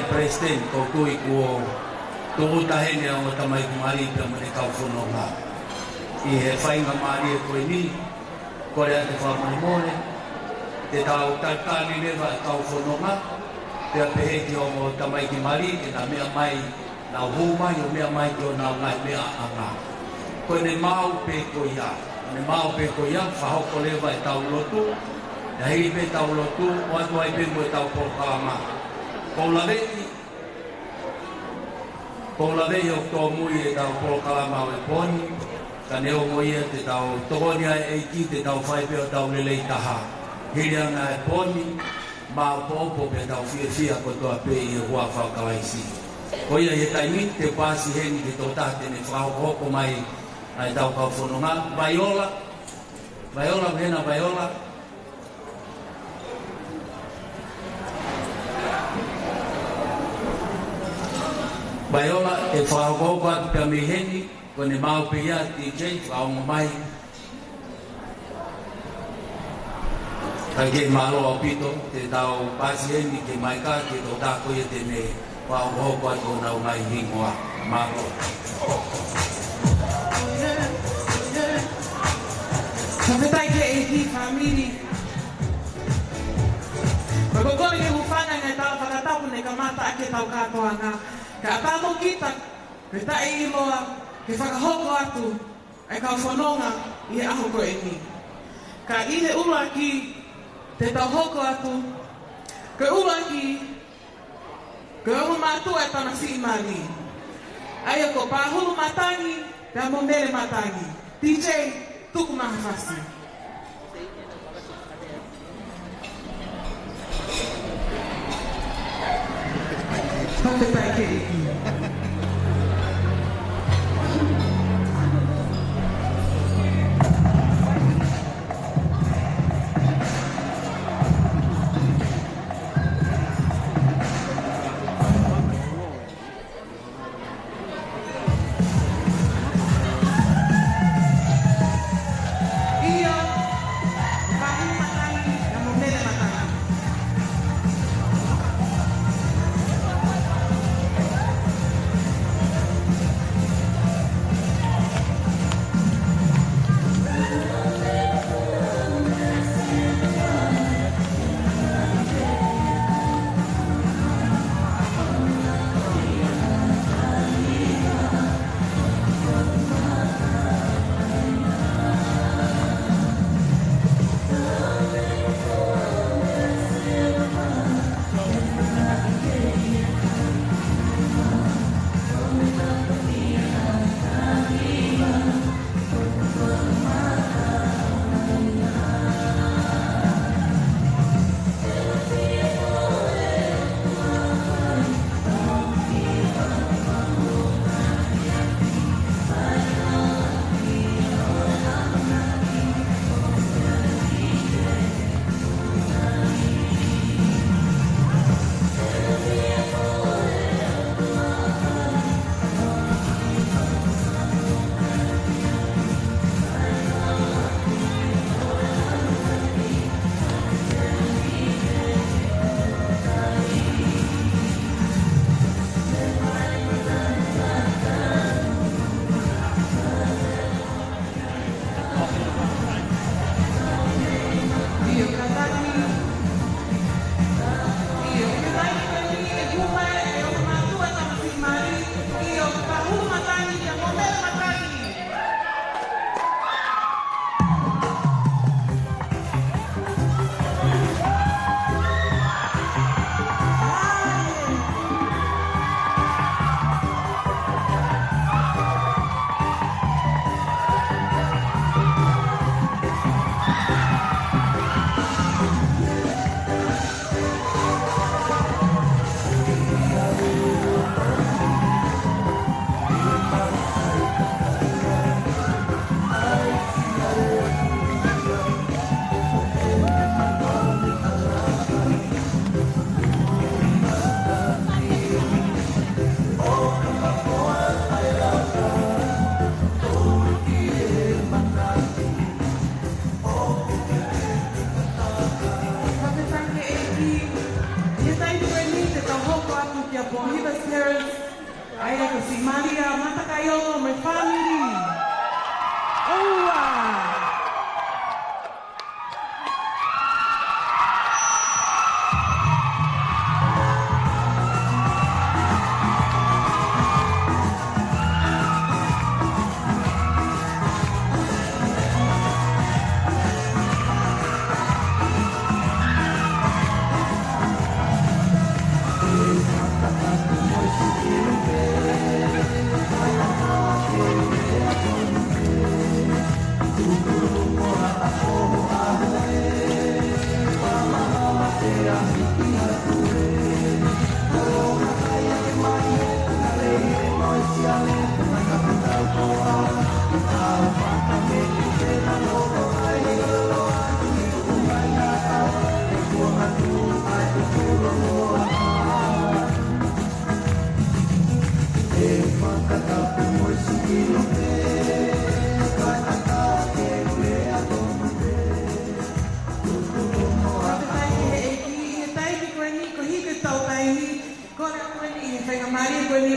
President ko tui ko tuku tahen yang utamai kumari pemene kau fononga I he whai ngā maari e koe ni kore a te whamanimone te tau tautani lewa e kau whanonga te apehe ki o mo tamai ki mari e nā mea mai nā hūmai o mea mai ki o nā ngai mea anga koe ne mau pe koe ia ne mau pe koe ia whahoko lewa e tau lotu na hei pe tau lotu o atu ai pe mo e tau porkalama Paula vei o tō mui e tau porkalama o e poni ka neo moi e te tau tokonia e ki te tau whaipe o tau lelei taha hirianga e poni ma o pōpo pe tau fia ko toa pe I e hua whakalaisi ko ia he taimi te pāsi heni te tō tate ne whahoko mai ai tau kau whanonga Vaiola vena Vaiola Vaiola e whahoko atu pia miheni ko ne mau pe ia DJ whaonga mai Kai malo o pito te tau pasiheni ke mai ka ke tō tāko ia te ne whahoko atu nau mai hingoa malo Kapetai ke e ki famili Kakokori ke hufana ngai tau whakatapu ne ka mata ake tau katoa ngā Ka atato kita, ke tae iloa, ke whakahoko atu, e ka whanonga I e aho ko e ni. Ka I he ura ki, te tau hoko atu, ke ura ki, ke uru mātua e tana si imani. Aia ko pāhuru matangi, te amo mere matangi. DJ, tuku maha whasi. Kapetai ke e ki.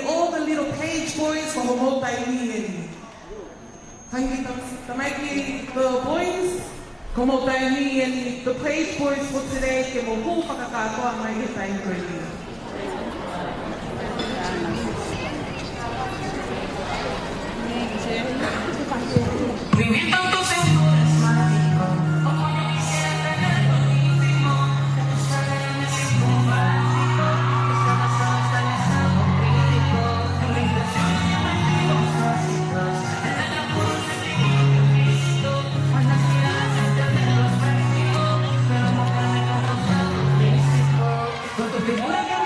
All the little page boys for Homotai Ni. The boys, Homotai Ni, and the page boys for today, ke mo hu whakakatoa mai he tai koeni. Figura que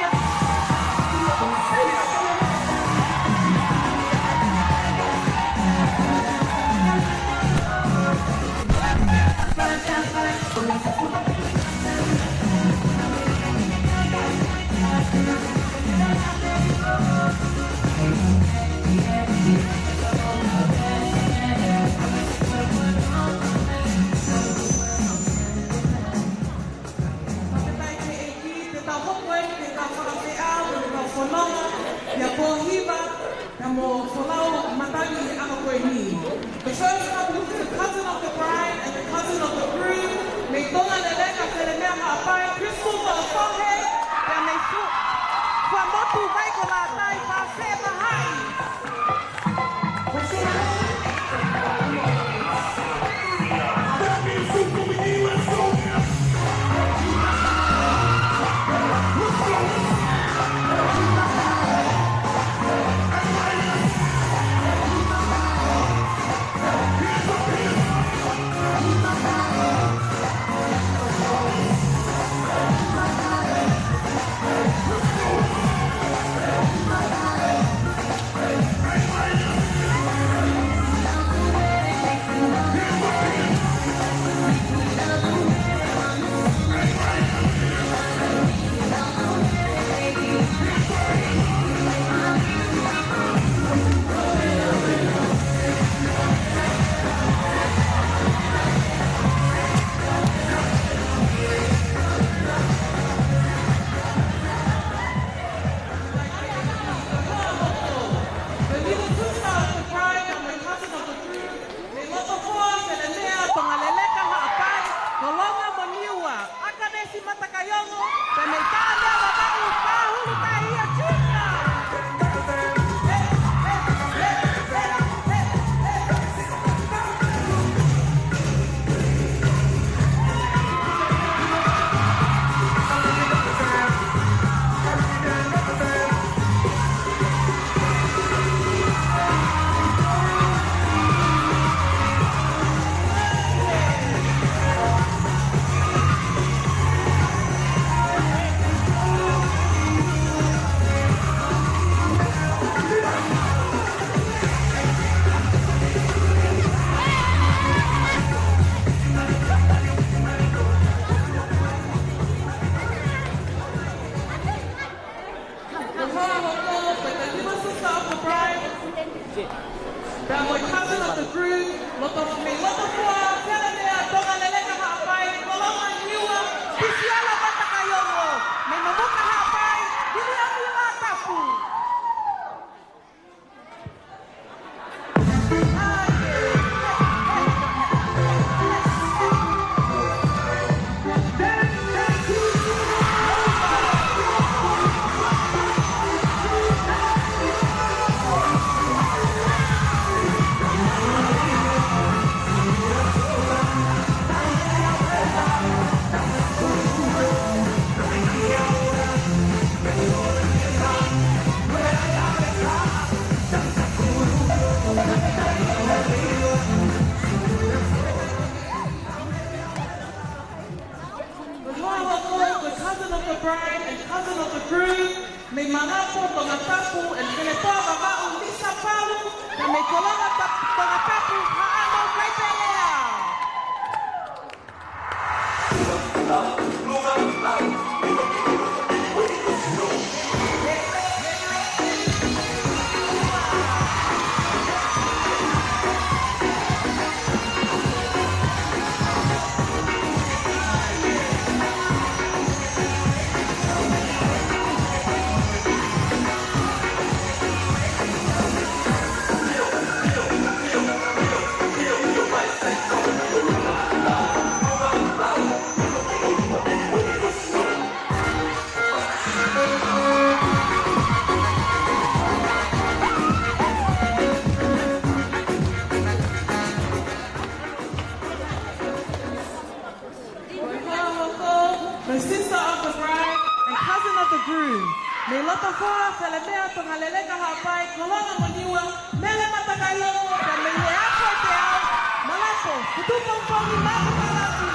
groom. Me lota whara se le mea tonga lelega hapai, kolonga moniua, mele matakaiongo, te me le ako te au, malako, kutupongi matakalaki.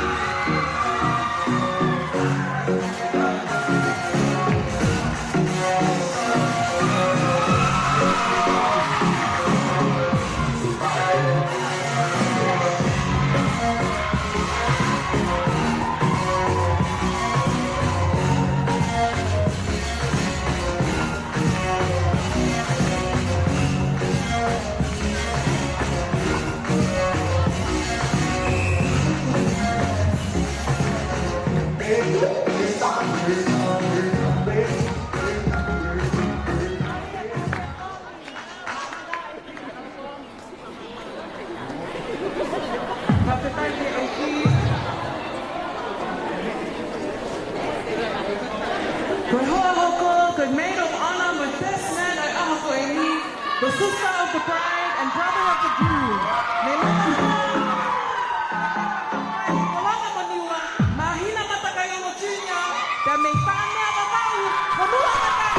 The sister of the bride and brother of the groom. Kolanga maniwa, mahina matakaiongo chinya, te me tane ababau, konua matai.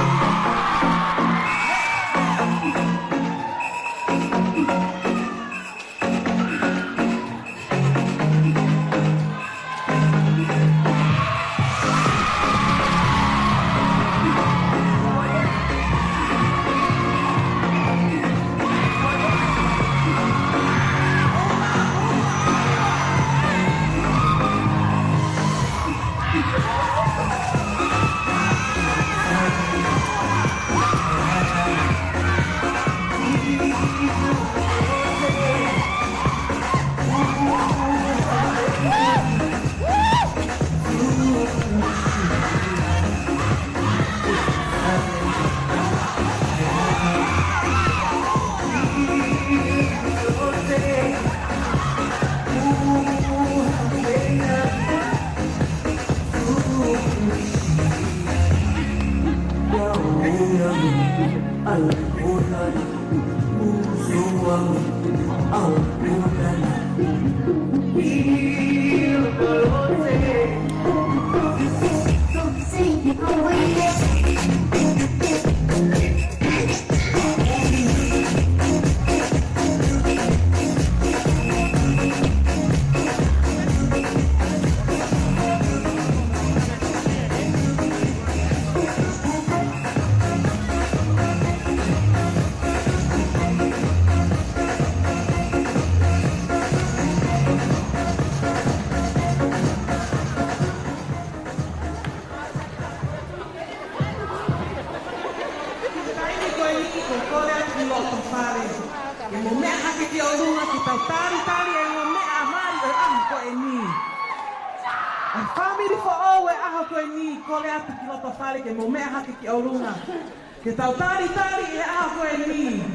Ke tau tari e aha koe ni.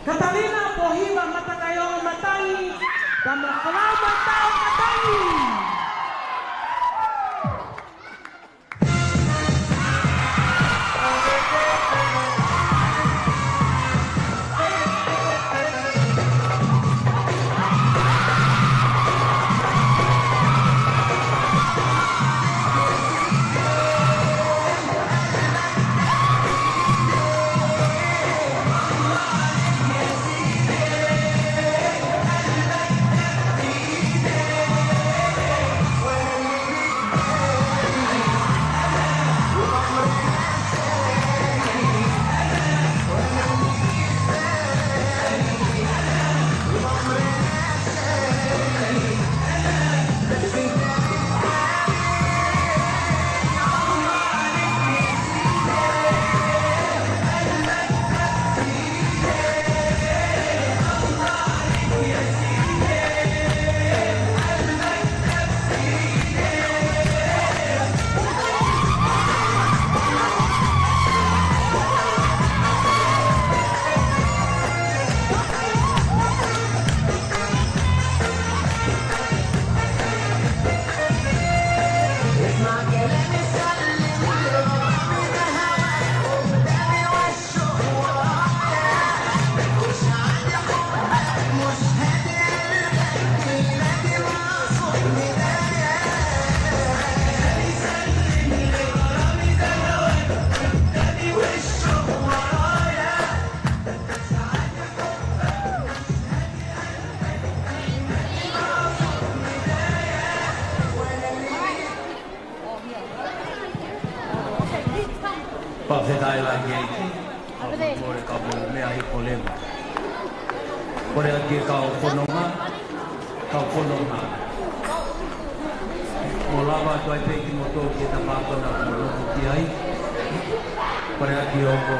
Katalina pohiwa matakaiongo matangi, tama kolau matau matangi. Whawhetai la ki eiti. Kore ka mo mea hi ko lema. Kore a ki ka o whanonga. Ka o whanonga. Mo lava tuai peki mo tō ki ta mātona mo loko ki ai. Kore a ki o ko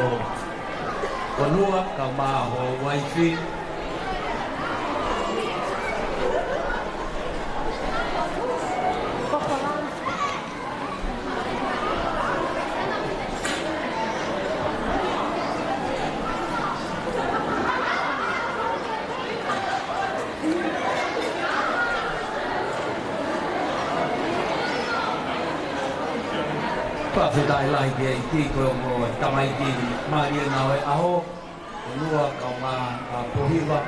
whanua ka maa ho waifi. Whawhetai lai ki eiti koe o mo tamai ki Maria Nawe aho. Nua ka ngā pohiwa.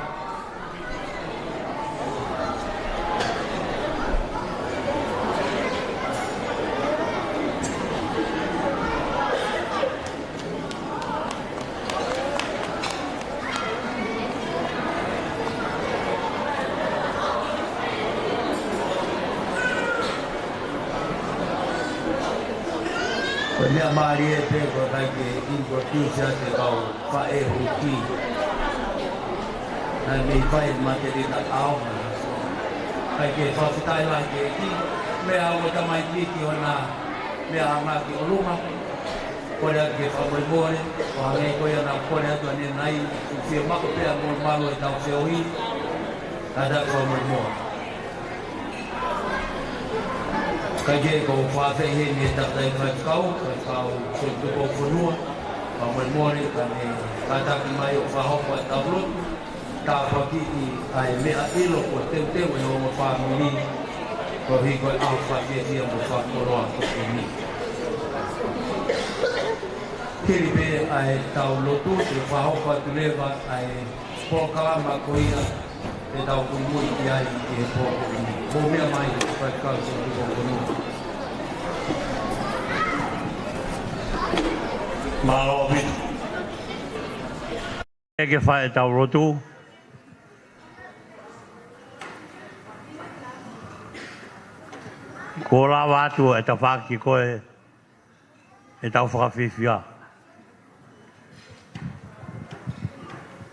Mea maari e te ko kai ke ingo tūsia te kau whae huki. Nai mei whae materina aonga. Kai ke whawhitai lai ke ki. Mea o tamai tiki o nā mea anga ki o lunga. Kore a ke whamoimoare. O hangai koe ana kore atua ne nai. Whia mako pēa mō malo e tau whiohi. Kada whamoimoare. Kai ke ko whawhai he ne tatai kai kau so tuko whanua, ka moimore ka ne kataki mai o whahopa taurot, ka whakiti ai mea ilo ko teu e o mo whamiri, ko hi koe au whaketia mo whakoroa ko e ni. Kiri pe ai tau lotu, te whahopa tulewa ai pōkalama ko ia, te tau kumui ki ai e pōko ni. Mo mea mai kai kau so tuko whanua. Malo bit. Eke whae tau rotu. Ko la watu e ta whaki koe e tau whakawhiwhia.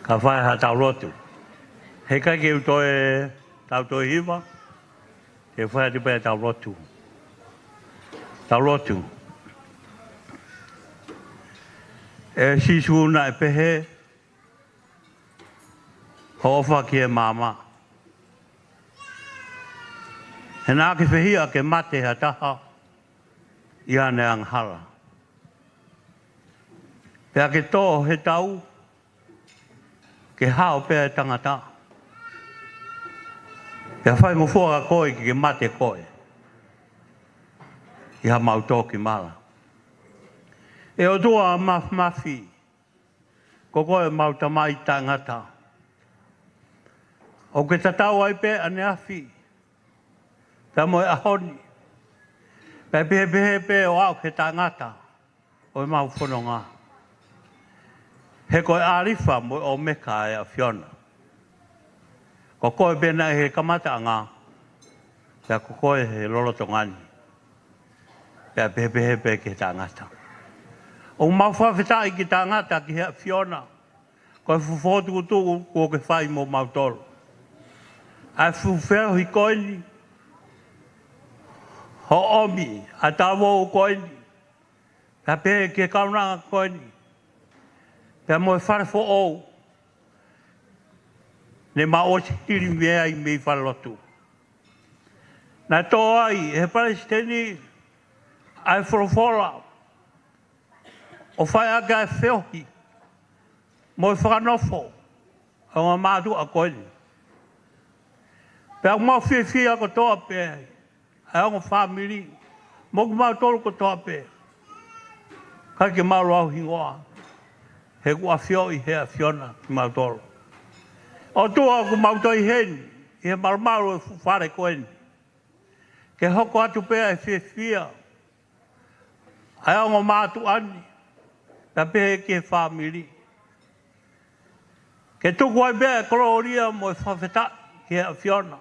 Ka whae ha tau rotu. He kai ke utoe tau toi hiwa. Ke whae te pēr tau rotu. Tau rotu. E sisuna e pehe, hofa ki e mama. He nā ke whehia ke mate ha taha, i ane anghala. Pea ke tō he tau, ke hao pea e tangata. Pea whai mo fuaka koe ki ke mate koe. I ha mau tō ki mala. E o tua mafi, ko koe mau tamai tangata. O ke tatau ai pe ane afi, pea moe ahoni. Pea pehe pe o au ke tangata, o mau whanonga. He koe arifa moe o meka e a whiona. Ko koe pena he kamata anga, pea ko koe he lolotongani. Pea pehe pe ke tangata. O mau whawhetai ki tā ngata ki hea whiona. Koe whuwhotu kutuku kua ke whai mō mau tolu. Ai whuwheo hi koini. Ho omi, a tā wōu koini. Pea pehe ke kaunanga koini. Pea moe whare fo ou. Ne ma o tiri mea i mei whalotu. Nā tō ai, he Palestini, ai wholofola. O whai aga e whiohi, mo i whakanofo, o ngā mātu a koini. Pea mau whiwhia ko toa pēr, ai o ngā whamiri, mo ku mau tolu ko toa pēr. Kai ke mau rau hingoa, he kua whioi hea whiona ki mau tolu. O tua ku mau toi heni, i he marumaru e whare koini. Ke hoko atu pēr e whiwhia, ai o ngā mātu ani, ta pehe ke whamiri. Ke tuku ai bea kororia mo e whawheta ki hea whiona.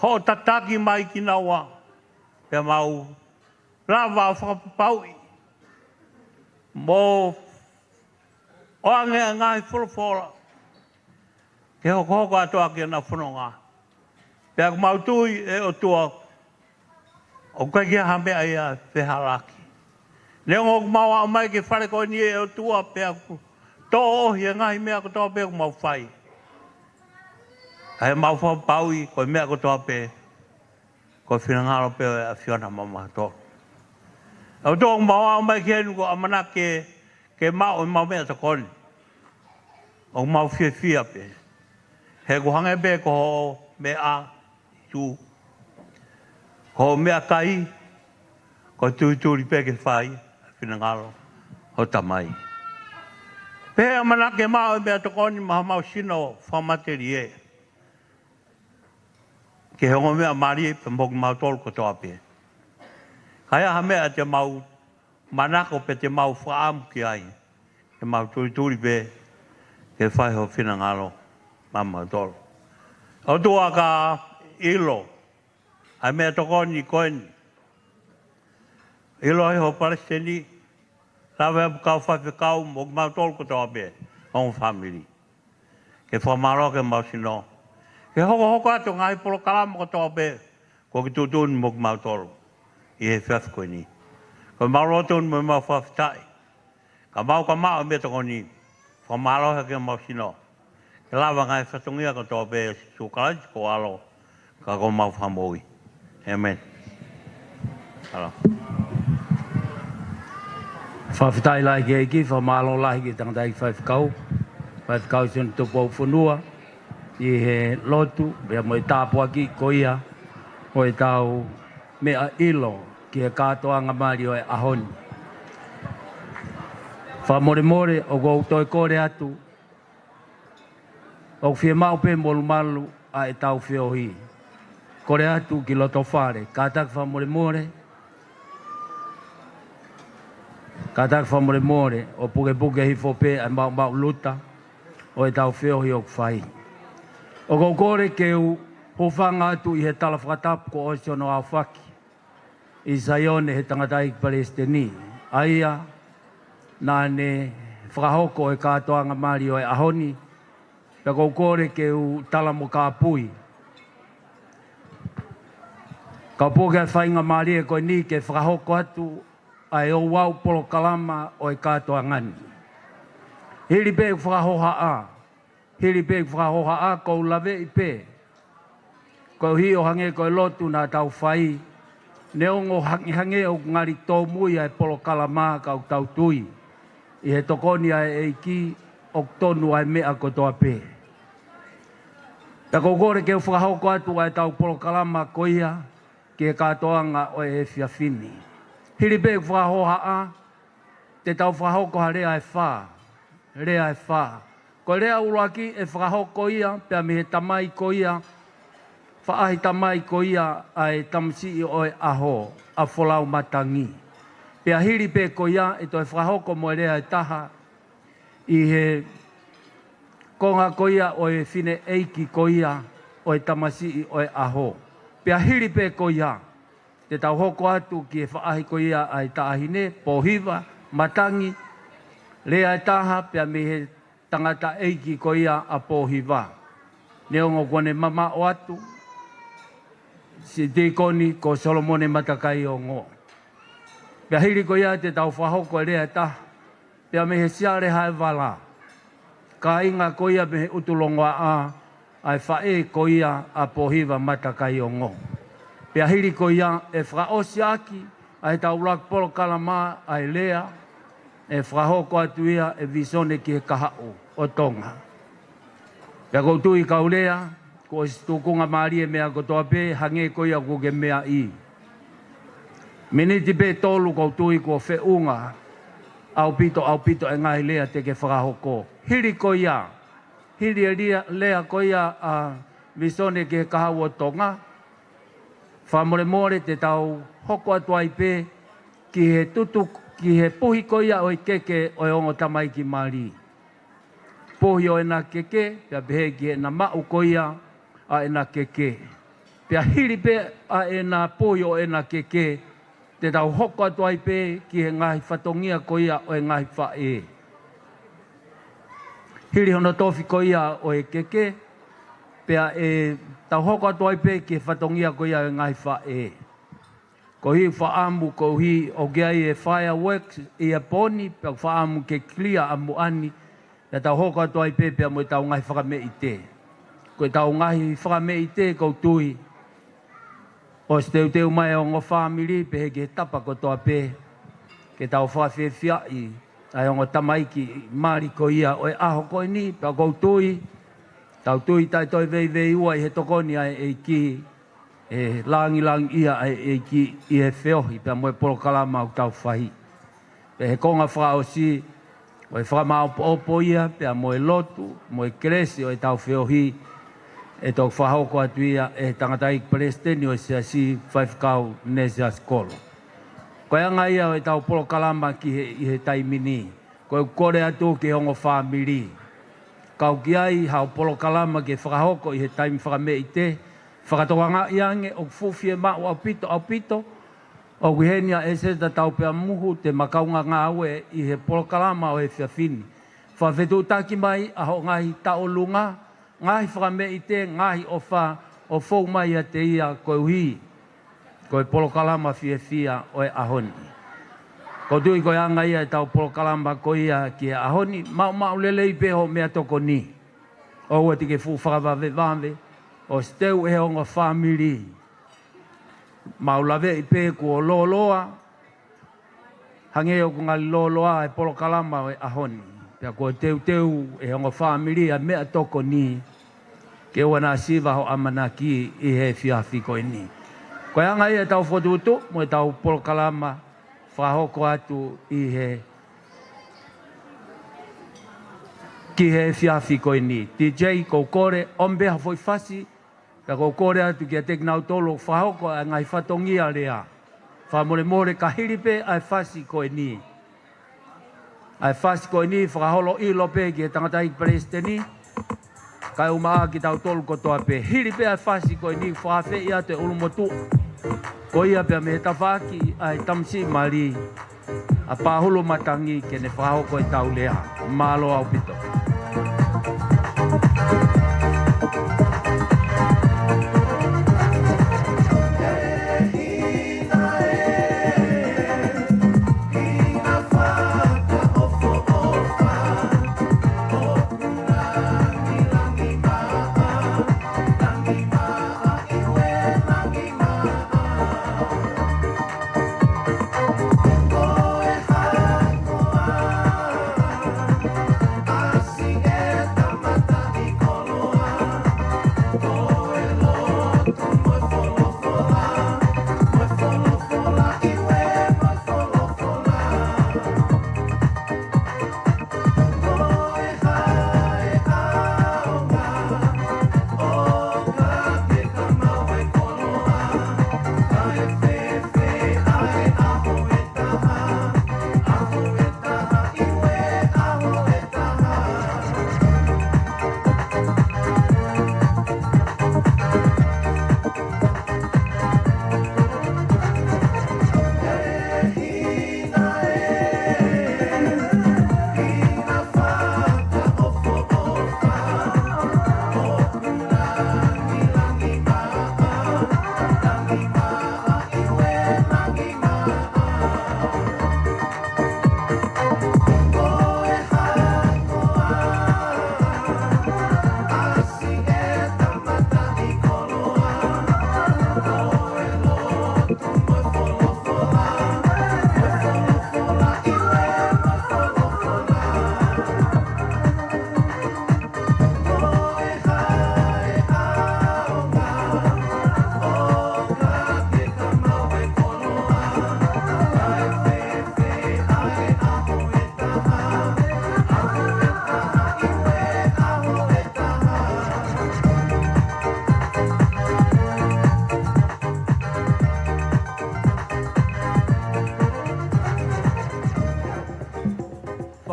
Ho tataki mai ki naua, pe mau rawa o whakapaui. Mo oange ngai furufora. Ke hoko atoa ki na whanonga. Pea mautui e o tua o kai kia hame ai a wheharaki. Leo ngok maua o mai ke whare koe ni e o tua pea ku. Tō ohi e ngahi mea ko toa pea ku mau whai. Ai mau whau paui koe mea ko toa pea. Koe whinangaro pea a whiona mama tō. Au tō maua o mai ke henu ko amana ke mau i mau mea ta koni. O mau whia pea. He ko hange pea ko ho mea a tu. Ko mea kai. Ko tūturi pea ke whai. Whinangaro. Ho tamai. Pea mana ke mau mea tokoni maha mau sino whamateri e. Ke hongo mea mari pe moku mau tolu ko toa pea. Kaya ha mea te mau manako pe te mau whaamu ki ai. Ke mau tūturi pea ke whai ho whinangaro mama tolu. O tua ka ilo. Hai mea tokoni koeni. Ilo he ho Palestini. Lawe apu kau whawhikau mo mau tolu ko toa pē. Hong family. Ke whamaro ke mau sino. Ke hoko atu ngai polo kalama ko toa pē. Ko ki tutun mo mau tolu. I he whawhiko ni. Ko mau rotun mo mau whawhitai. Ka mau me tokoni. Whamaro he ke mau sino. Ke lawa ngai whatungia ko toa pē. Sukalai ko alo. Ka ko mau whamoi. Amen. Hello. Whawhitai lai ki eiki, whamalo lai ki tangata i whawhikau. Whawhikau sinu tupo whunua. I he lotu, bea mo i tāpua ki koia. O i tau mea ilo ki he kātoa ngamari o e ahoni. Whamore o kou toi kore atu. O whia mau pe molu malu a e tau whiohi. Kore atu ki loto whare. Kātak whamore. Kātak whamore, o puke hi whope a mau luta, o e tau whiohi o kwhai. O kou kore ke u howhanga atu i he tala whakatapu ko o siono au whaki. I Saione he tangatai ki Palestini. Aia, nā ne whakahoko e kātoanga mari o e ahoni. Pea kou kore ke u tala mo kā pui. Ka poke a whainga mari e koe ni ke whakahoko atu ai o wau polo kalama o e kātoa ngani. Hiri pē whakahoha a. Hiri pē whakahoha a kou lawe i pē. Kou hi o hange koe lotu nā tau whai. Ne ongo hange o ngari tō mui ai polo kalama kau tau tui. I he tokoni ai eiki o tonu ai mea ko toa pē. Pea kou kore ke whakahoko atu ai tau polo kalama koia ke kātoanga o e whiawhini. Hiri pē whakahoha a, te tau whakahoko ha rea e whā. Rea e whā. Ko rea uruaki e whakahoko ia, pea me he tamai ko ia, whaahi tamai ko ia ai tamsi i oe aho, a wholau matangi. Pea hiri pē ko ia, e toi whakahoko mo rea e taha, i he konga ko ia o e whine eiki ko ia, o e tamasi i oe aho. Pea hiri pē ko ia, te tau hoko atu ki e whaahi ko ia ai taahine, pohiwa, matangi, rea e taha pea me he tangata eiki ko ia a pohiwa. Neongo kone mama o atu, si tikoni ko Solomone matakai o ngō. Pea hiri ko ia te tau whahoko e rea e taha, pea me he siare hae wala. Ka inga ko ia me he utulongoa a, ai whae ko ia a pohiwa matakai o ngō. Pea hiri ko ia e whaosi aki, ai tau rak polo kalama ai lea, e whahoko atu ia e visone ki he kahau o tonga. Pea koutu i kau lea, ko e stukunga maari e mea kotoa pē, hange ko ia ko ke mea i. Miniti pē tolu koutu i ko whiunga, au pito e ngai lea te ke whahoko. Hiri ko ia, hiri e lea ko ia a visone ki he kahau o tonga, whamore te tau hoko atu ai pē, ki he tutu, ki he puhi ko ia o i keke o e ongo tamai ki maari. Puhi o e na keke, pia pehe ki e na mau ko ia a e na keke. Pia hiri pē a e na puhi o e na keke, te tau hoko atu ai pē ki he ngahi whatongia ko ia o e ngahi whae. Hiri hono tofi ko ia o e keke, pea e tau hoko atu ai pē ki he whatongia ko ia o e ngahi whae. Ko hi whaamu ko hi o geai e fireworks i a poni, pea whaamu ke clear amu ani, pea tau hoko atu ai pē pea mo i tau ngahi whakame i te. Ko i tau ngahi whakame i te kou tui, o se teu mai o ngō whamiri, pe he ke tapa ko toa pē, ke tau whawhiawhiai, ai o ngō tamaiki, maari ko ia, o e aho koe ni, pea kou tui, tau tui tai toi vei ua i he tokoni ai e ki, e langi ia ai e ki i he whiohi, pea mo e polo kalama au tau whahi. Pe he konga whao si, o e whamao opo ia, pea mo e lotu, mo e kresi o e tau whiohi, e tau whahoko atu ia e tangatai Palestini o se si whaifkau Nesia Skolo. Ko anga ia o e tau polo kalama ki i he taimini, ko e kore atu ki hongo whamiri. Kau ki ai hao polo kalama ki whakahoko i he taimi whakame i te, whakatoanga iange o fufi e mao au pito, o kuhenia e se ta tau pea muhu te makaunga ngā aue i he polo kalama o he whiawhini. Whawhetu taki mai aho ngahi tao lunga, ngahi whakame i te, ngahi o wha, o fau mai a te ia koe uhi, koe polo kalama whiawhia o e ahoni. Ko tui koe anga ia e tau polo kalama ko ia ki e ahoni, mau lelei peho mea toko ni. O ua tike fu whakawave, o steu e honga whamiri. Mau lawe i pe kua loloa, hange o kungali loloa e polo kalama o e ahoni. Pea kua teu e honga whamiri a mea toko ni, ke wana siva ho amanaki i he whiawhi koe ni. Koe anga ia tau whotutu, mo e tau polo kalama, whahoko atu i he ki he whiawhi koe ni. DJ kou kore, ombeha foi fasi, ka kou kore atu ki a teknau tolo whahoko a ngai whatongia rea. Whamore ka hiripe ai fasi koe ni. Ai fasi koe ni, whakaholo i lope ki a tangatai Palestini, kai umaa ki tau tolu ko toa pe. Hiripe ai fasi koe ni, whawhe i ate ulumotu. Ko ia pia me tawhaki ai tamsi mari, a pahulu matangi ke ne whahoko e tau lea. Malo au pito.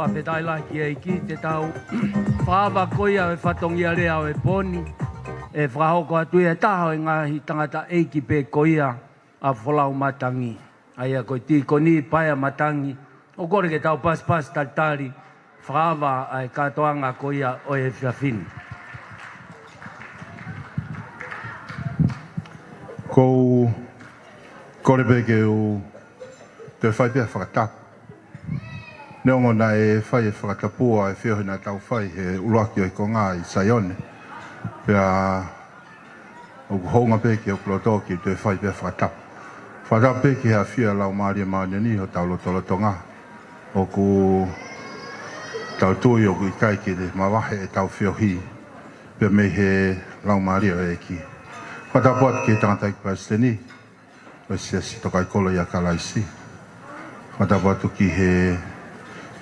whawhetai lai ki ei ki te tau whawa koia e whatongia rea o e poni e whahoko atu e taho e ngahi tangata eiki pe koia a wholau matangi Aia koe ti koni paia matangi. O kore ke tau pas talitali. Whaawa ai katoanga ko ia o e whiawhini. Ko kore peke o te whai pia whakatapu. Neongo na e whai e whakatapua e whiohi na tau whai he uruaki o i konga i Saione. Pea o honga peke o kulotoki te whai pia whakatapu. Whakatapu peke hea whia lau maari e maani o tau lotolotonga. O ku tau tui o ku i kaiki te mawahe e tau whiohi. Pea mei he lau maari o e ki. Whakatapu atu ki tangata i Palestini. O sia si tokai kolo i a kalaisi. Whakatapu atu ki he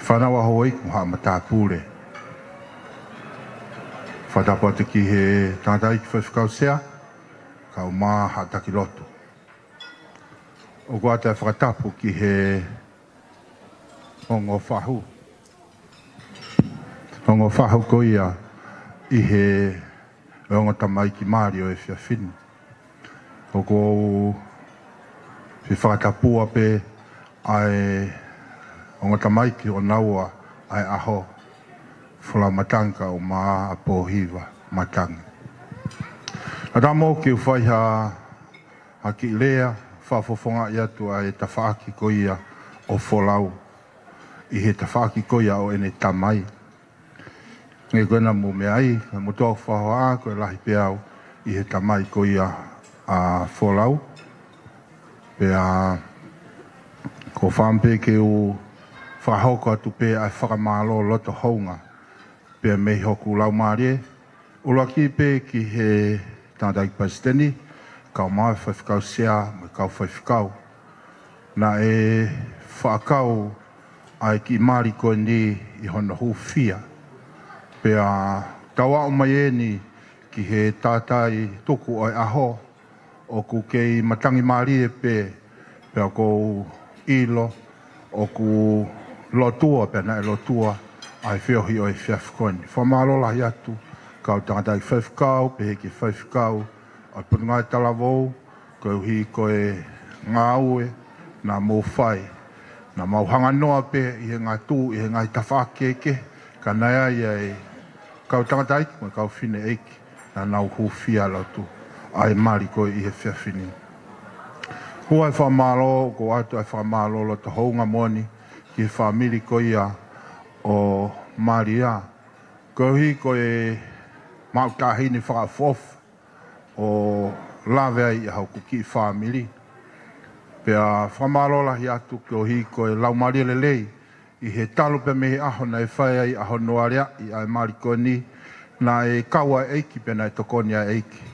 whanawa hoi ku haa matapure. Whakatapu atu ki he tangata i ki whaiwhikau sea. Kau maa haa taki lotu. O kua te whakatapu ki he ongo whahu. Ongo whahu ko ia i he ongo tamai ki maari o e whiawhini. O ko fi whakatapua pe ai ongo tamai ki o naua ai aho. Fula matanga o maa a pōhiwa matanga. Ata mō ki uwhai ha ki lea whafofonga i atu ai tawhaaki ko ia o wholau. I he tawhaaki ko ia o ene tamai. Ngai koena mō mea ai, mo tō whahoa koe lahi peau i he tamai ko ia a wholau. Pea ko whampe ke o whahoko atu pe ai whakamalo loto hounga. Pea mei hoku lau maare. Ulaki pe ki he tangata i Palestini. Kau maa whaiwhikau sea, mai kau whaiwhikau. Na e whaakau ai ki maari koe ni i hona hufia. Pea tawa o mai eni ki he tātai tuku ai aho. O ku kei matangi maari e pe. Pea ko ilo. O ku lotua, pea na e lotua. Ai whiohi o e whiawhikoni. Whamalola hi atu. Kau tangata i whaiwhikau, pe he ki whaiwhikau. Ai putungai talavou, koe uhi koe ngā ue, nā mō whai. Nā mauhanga noa pe, i he ngā tū, i he ngā tawhakeke, ka nei ai ai kau tangata iki, mai kau whine eiki, nā nau hūwhia lautu, ai mari koe i he whiawhini. Hua e whamalo, ko atu e whamalo lo te hounga moni, ki he whamiri ko ia o Maria. Koe uhi koe mautahini whakafofu, o lawe ai i hau kuki whamiri. Pea whamarola hi atu ki o hi koe lau maria lelei. I he talo pe mehe aho na e whai ai aho noarea i ai mari koe ni. Na e kaua eiki pe na e tokoni a eiki.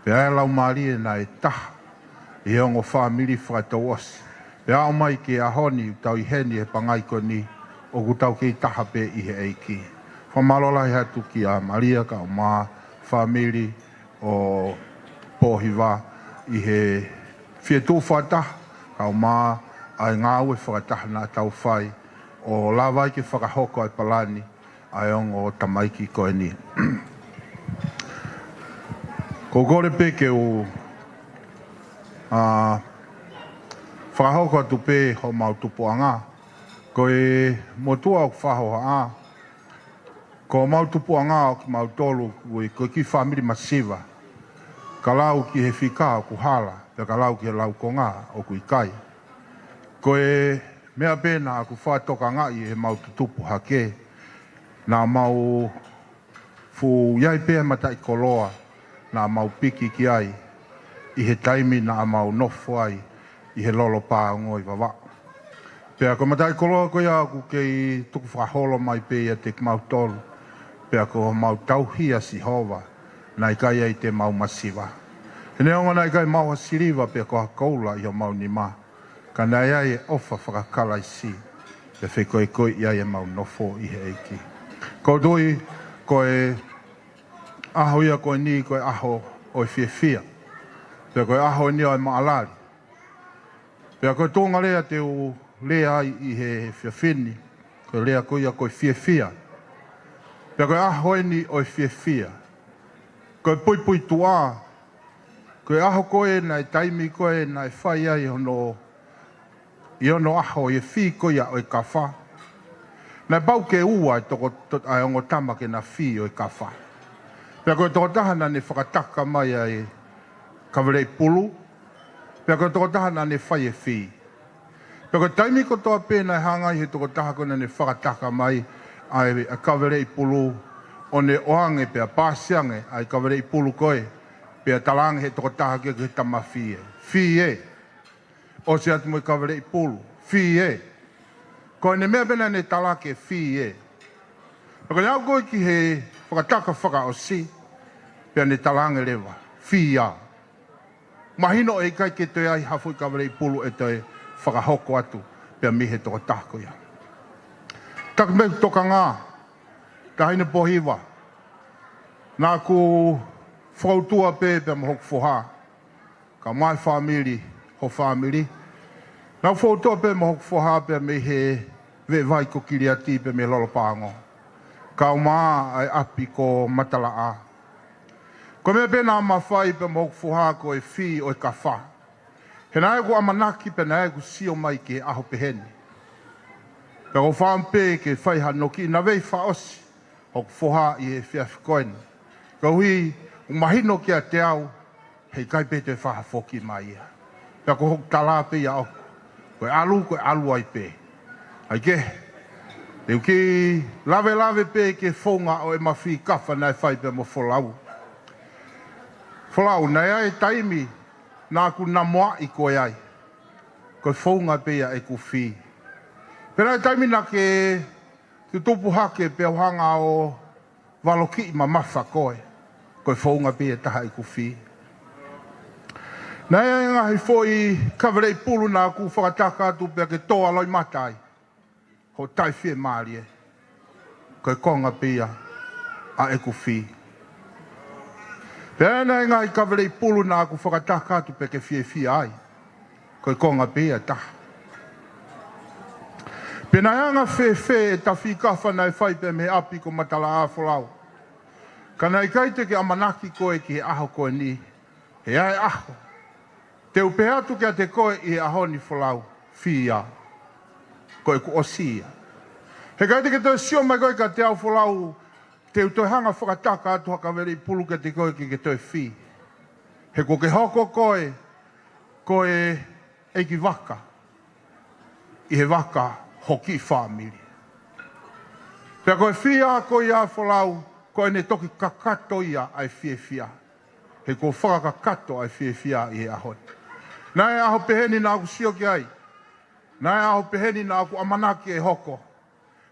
Pea e lau maria na e taha. I he ongo whamiri whakatau osi. Pea au mai ki aho ni tau i heni e pangai koe ni. O kutau ki taha pe i he eiki. Whamarola hi atu ki a maria ka o maa whamiri. O pōhiwa i he whietū whataha, kau mā ai ngā ue whakataha nā tau whai o lawai ki whakahoko ai palani ai ongo tamaiki koe ni. Ko kore peke o whakahoko atu pe ho mau tupuanga, koe motua o whahoha a, ko mau tupuanga o ki mau tolu koe ki whamiri masiva. Ka lau ki he whika o ku hala, pe ka lau ki he lau konga o ku ikai. Koe mea pēna a ku whātoka ngai he mau tutupu hake, nā mau fu iai pēha mata i koloa, nā mau piki ki ai, i he taimi nā mau nofo ai, i he lolo pā ngoi wawa. Pea ko mata i koloa koe a ku kei tuku whaholo mai pēia te mau tolu, pea ko mau tauhia si hova, nai kai ai te mau masiva. He neonga nai kai mau hasiriwa pe ko hakaula i o mau ni mā. Ka nai ai e ofa whakakala i si. Pe whekoi koi i ai e mau nofo i he eiki. Ko doi koe aho ia koe ni koe aho o i whiawhia. Pe koe aho ni o i maalari. Pe koe tōnga lea te o lea ai i he whiawhini. Koe lea koe ia koe whiawhia. Pe koe aho ni o i whiawhia. Koe pui tua, koe aho koe nai taimi koe nai whai ai hono I ono aho e fi ko ia o e ka wha. Na pau ke ua e toko ai ongo tama ke na fi o e ka wha. Pea koe toko tahana ne whakataka mai ai kawarei pulu. Pea koe toko tahana ne whai e fi. Pea koe taimi ko toa pēna e hangai he toko taha kona ne whakataka mai ai kawarei pulu. O ne oange pea pāsiange ai kawarei pulu koe. Pea talange he toko taha ke tama fi e. Fi e. O se atu mo kawarei pulu. Fi e. Ko ne mea pena ne talake fi e. Pea ne au koe ki he whakataka whaka o si. Pea ne talange lewa. Fi a. Mahino e kai ke toi ai hafui kawarei pulu e toi whakahoko atu. Pea mihe toko tako ia. Tak me toka ngā. Tahine pohiwa. Nā ku whautua pē pea mohok whoha. Ka mai whamiri ho whamiri. Nā whautua pē mohok whoha pea mihe ve vai ko kiri ati pea mihe lolo pāngo. Ka umaa ai api ko matala a. Ko mea pēnā mawhai pea mohok whoha ko e whi o e ka wha. He nā egu amanaki pea nā egu sio mai ke aho peheni. Pea ko whaampe ke whaiha noki na vei whaosi. Hok whoha i he whiawhikoeni. Ka hui umahino ki a te au. Hei kai pete whaha whoki mai ia. Pea ko hok talape ia oku. Koe alu ai pē. Ai ke. Teu ki lave pē ke whonga o e mawhi kawha nai whai pē mo wholau. Wholau, nei ai taimi nā ku na moa i koe ai. Koe whonga pē ia e ku whi. Pēnā ai taimi nā ke tupu hake pē hanga o waloki i mawha koe. Koe whonga pē ia taha i ku whi. Nei ai ngahi fōi kawarei pulu nā ku whakataka atu pia ke toa loi matai. Ho tai whie maari e. Koe konga pia a e ku whi. Pia nei ngahi kawarei pulu nā ku whakataka atu pia ke whie ai. Koe konga pia taha. Pia nei anga whe e ta whi kawha nei whai pia me api ko matala a wholau. Ka nei kaite ke amanaki koe ki he aho koe ni. He ai aho. Te upe atu kia te koe i ahoni wholau, whia, koe ku osia. He kai te ke toi sio mai koe ka te au wholau, te utoi hanga whakataka atu haka veri pulu ke te koe ki ke toi whi. He ko ke hoko koe, koe eiki waka, i he waka hoki whamiri. Pea koe whia koe ia wholau, koe ne toki kakato ia ai whia. He ko whakakato ai whia i he ahoni. Nai aho peheni nā ku sio ki ai. Nai aho peheni nā ku amanaki e hoko.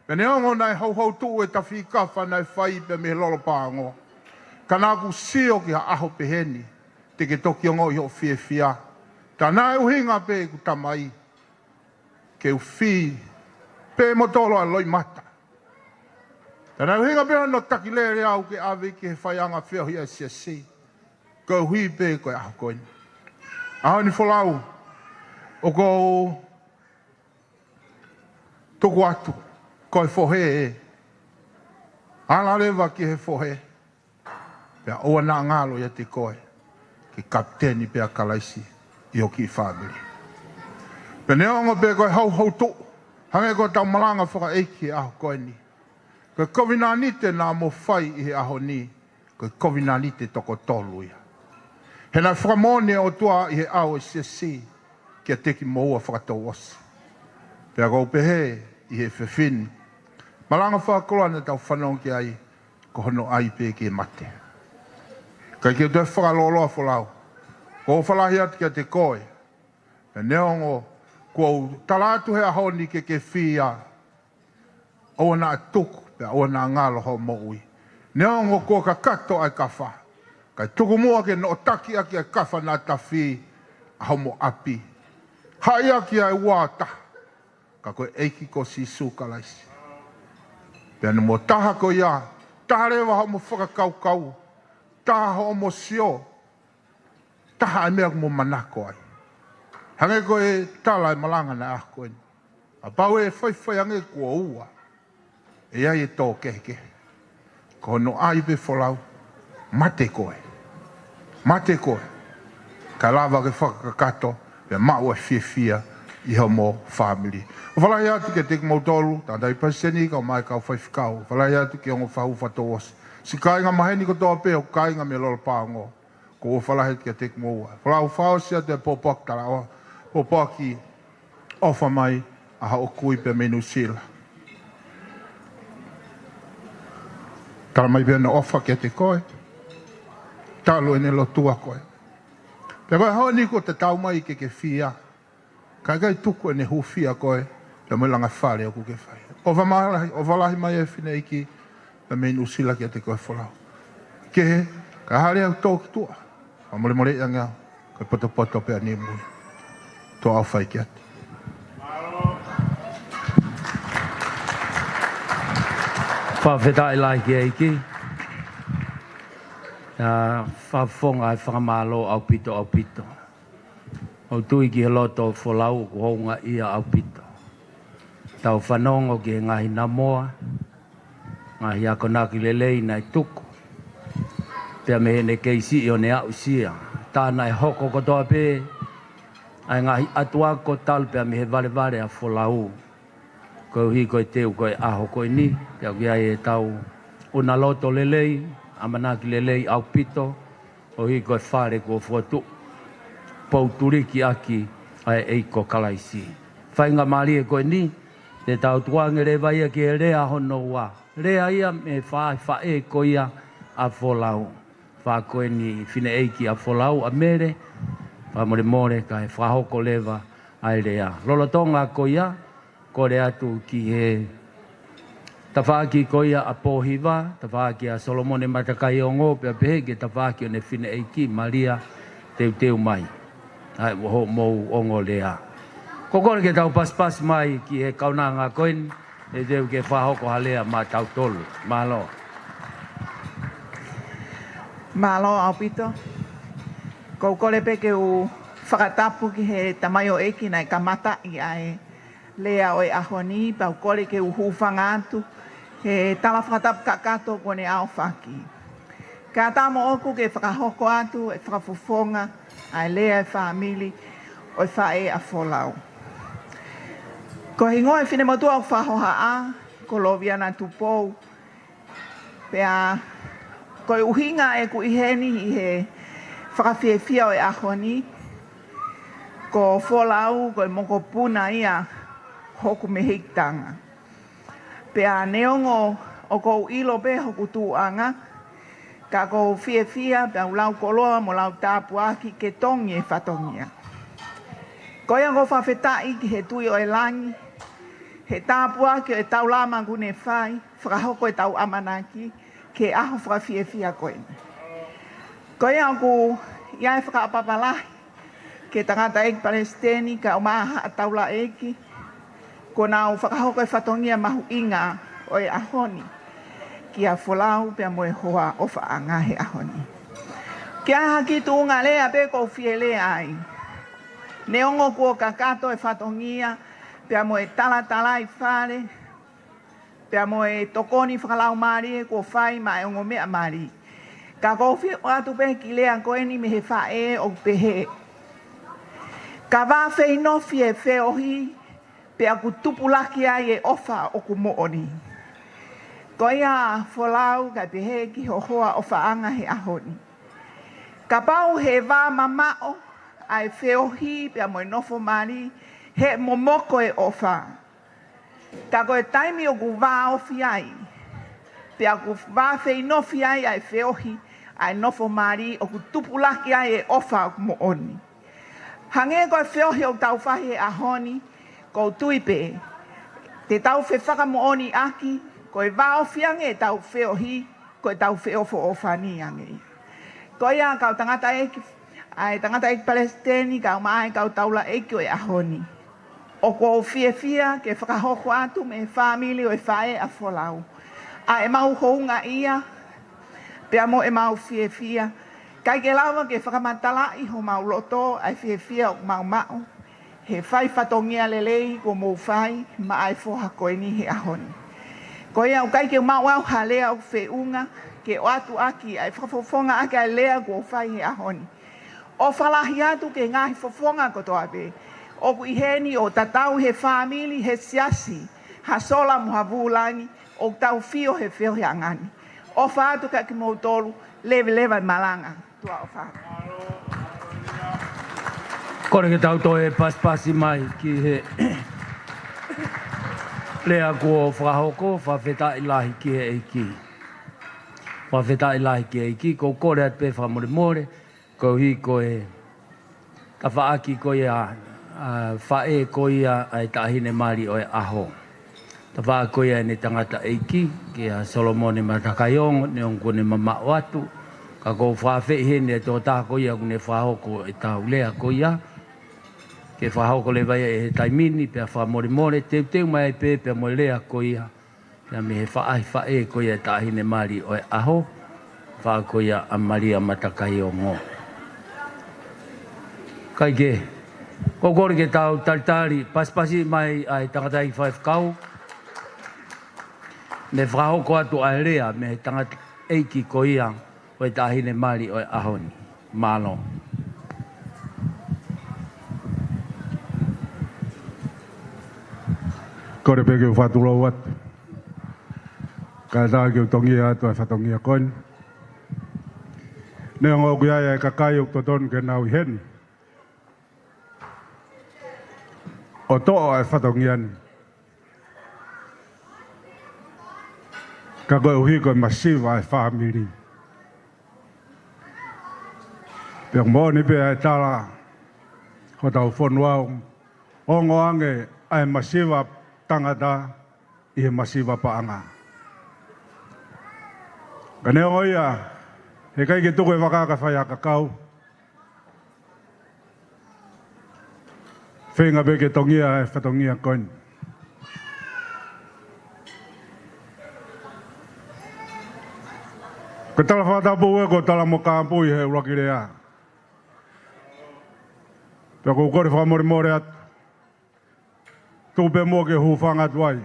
Pene ongo nai hau tuu e ta whikawha nai whai pe me lolo pāngo. Ka nā ku sio ki ha aho peheni. Te ke toki ongo i ho whia. Ta nai uhinga pe ku tamai. Ke u whi. Pe motolo a loi mata. Ta nai uhinga pe no takilere au ke awe ki he whaianga whiohi a siasi. Ko hui pe koe aho koini. Aho ni wholau, o ko tuku atu, koe whohe e. Ala rewa ki he whohe. Pea oa nā ngalo ia te koe, ki kapteni pea kalaisi, i o ki whamiri. Pea neongo pea koe hau tu, hange koe tau malanga whaka eiki e aho koe ni. Koe kovina nite nā mo whai i he aho ni, koe kovina nite toko tolu ia. He nai whakamone o tua i he au e si, kia teki moua whakatau osi. Pea kou pehe i he whiwhini. Malanga whakakola na tau whanau ki ai, ko hono ai pe ki e mate. Kai kia tue whakaloloa whalau. Ko whalahi atu kia te koe. Pea neongo, kua talatu he ahoni ke whia. Oa na tuku, pea oa na ngalo ho moui. Neongo kua ka kato ai ka wha. Kai tuku mua ke no taki aki a kawha nā tawhi a homo api. Hai aki ai wāta. Ka koe eiki ko si sūkalaisi. Pea ni mo taha ko ia. Taha rewa homo whakakaukau. Taha homo sio. Taha ai mea mo manako ai. Hange koe tala e malanga na ah koe. A pau e whai ange kua ua. E ai e tō keheke. Ko no ai pe wholau. Mate koe. Mate koe. Ka lava ke whakakato, pia mau e whia iho mo family. O whalai atu ke te mautolu, tātai paseni ka mai ka whaifikau. Whalai atu ke ongo whahu whatoos. Si kāinga maheni ko tō pe o kāinga me lola pāngo. Ko o whalahe ke te maua. Whalau whao sia te pōpok tara o. Pōpoki ofa mai a ha o kui pe menu sila. Tara mai pēna ofa ke te koe. Talo ene lo tua koe. Pe koe hao ni ko te tau mai ke whia. Kai kai tuku ene hu whia koe. Pe mai langa whare o ku ke whai. O walahi mai e whine iki. Pe menu sila ke te koe whalau. Ke he, ka hare au tōki tua. A mole mole ia ngā. Koe poto poto pe ani mui. Tō au whai ke ati. Whawhetai lai ki eiki. Whawhonga e whakamalo au pito. O tui ki he loto wholau ko hounga ia au pito. Tau whanongo ki he ngahi namoa. Ngahi ako naki lelei nai tuku. Pea me hene keisi i o ne au sia. Tāna e hoko kotoa pē. Ai ngahi atuako tal pea me he vare a wholau. Ko hi ko teu ko aho ko ni ya ia e tau una loto lelei amanaki lelei au pito o hi ko fare ko fotu pou turiki aki ai e ko kalaisi fainga mali ko ni te tau tuange re vai ki rea hono wa rea ia me fa e ko ia a folau fa ko ni fine e ki a folau a mere fa more ka e fa hoko leva ai rea lolotonga ko ia kore atu ki he tawhaki koia a Pōhiwa, tawhaki a Solomone Matakai o ngō pia pehe ke tawhaki o ne whine eiki Maria teu mai. Ai woho mou o ngō lea. Kokore ke tau pas mai ki he kaunanga koin e teu ke whahoko halea ma tau tolu. Malo. Malo au pito. Kokore pe ke u whakatapu ki he tamayo eiki nai kamata i ai lea oi ahoni, pau kore ke uhuwhanga atu, he tala whakatapu kakato kone ao whaki. Ka tamo oku ke whakahoko atu, e whakafufonga, ai lea e whaamili, oi whae a wholau. Ko hingo e whine motua o whahoha a, ko loviana tupou, pea ko uhinga e ku iheni i he whakawhiewhia oi ahoni, ko wholau, ko moko puna ia, hoku me heitanga. Pea neongo o kou ilo pe hoku tuanga, ka kou whiewhia pea ulau koloa mo lau tāpu aki ke tongi e whatongia. Koia ko whawhetai ki he tui o e langi, he tāpu aki o e tau lama gune whai, whakahoko e tau amanaki, ke aho whakawhiewhia koe. Koia ku iai whakaapapalahi, ke tangata eki Palestini, ka umaha a taula eki, ko nau whakahoko e whatongia mahu inga o e ahoni. Ki a wholau pia moe hoa o whaanga he ahoni. Ki a haki tuunga lea pe kou whie lea ai. Neongo kua kakato e whatongia pia moe tala i whare. Pia moe tokoni whakalau maari e kua whai ma e ongo mea maari. Ka kou whie o atu pe ki lea koeni me he whae o pehe. Ka wawhei nofi e wheohi pea ku tupulaki ai e ofa o ku mooni. Ko ia wholau ka pehe ki hohoa o whaanga he ahoni. Ka pau he wā mamao ai wheohi pea moe nofo mari he momoko e ofa. Ka koe taimi o ku wā ofi ai. Pea ku wā whei nofi ai ai wheohi ai nofo mari o ku tupulaki ai e ofa o ku mooni. Hange koe wheohi o tau whahi e ahoni ko tuipe, te tau whe whakamooni aki, ko e wao whiange e tau wheohi, ko e tau wheofo o whani ange. Ko ia kau tangata eki Palestini, kau maai kau taula eki o e ahoni. O ko whia ke whakahoko atu me whamili o e whae a wholau. A e mau hounga ia, pea mo e mau whia. Kai ke lawa ke whakamatala i ho mau loto, ai whia o mau. He whai whatongia lelei ko mou whai ma ai whoha koe ni he ahoni. Ko ia o kai ke mau au halea o whiunga ke o atu aki ai whakafofonga aki ai lea ko whai he ahoni. O whalahi atu ke ngahi fofonga ko toa pe. O ku iheni o tatau he family he siasi. Ha sola mo havulangi o tau fio he fio he angani. O whaatu ka ki mautolu lewa malanga. Tua o whaatu. Kore ke tau toe paspasi mai ki he lea kua whakahoko, whawheta ilahi ki he eiki. Whawheta ilahi ki he eiki, ko kore at pe whamore, ko hi ko e ta whaaki ko ia whae ko ia ai tahine mari o e aho. Ta whaaki ko ia ne tangata eiki, ki a Solomone Matakayong, ne onko ne mama watu, ka ko whawhehe ne tō tā ko ia kune whahoko e tau lea ko ia, ke whahoko le vai e he taimini, pia whamore, teu mai pe mo lea ko ia, pia me he whae ko ia tahine mari o e aho, wha ko ia a Maria Matakayong. Kai ke, ko kore ke tau taritari, paspasi mai ai tangata i whae whakau, me whahoko atu a lea, me he tangata eiki ko ia, o e tahine mari o e ahoni. Malo. Kore pe ke whatulo wat. Ka tā ke utongia atu e whatongia koin. Ne ngō kuia e kakai uk toton ke nau hen. O to'o e whatongian. Ka koe uhi koe masiva e whamiri. Pia mō ni pe e tala ho tau whonuau. Ongo ange ai masiva tangata i he masiva paanga. Ka neo ia, he kai ke tuku e wakaka whai a kakau. Whenga pe ke tongia e whatongia koin. Ko tala whatapu e ko tala mo kāmpui he urakirea. Pia ko kore whamore atu. Tūpe mō ke hūwhanga tuai.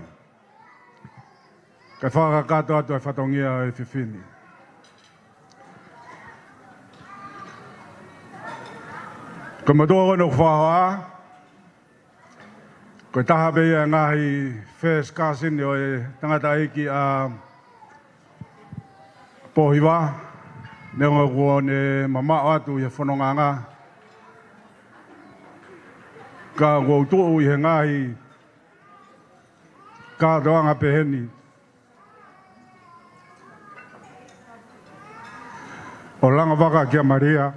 Kai whakakato atu e whatongia e whiwhini. Ko matua kono whahoa. Ko taha pe ia ngahi first cousin o e tangata eiki a Pohiwa. Neonga kua ne mama atu i he whanonganga. Ka kua utuu i he ngahi ka doanga peheni. O langa waka kia Maria.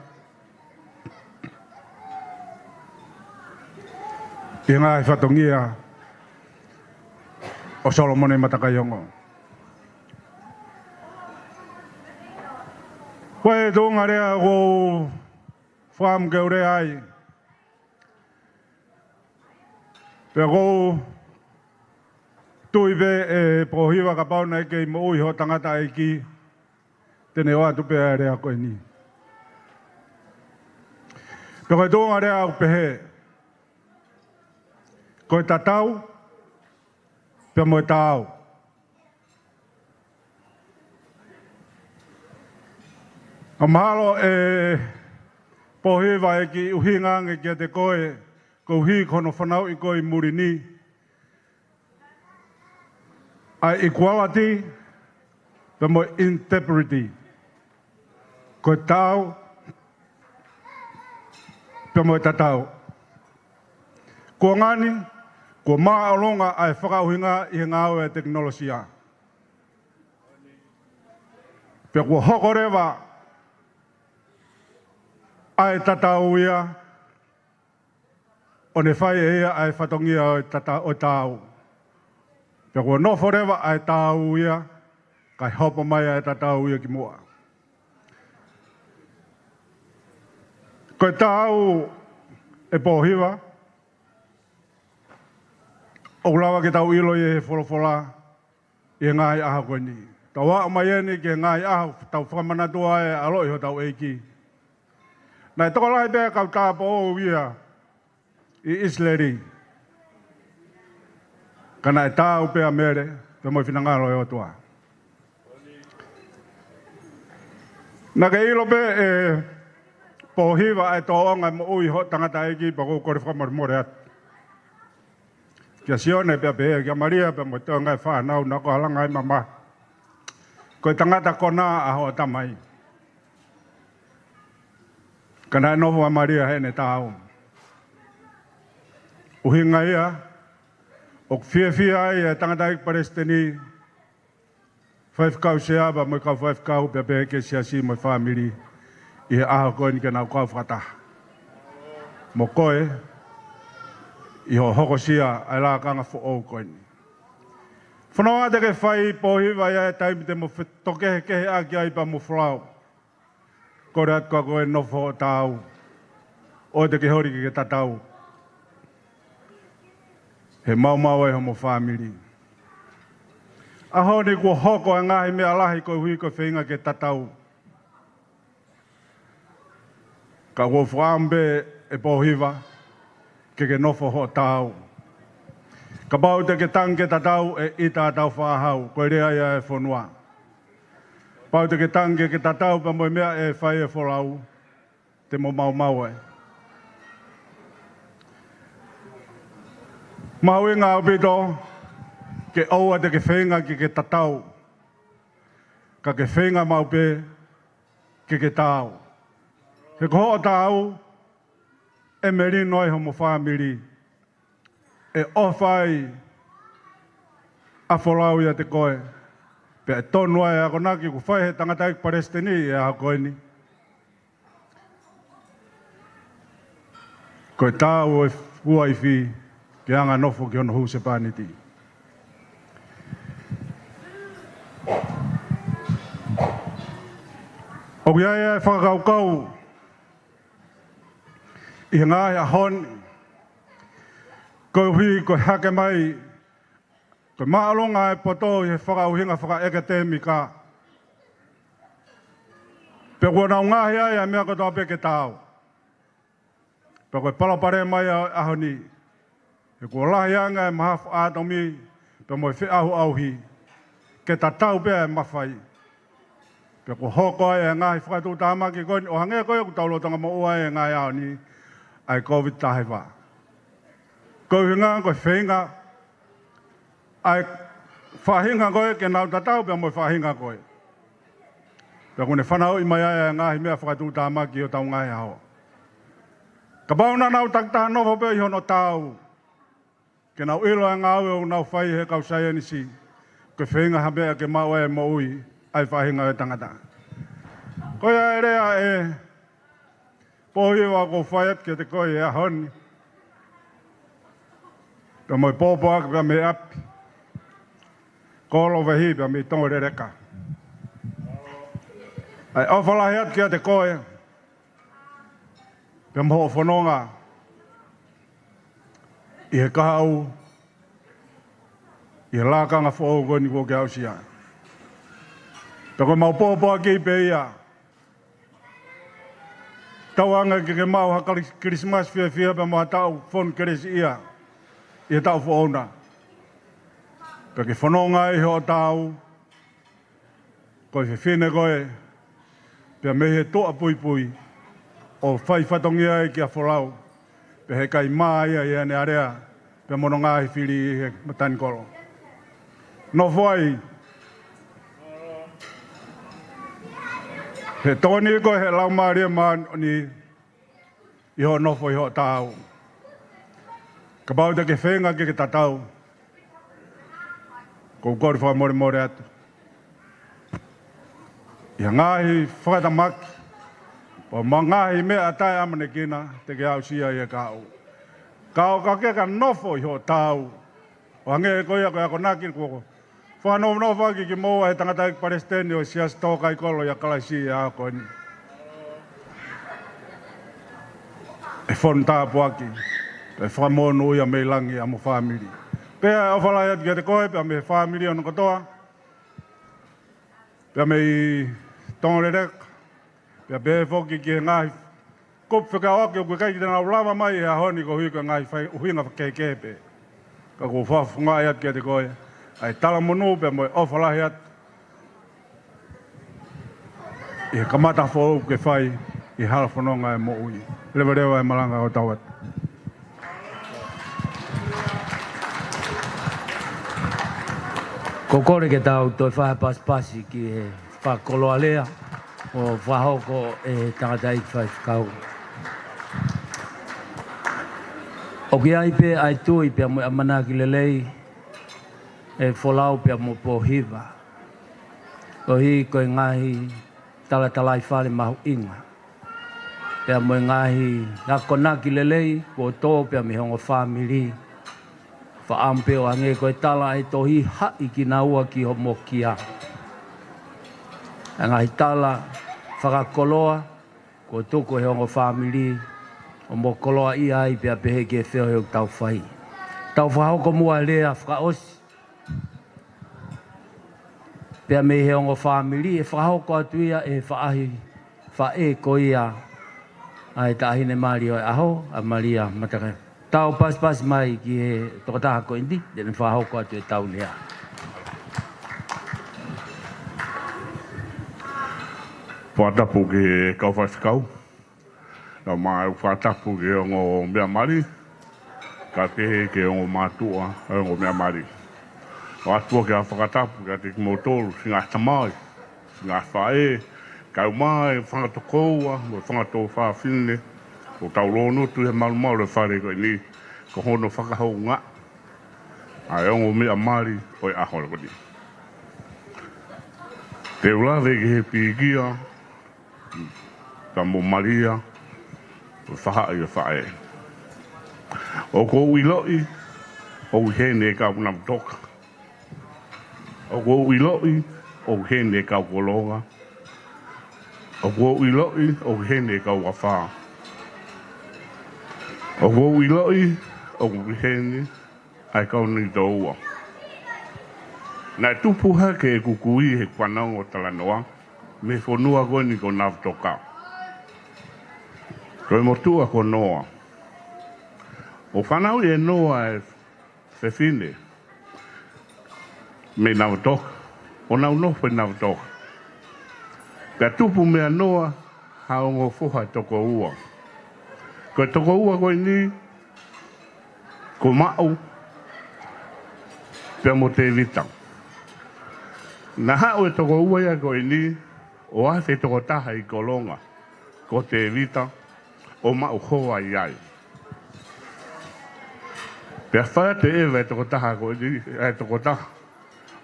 I ngā i whatongia o Solomone Matakayongo. Koe tōnga rea ko wham ke ure ai. Pea ko tuive e pohiwa ka pauna eke i mo ui ho tangata eiki. Tene o atu pea rea koe ni. Pea koe tōnga rea au pehe. Koe tatau, pea moe tāu. A mahalo e pohiwa e ki uhingange kia te koe, ko uhi kono whanau i koe murini. A equality, pea moe integrity. Koe tāu, pea moe tatau. Ko ngani, ko maa alonga ai whakauhinga i ngāo e teknolosia. Pea ko hokorewa ai tatau ia, o ne whai ea ai whatongia o tāu. Pea ko noforewa ai tāu ia, kai hopo mai ai tatau ia ki mua. Koe tāu e pōhiwa, o lawa ke tau ilo i he wholofola i ngāi aha koe ni. Tau wā mai eni ke ngāi aha tau whamanatua e aloi ho tau eiki. Nai toko lai pēr kau tāpo o ia i Isleri. Ka nai tāu pēr mere, pe moi whinangaro e o tua. Nā ke ilo pē e pōhiwa e tō onga mo ui ho tangata eiki pa kou kore whamare more atu. Kia sione pia pe kia Maria pe mo to ngai fa nau na ko halangai mama. Ko tangata kona a ho tamai. Kana no wa Maria he ne tau. Uhinga ia ok fia ia tangata ik Palestini. 5 kau sea ba mo ka 5 kau pe ke sia si mo family. I a ko ni kana ko fata. Mo koe i ho hoko sia ai la kanga fo o ko ni. Whanoa te ke whai pohiwa ia e taimi te mo toke ke he aki ai pa mo whlau. Kore at kua koe nofo o tau. O te ke hori ke tatau. He mau e ho mo whamiri. Aho ni kua hoko a ngahi mea lahi koe hui koe whinga ke tatau. Ka kua whaambe e pohiwa ke nofo ho tau. Ka bau te ke tange tatau e ita tau whahau, koe rea ia e whonua. Bau te ke tange ke tatau pa moe mea e whai e wholau, te mo mau e. Mau inga au pito, ke oua te ke whenga ki ke tatau. Ka ke whenga mau pe, ke tau. He koho tau, e meri noi homo whamiri. E ofai a wholau ia te koe. Pea e tonua e ako naki ku whai he tangata ik Palestini e a koe ni. Koe tāu e ua i whi ke anga nofo ki ono hu se pāniti. O kia e whakakaukau i ngai a honi. Koe hui, koe hake mai, koe maalonga e poto i he whakauhinga whakaekatēmika. Pe kua nau ngahi ai a mea kotoa peke tāu. Pe koe palapare mai a ahoni. Pe kua lahi anga e mahafu ātomi, pe moe whi ahu auhi. Ke tatau pea e mawhai. Pe kua hoko ai e ngahi whakatū tāmaki koe, o hangea koe ku taulotanga mo ua e ngai ahoni, ai COVID tahewaa. Koe hinga, koe whenga, ai whahinga koe, ke nau tatau pia moe whahinga koe. Pia kone whanau i mai aia ngahi mea whakatū tāmaki o tau ngai hao. Ka bauna nau taktaha nofo pia i hono tau. Ke nau ilo e ngau e o nau whai he kau saia nisi. Koe whenga hapea ke mau e mo ui, ai whahinga e tangata. Koe a rea e pohiwa ko whaiat ke te koe e ahoni. Pia moi pōpō aka pia me api. Kolo vehi pia me tongo re reka. Ai awhalahi atu kia te koe. Pia moho whanonga. I he kahau. I he lākanga whao koe ni kua ke ausia. Pia koe mau pōpō aki pe ia. Tauanga ki ke mau haka Christmas fia pia moha tau whon keresi ia. I tau whaona. Pea ke whanonga i ho tau. Koe whiwhine koe. Pea me he toa pui. O whai whatongia i kia wholau. Pea he kai maa ia i ane area. Pea mono ngāhi whiri i he matani kolo. No whai. He tōni koe he lau maaria maa ni. I ho nofo i ho tau. Ka bau te ke whenga ke tatau. Ko kore whai more atu. Ia ngahi whakatamaki. Po ma ngahi mea atai amane kina te ke au sia i e kau. Kau ka ke ka nofo i ho tau. O hange e koia koe ako naki koko. Whanau nofa ki moa he tangata ik Palestini o sias tōka i kolo i a kalaisi i a koe ni. E whon tāpu aki. Pe whamonu ia mei langi a mo whamiri. Pea o whalai atu kia te koe, pea me whamiri ono katoa. Pea mei tōngerek. Pea pe whoki ki he ngahi. Kop whakaoke o kwe kai ki tēnā ulama mai e ahoni ko hui ka ngahi uhinga whakekepe. Ka ko whafungai atu kia te koe. Ai tala monu pea moe o whalai atu. I he kamata whou ke whai i hala whanonga e mo ui. Lewa rewa e malanga o tau atu. Ko kore ke tau toi whahe pasipasi ki he whakoloa lea o whahoko e tangata i whaikau. O ki ai pe ai tui pe mo amana ki lelei e wholau pe mo pohiva. O hi koe ngahi talatalai whare mahu inga. Pe mo ngahi nakona ki lelei ko tō pe mi hongo whamiri. Whaampe o ange koe tala e tohi hai ki na ua ki homo kia. Ngahi tala whakakoloa ko toko he ongo whamiri o mo koloa i ai pia pehe ke wheo heu tau whai. Tau whahoko mua lea whakaosi. Pia me he ongo whamiri e whahoko atu ia e whaahi whae ko ia ai tahine mari o aho a Maria Matare. Tau pas mai ki he tokotaha ko indi, dene whahoko atu e tau lea. Whatapu ke kauwhasikau. Nau mai whatapu ke ongo mea mari. Ka tehe ke ongo mātua ongo mea mari. O atua ke a whakatapu ka te kimotoru, singa tamai, singa whae, kau mai, whangatokoua, mo whangatou whawhine. O tau lono tu he malu le whare koe ni, ko hono whakahau ngā. Ai ongo mea mari, oi ahora koe ni. Te ulawe ke he pigia, ta mo Maria, o whahai o whae. O ko uiloi, o uhene kau nam toka. O ko uiloi, o uhene kau kolonga. O ko uiloi, o uhene kau wawha. O ko uiloi, o uhene, ai kau ni taua. Nai tupuha ke e kukui he kwanau o talanoa, me whonua koe ni ko nav toka. Koe motua ko noa. O whanau e noa e whewhine, me nav toka, o nau nofe nav toka. Ka tupu mea noa, haongo whoha toko ua. Koe toko ua koe ni, ko mau, pia mo te vitang. Na hao e toko ua ia koe ni, o ase toko taha i kolonga, ko te vita, o mau hoa i ai. Pea whaya te ewa e toko taha koe ni, e toko taha.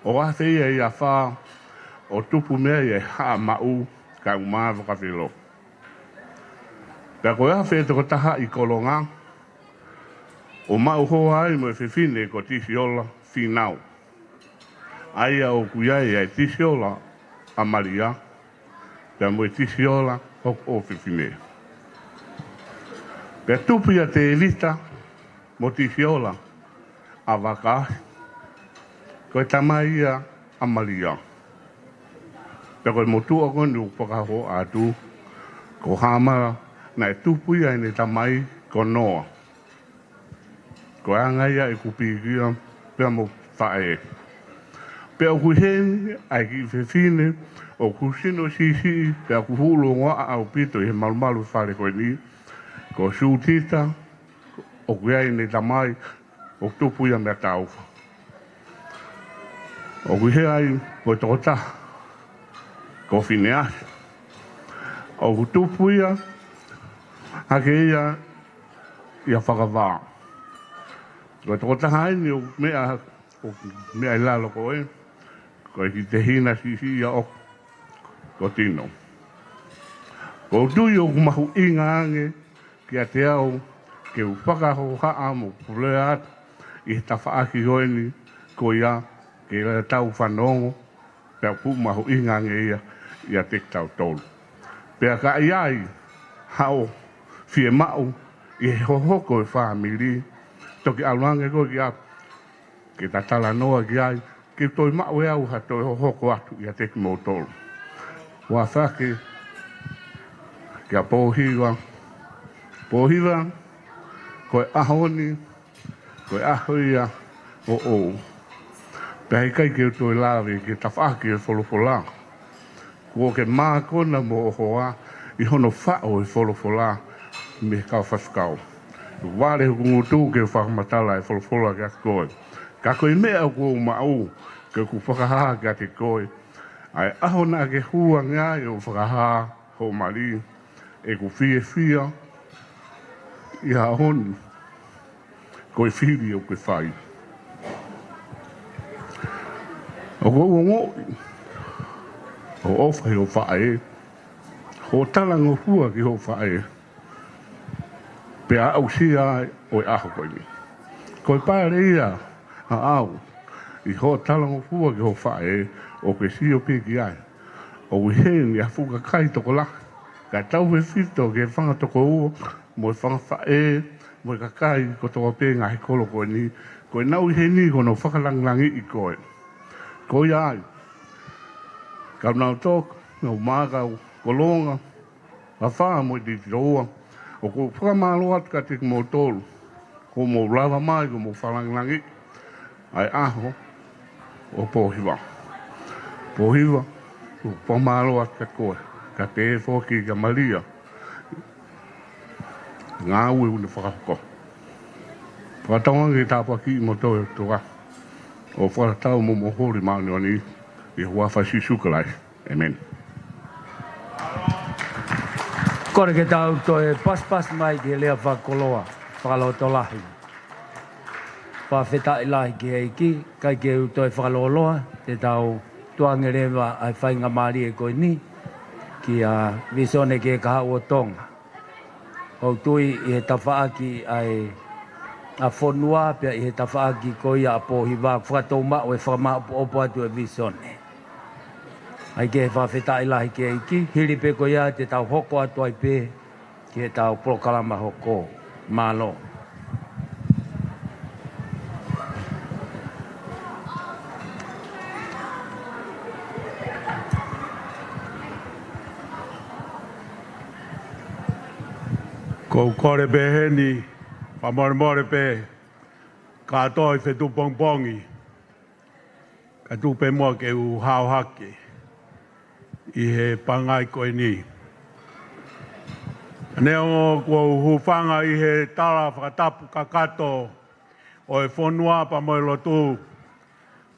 O ase ia i a wha, o tupu mea i e haa mau, ka umaa wakawhilo. Pea koe ase e toko taha i kolonga, o mau hoa ai mo e whiwhine ko tisi ola, whinau. Aia o kuiai e tisi ola a Maria, pea mo e tisi ola o whiwhine. Pea tupu ia te elita, mo tisi ola a wakahi, koe tamai ia a Maria. Pea koe motua koe ni upakaho atu, ko hama na e tupu ia ne tamai ko noa. Ko anga ia e kupigia, pea mo whae. Pea kuheni, ai ki whiwhine, o kusino sisi, pea kuhulu ngoa au pito i he malumalu whare koe ni, ko sūtita, o kuiai ne tamai, o tupu ia mea tauwha. O kuhe ai, ko tokota, ko whineasi. O kutupu ia, hake ia whakawaa. Ko tokota haini o mea ilalo koe, ko ki te hina sisi ia o ko tino. Ko tui o kumahu inga ange, ki a te au, ke upakaho haa mo pulea atu, i he tawhaaki hoeni, ko ia, ke rea tau whanongo, pea pumahu inga ange ia te tau tolu. Pea ka iai, hao, fie mau, i he hohoko e whamiri, toki aluange koe ki atu, ke tatala noa ki ai, ke toi mau e au ha toi hohoko atu i a teki mō tolu. Wa whake, ki a pōhiwa, koe ahoni, koe ahoia, o. Pea hei kai ke toi lawe, ke tawhaki e wholofola. Ko ke mākona mō hoa, i hono whao e wholofola, me kau whaskau. Wāre hukungu tū ke whakamatala e wholofola ki a koe. Ka koe mea ko mau, ke ku whakaha ka te koe. Ai aho na ke hua ngā e o whakaha ho mari e ku fia i ha honi koe whiri o koe whai. O ko ngoi o ofai o whae ho talango hua ki ho whae pe a au sia o e aho koe mi. Koe pāre ia a au i ho talango hua ki ho whae o ke si o pe ki ai. O hen i a fuka kai toko la. Ka tau me fito ke whanga toko ua mo e whanga whae mo e ka kai ko toko pe ngā he kolo koe ni. Koe nau i he ni kono whakalanglangi i koe. Koe ai. Kau nau tōk, nau mākau, kolonga, a whaa mo i te roa. O ko whakamalo atu ka te mo tolu. Ko mo lava mai, ko mo whalanglangi. Ai aho, o pōhiwa. Pōhiwa, ko whamalo atu ka koe. Ka te e whoki ka maria. Ngā ue une whakako. Whakatawa ki tāpua ki mo tō e toka. O whakatau mo mohori maani ani. I hua whasi sukalai. Amen. Kore ke tau to e pas mai ki lea whakoloa, whakaloto lahi. Whawheta i lahi ki heiki, kai ke u to e whakaloloa, te tau tuange rewa ai whainga maari e koe ni, ki a visone ke kaha ua tonga. O tui i he tawhaaki ai a whonua, pia i he tawhaaki koe a pōhiwa, whakatoma o e whakamaupo atu e visone. Ai ke whawheta i lahi ke iki, hiri pe ko ia te tau hoko atu ai pe, ki he tau prokalama hoko, malo. Ko kore pe heni, whamore pe, ka toi whetu pongpongi, ka tupe mua ke u hao hake. I he pangai koe ni. Neo kua hufanga i he tara whakatapu kakato o e whonua pa moe lotu.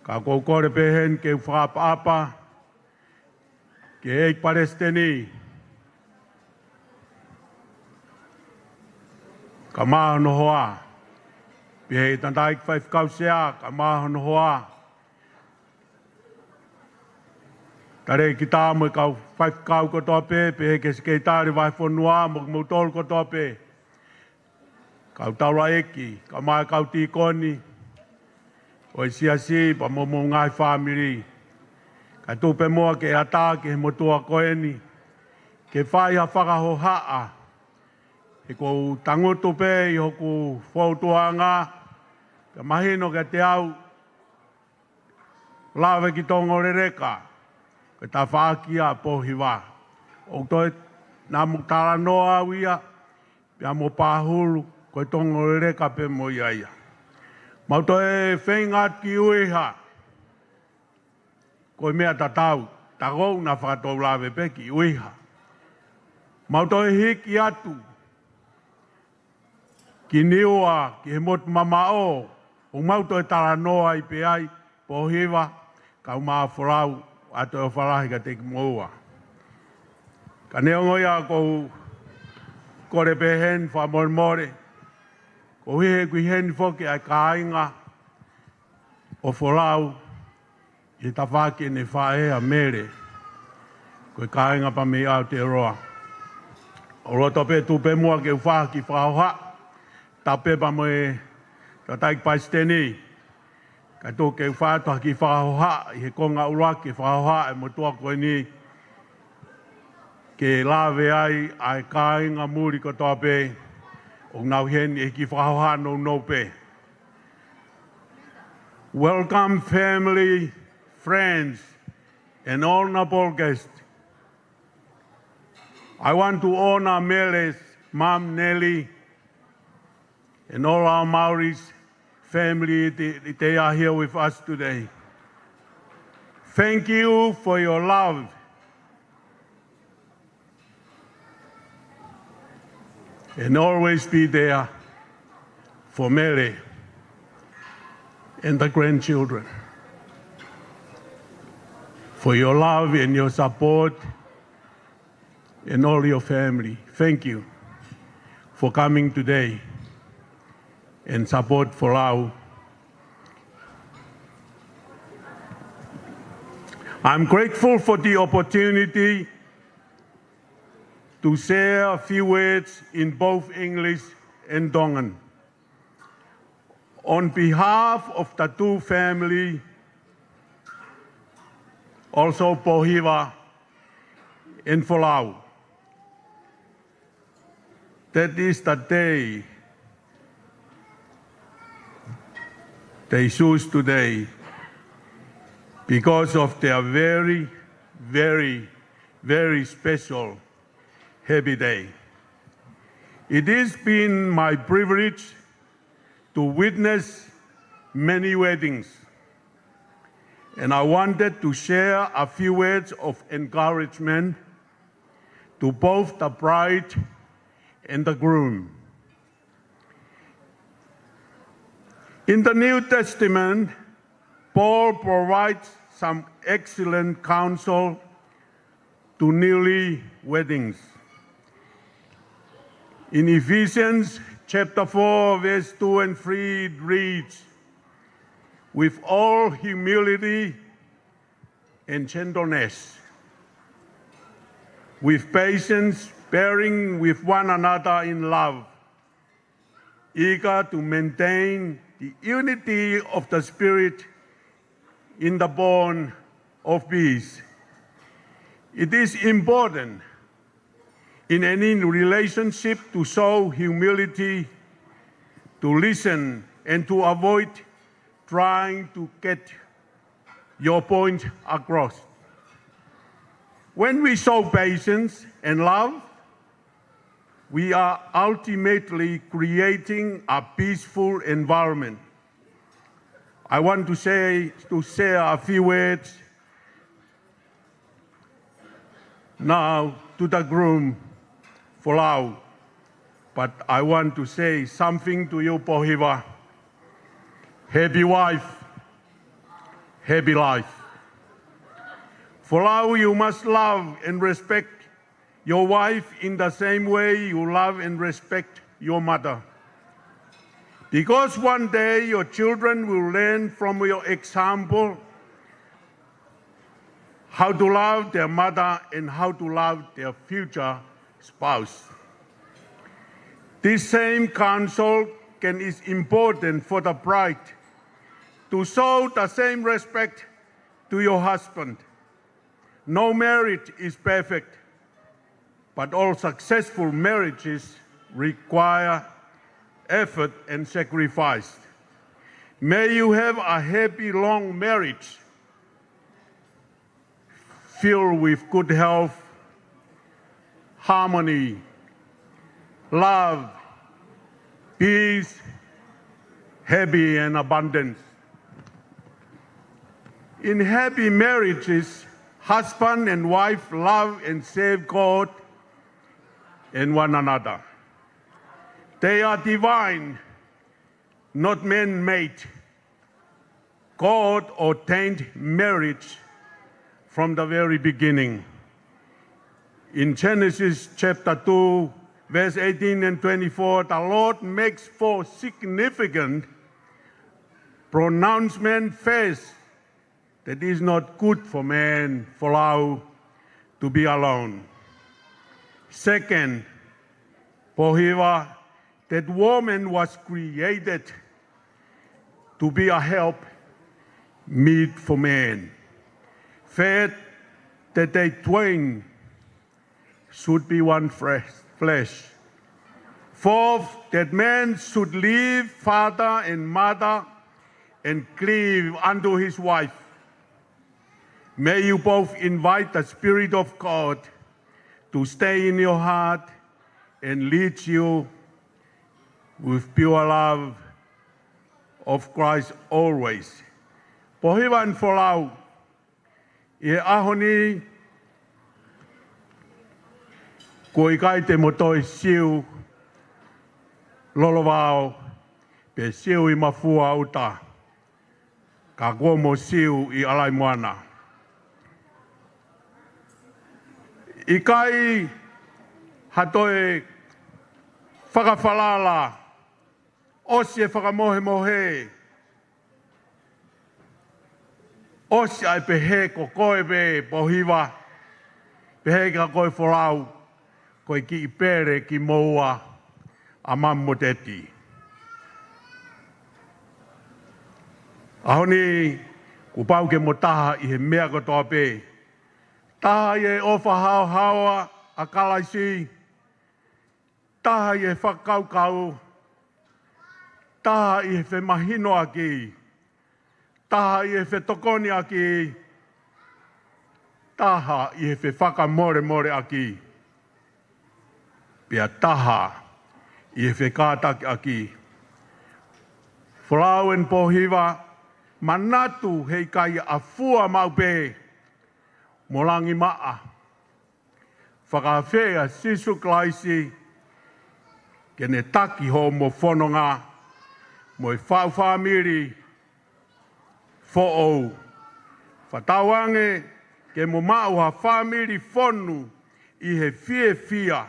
Ka kou kore pehen ke whakapa ke eik Palestini. Ka maha no hoa. Pihe i tantaik whaifkausea ka maha no hoa. Tare ki tā mo kau whaikau ko tope, pe ke skei tāri vai whanua, mo tolu ko tope. Kau taura eki, ka mai kau tīkoni, o i siasi, pa mo ngai whamiri. Ka tupe moa ke ata, ke he motua koeni, ke whai ha whakaho haa. He ko tangutu pe, i hoku whautuanga, ka mahino ke te au, lawe ki tongo rereka. Ke tā whaakia pōhiwa. O toi nā muktara noa wia, pia mo pāhuru, koe tongo reka pe mo iaia. Mau toi whengat ki uiha, koe mea tatau, takou nā whakatou lawe pe ki uiha. Mau toi hiki atu, ki niua, ki he motu mamao, o mau toi tara noa i pe ai, pōhiwa, kau maa whorau, ato e wharahi ka te moua. Ka neongoia kou kore pe hen whamormore, ko hihe kui hen whoki ai ka ainga o whorau i ta whaki ne whaea mere, koe ka ainga pa me au te roa. O roto pe tupe mua ke whaki whaoha, ta pepa mo e ta taik paisteni, ka tō ke whātua ki whahoha, i he konga ura ki whahoha e motua koe ni, ke lawe ai kāinga muri ko tōpe, o ngau hen e ki whahoha no pe. Welcome family, friends, and honorable guests. I want to honor Mele's mom Nelly and all our Maoris family, they are here with us today. Thank you for your love. And always be there for Mary and the grandchildren. for your love and your support and all your family. Thank you for coming today and support Folau. I'm grateful for the opportunity to share a few words in both English and Tongan. On behalf of the two family, also Pohiva and Folau, that is the day they choose today because of their very, very, very special happy day. It has been my privilege to witness many weddings, and I wanted to share a few words of encouragement to both the bride and the groom. In the New Testament, Paul provides some excellent counsel to newly weddings. In Ephesians chapter 4, verse 2 and 3, it reads, "With all humility and gentleness, with patience, bearing with one another in love, eager to maintain the unity of the Spirit in the bond of peace." It is important in any relationship to show humility, to listen, and to avoid trying to get your point across. When we show patience and love, we are ultimately creating a peaceful environment. I want to share a few words now to the groom, Folau, but I want to say something to you, Pohiva. Happy wife, happy life. Folau, you must love and respect your wife in the same way you love and respect your mother. Because one day your children will learn from your example how to love their mother and how to love their future spouse. This same counsel is important for the bride to show the same respect to your husband. No marriage is perfect, but all successful marriages require effort and sacrifice. May you have a happy, long marriage filled with good health, harmony, love, peace, happy and abundance. In happy marriages, husband and wife love and serve God and one another. They are divine, not man-made. God ordained marriage from the very beginning. In Genesis chapter 2, verse 18 and 24, the Lord makes four significant pronouncements. First, that it is not good for man, Folau, to be alone. Second, Pohiva, that woman was created to be a help meet for man. Third, that they twain should be one flesh. Fourth, that man should leave father and mother and cleave unto his wife. May you both invite the Spirit of God to stay in your heart and lead you with pure love of Christ always. Pohiva and Folau, e ahoni ko i kai te motoi siu lolovao pe siu i mafua uta ka ko mo siu i alai moana. I kai hatoe whakawhalala, osi e whakamohe mohe, osi ai pehe ko koe be pohiwa, pehe ka koe wholau, koe ki i pere ki moua a mamoteti. Ahoni, ku pau ke mo taha i he mea kotoa pe. Taha i e ofa hao hawa a kalaisi. Taha i e whakaukau. Taha i e whemahino aki. Taha i e whetokoni aki. Taha i e whakamore more aki. Pea taha i e whekātaki aki. Whalauen pohiwa. Manatu hei kai a fua maupe, molangi maa. Whakawhea sisu klaisi, kene taki ho mo whanonga, mo i whau whamiri, who'ou. Whatawange ke mo mau ha whamiri whonu i he fia,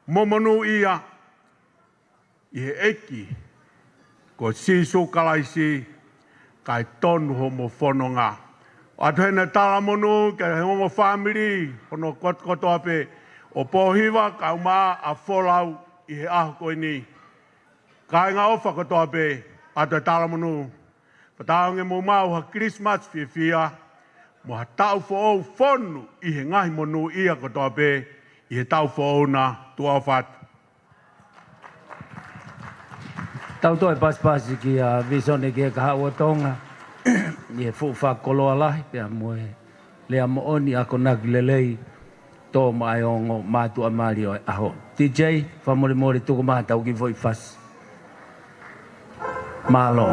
momonu ia, i he eki, ko sisu klaisi, kai tonu homo whanonga. Atu hena tala monu, ke homo whamiri, hono koto ape, o pohiwa, ka umaa a wholau i he aho koe ni. Kai ngā ofa koto ape, atu he tala monu. Pataonge mo mau ha Christmas fia, mo ha tau who'ou whonu i he ngahi monu ia koto ape, i he tau who'ou na tua whatu. Tau toi paspasi ki a visone ki e ka haua tonga. I e fuwha koloa lahi pia moe. Lea mo oni ako naki lelei tō mai ongo mātua maari o aho. DJ, whamore mori tuku maha tau ki voi fas. Malo.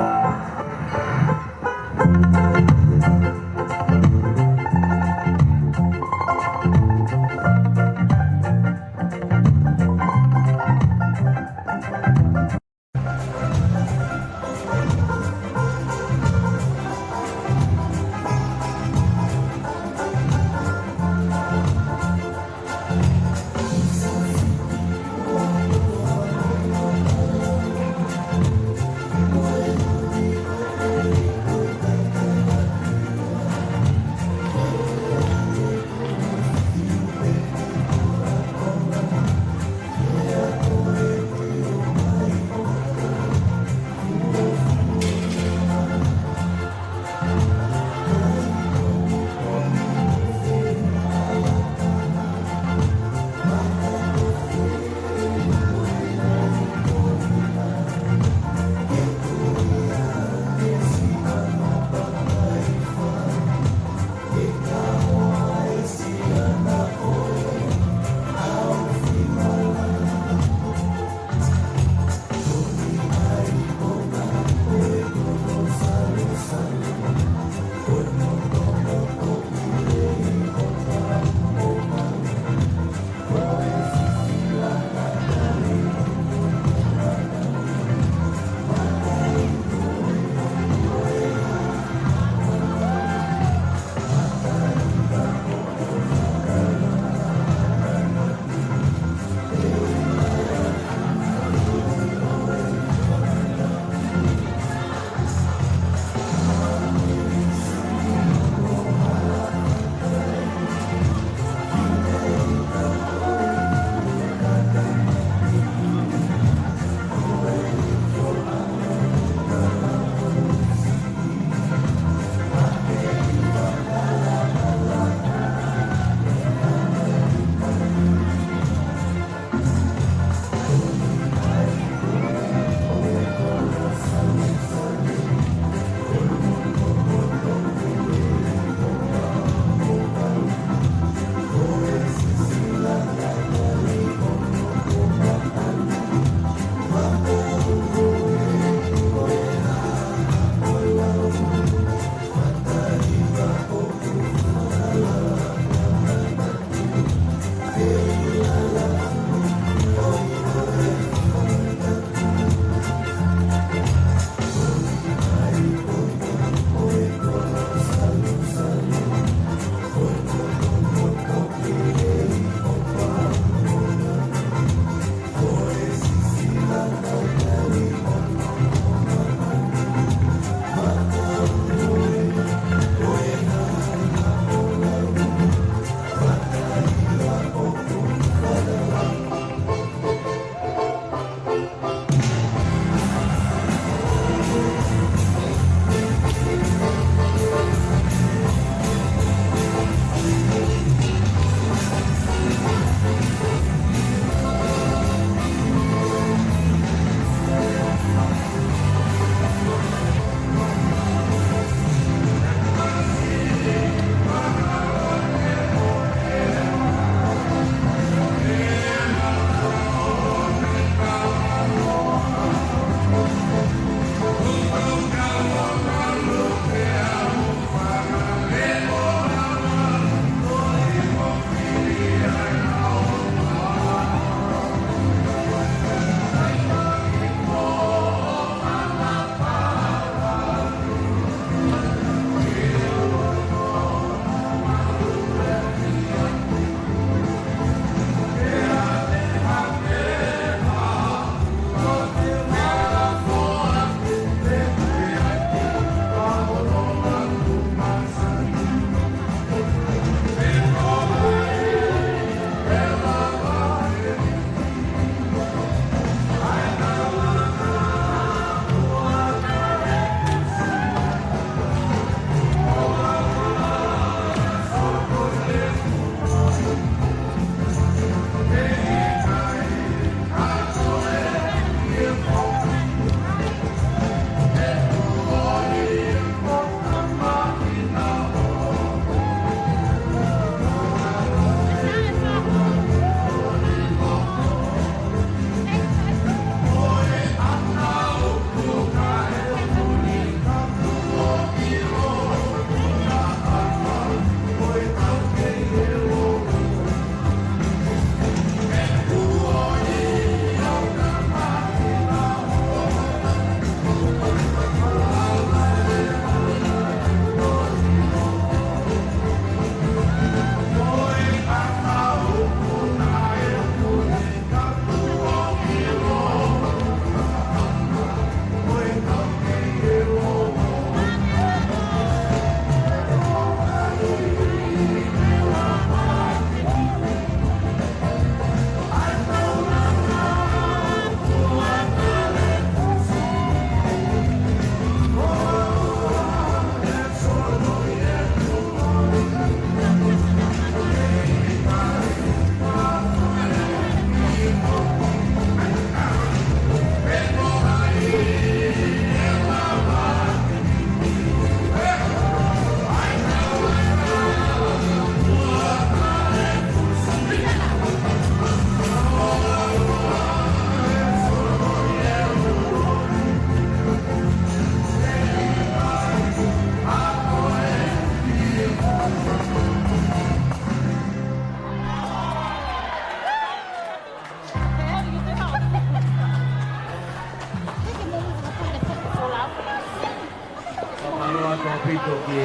pito ki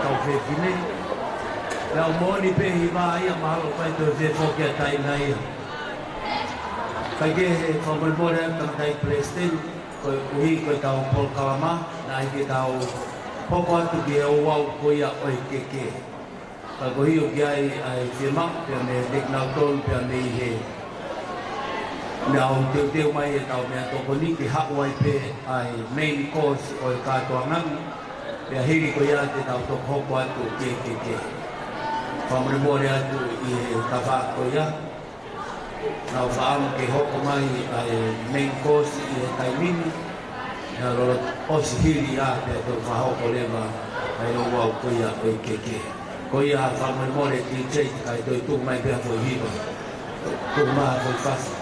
tau whewhine. Lau mōni pehi wā ia mahalo pai tō whewhoki a tai nai ia. Kai ke he whamorimore am tamatai Palestine, koe uhi koe tau Paul Kalama, na hiki tau hoko atu ki e wau koia oi keke. Kai kohi o ki ai whima, pia me teknau tonu, pia me i he. Me au teo mai e tau mea toko ni ki haku ai pe ai main course o e katoa ngangi, pia hiri ko ia te tau toko hoko atu keke. Whamorimore atu i he kawhako ia. Nau whaamu ke hoko mai ai main course i he taimini. Nā rora osi hiri a pia tō whahoko lewa ai o wau koia oi keke. Koia whamorimore ki tei kai toi tū mai pia fo hiwa. Tū maa fo whasa.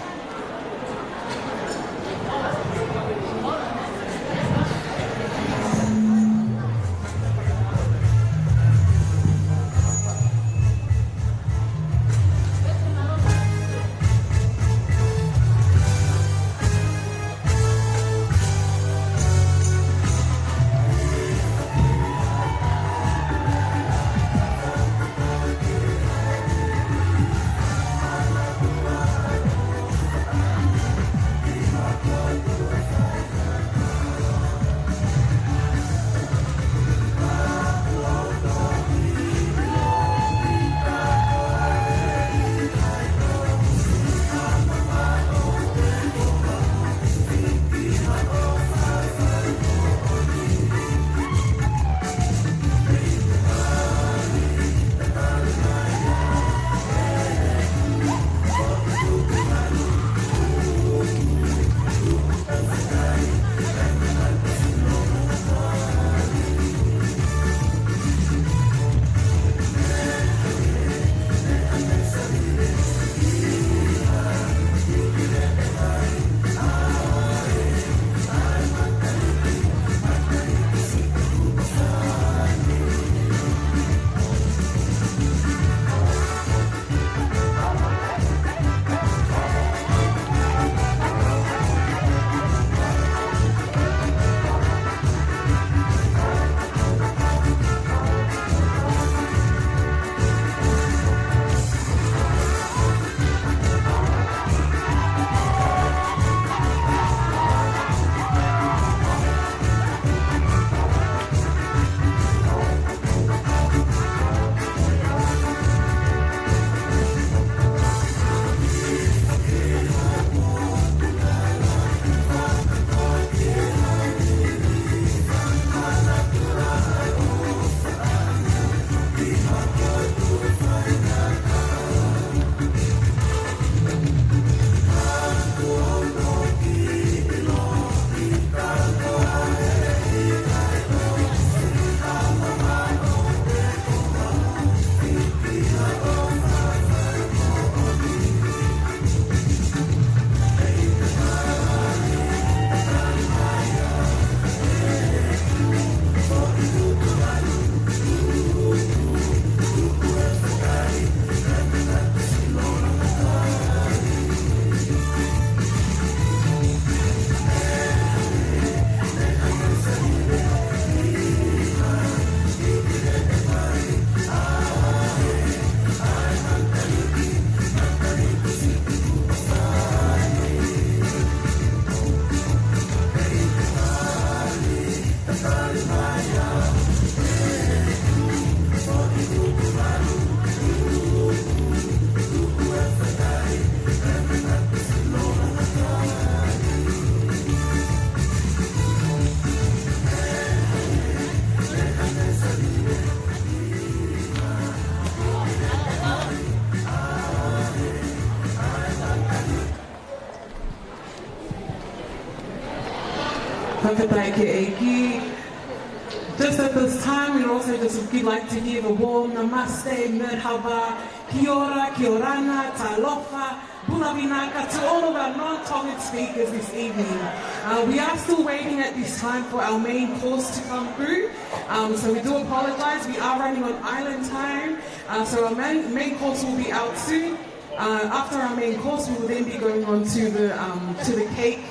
Just at this time, we'd also just like to give a warm namaste, merhaba, kia ora, kia oranga, talofa, bunavinaka to all of our non-Tongan speakers this evening. We are still waiting at this time for our main course to come through, so we do apologize. We are running on island time, so our main course will be out soon. After our main course, we will then be going on to the cake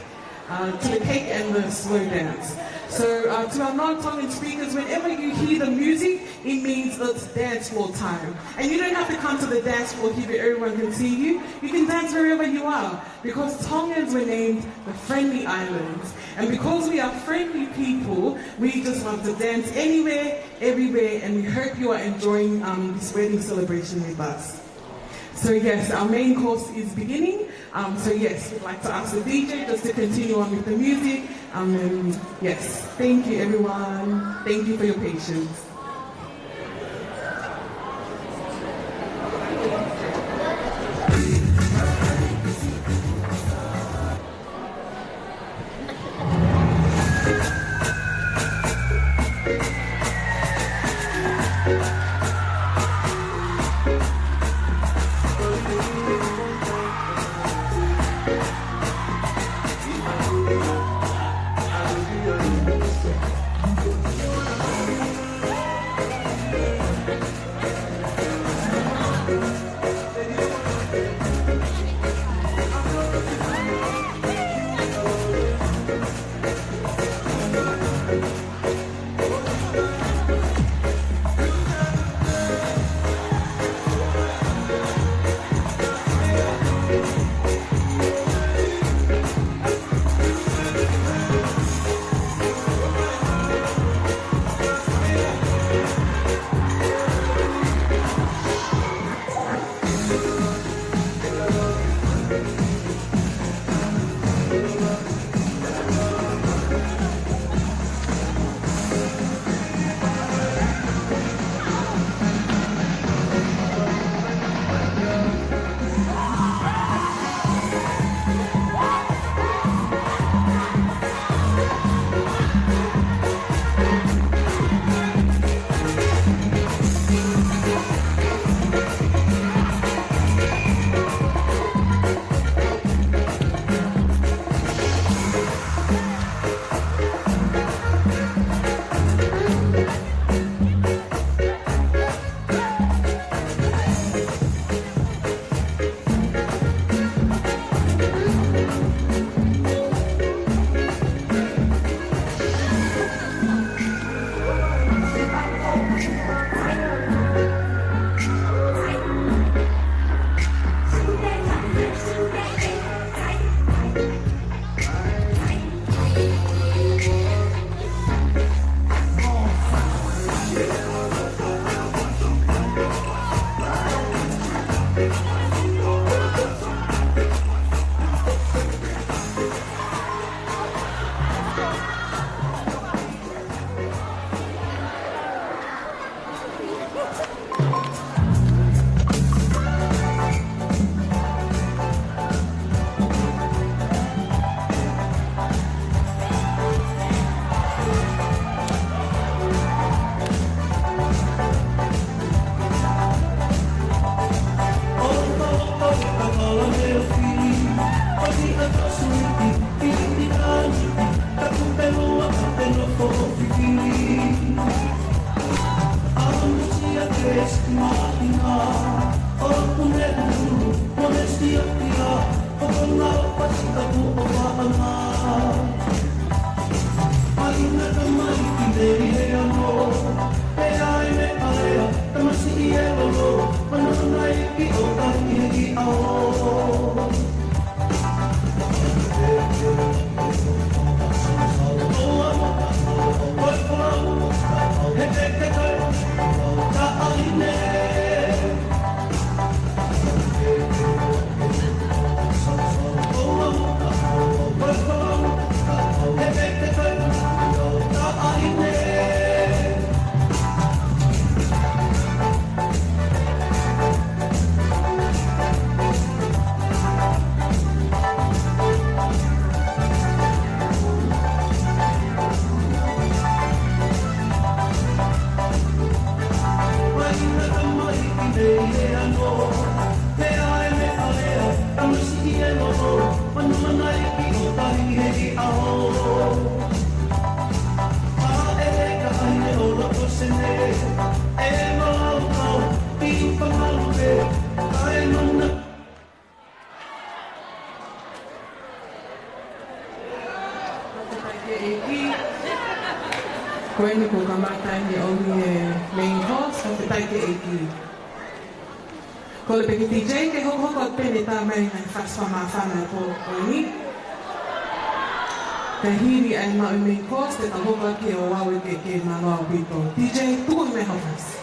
and the slow dance. So to our non-Tongan speakers, whenever you hear the music, it means it's dance floor time. And you don't have to come to the dance floor here where everyone can see you. You can dance wherever you are, because Tongans were named the Friendly Islands. And because we are friendly people, we just love to dance anywhere, everywhere, and we hope you are enjoying this wedding celebration with us. So yes, our main course is beginning. So yes, we'd like to ask the DJ just to continue on with the music. And yes, thank you everyone. Thank you for your patience. Koe ni ko kamata ni omi main host o te taike eki. Ko le peki DJ ke hoko pene tā mai ngai whaswa mawhana po koe ni. Te hiri ai ma o main host te ta hoko ki o wawe ke ma loa pito. DJ, tuko me hokas.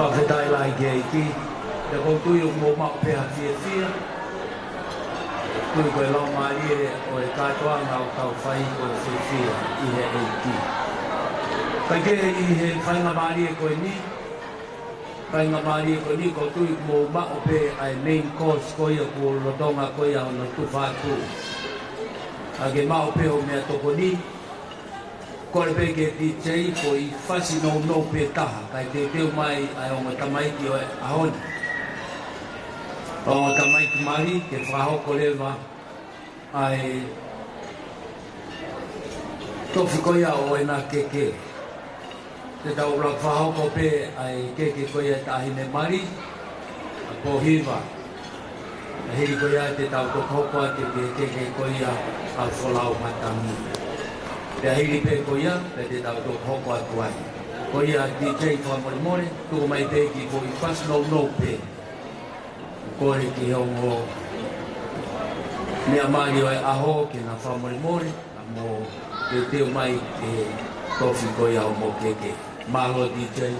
Whawhetai lai ki ai ki. Te koutu i o mō mao peha fia. Tui koe lau maari o e katoa ngau tau whai koe fia i he ai ki. Kai ke i he whainga maari e koe ni. Whainga maari e koe ni koutu i mō mao pe ai main course koe a kua lotonga koe a ono tu whātu. Ake mao pe o mea toko ni. Kore pe ke DJ ko i whasi no pe taha. Kai te teo mai ai o ngā tamaiki o e ahoni. O ngā tamaiki mari ke whahoko lewa ai tofi koia o e nā keke. Te tau rak whahoko pe ai keke koia tahine mari a ko hiva. A hiri koia te tau tokokoa te keke koia a wholau matami. Te ahiri pe koia, te tau tō hoko atu ai. Koia DJ whamorimore, tō mai pe ki ko i whasnau no pe. Kore ki hongo mea mari o e aho ke na whamorimore, mo te teo mai ke tofi koia o mo keke. Malo DJ.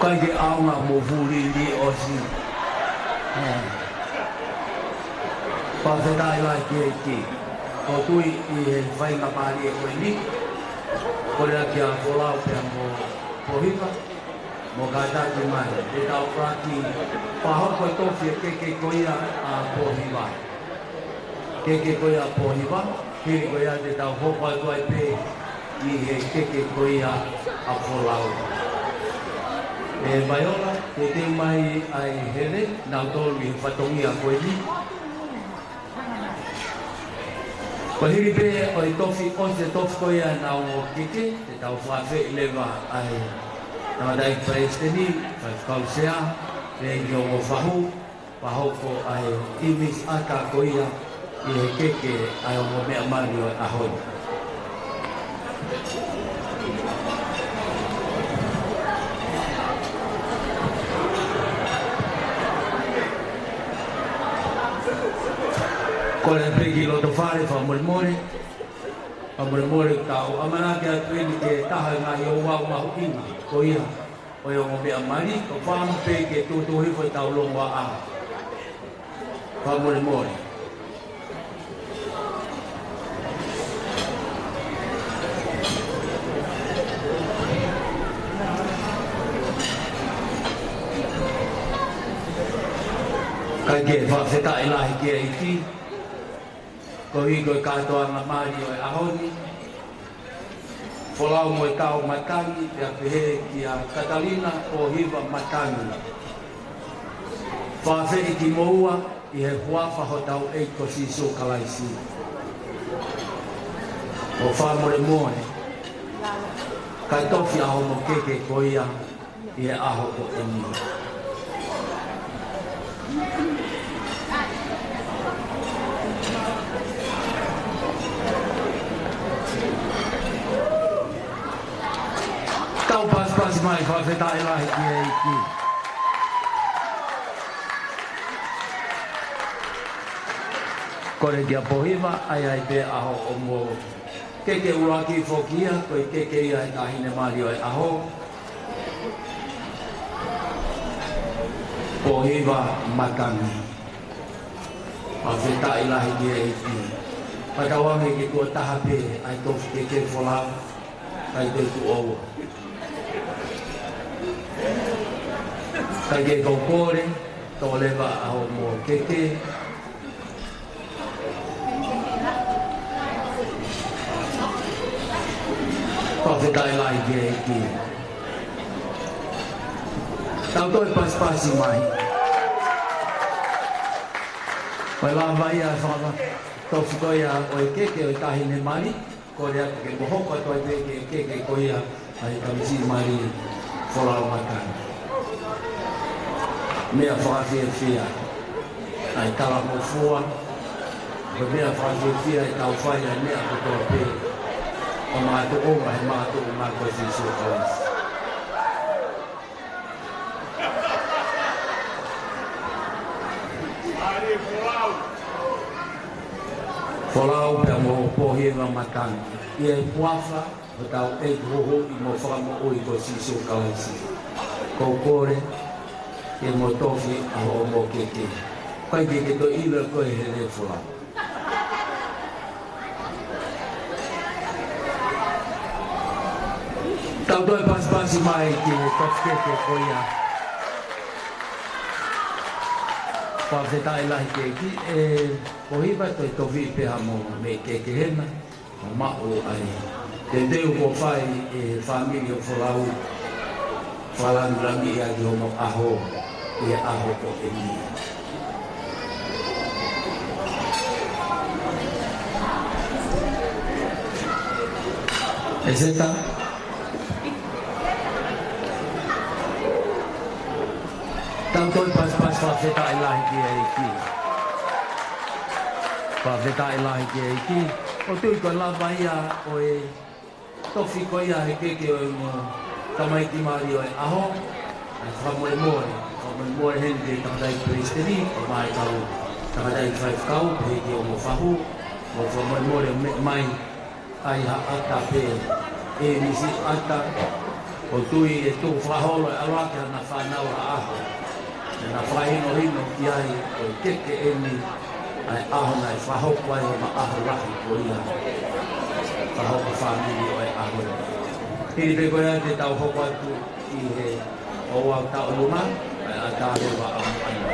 Kai ke aunga mo vuri li osi. Pawhetai lai ki e ki. Ko tui i he whainga maari e koe ni. Kore a kia wholau pia mo pohiva. Mo kātaki mai. Te tau praki pahoko e tofi e keke koia a pohiva. Keke koia a pohiva. Kiri koia te tau hopa e koe pe i he keke koia a wholau. E Baiola, te te mai ai here, nau tolu i whatongi a koe ni. Ko hiri pe o i tofi, o se tofi koea nau o kike, te tau whawhe i lewa ai Namadai Presteni, whai kausea, re i o whahu, wahoko ai imis aka koea i he keke ai o mea mari o ahoi. Kore pegi loto whare whamorimore tau amana ke atueni ke taha ngā i o wau mahu inga ko ia o i o mea mari ko whamu pe ke tūtuhi whai tau longa a Whamore more. Kai ke whawheta e lahi kia i ki. Ko hi koe katoa ngā maari o e ahoni. Wholau mo e tau matangi te apehe ki a Katalina o hiwa matangi. Whawheti ki moua i he huafa ho tau eiko si so kalaisi. O whamore moe. Kai tofi aho mo keke ko ia i he aho o e ni. Tau pas mai whawheta e lahi ki e ki. Kore kia pohiwa, ai ai pe aho o mo keke uraki whokia, koe keke ia e tahine mario e aho. Pohiwa matangi. Whawheta e lahi ki e ki. Pakawange ki kua taha pe, ai tofu keke wholau, ai te tu oua. Kai ke kaukore, tō lewa aho mo keke. Whawhetai lai ke e ki. Tau toi paspasi mai. Wai la vai a whawa, tō whikoia o e keke o i tahine mani, kore atu ke mohoko toi peke e keke koia ai kamisi mani wholau matanga. Mea whawhiawhia ai tala mo fua, ko mea whawhiawhia ai tau whai ai mea kutoa pē. O mātu onga he mātu o mātu e whisu o kawasi. Wholau pia mo pohienga matangi. Ia e puafa o tau e hoho i mo whamo o i ko whisu o kawasi. Kaukore, e mo tofi aho mo keke. Kai keke to ila koe he re wholau. Tau toi paspasi mai ki he tofi keke koia. Whawheta e lahi keki e kohiwa toi tofi peha mo me keke hena. O mao ai. Te teo ko whai e whamiri o wholau. Whalangurangi ia ki homo aho. Ia aho ko e ni. E seta? Tau toi pas whawheta e lahi ki e ki. Whawheta e lahi ki e ki. O tui koe lava ia o e tofi koe ia he keke o e mo tamaiti mari o e aho. Ai whamore moe. Moe hen te takatai presteri, o mai tau takatai whaifkau, he ki o mo whahu, o whamoe more o mai ai ha ata pē, e nisi ata, o tui e tū whaholo e alaka na whanau a aho, e na whahino hino ki ai, o keke e ni, ai aho nai whahoko ai o ma aho rahi ko ia, whahoko whamiri o e aho. Hiri pe koe te tau hoko atu i he o au tau luma, a tāre wa amu anu.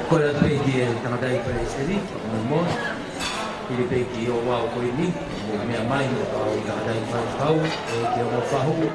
Kora peki e tamatai presteri, mo hiri peki o wau koe ni, mo mea mai o tau tamatai whaikau, e ke o mo whahu.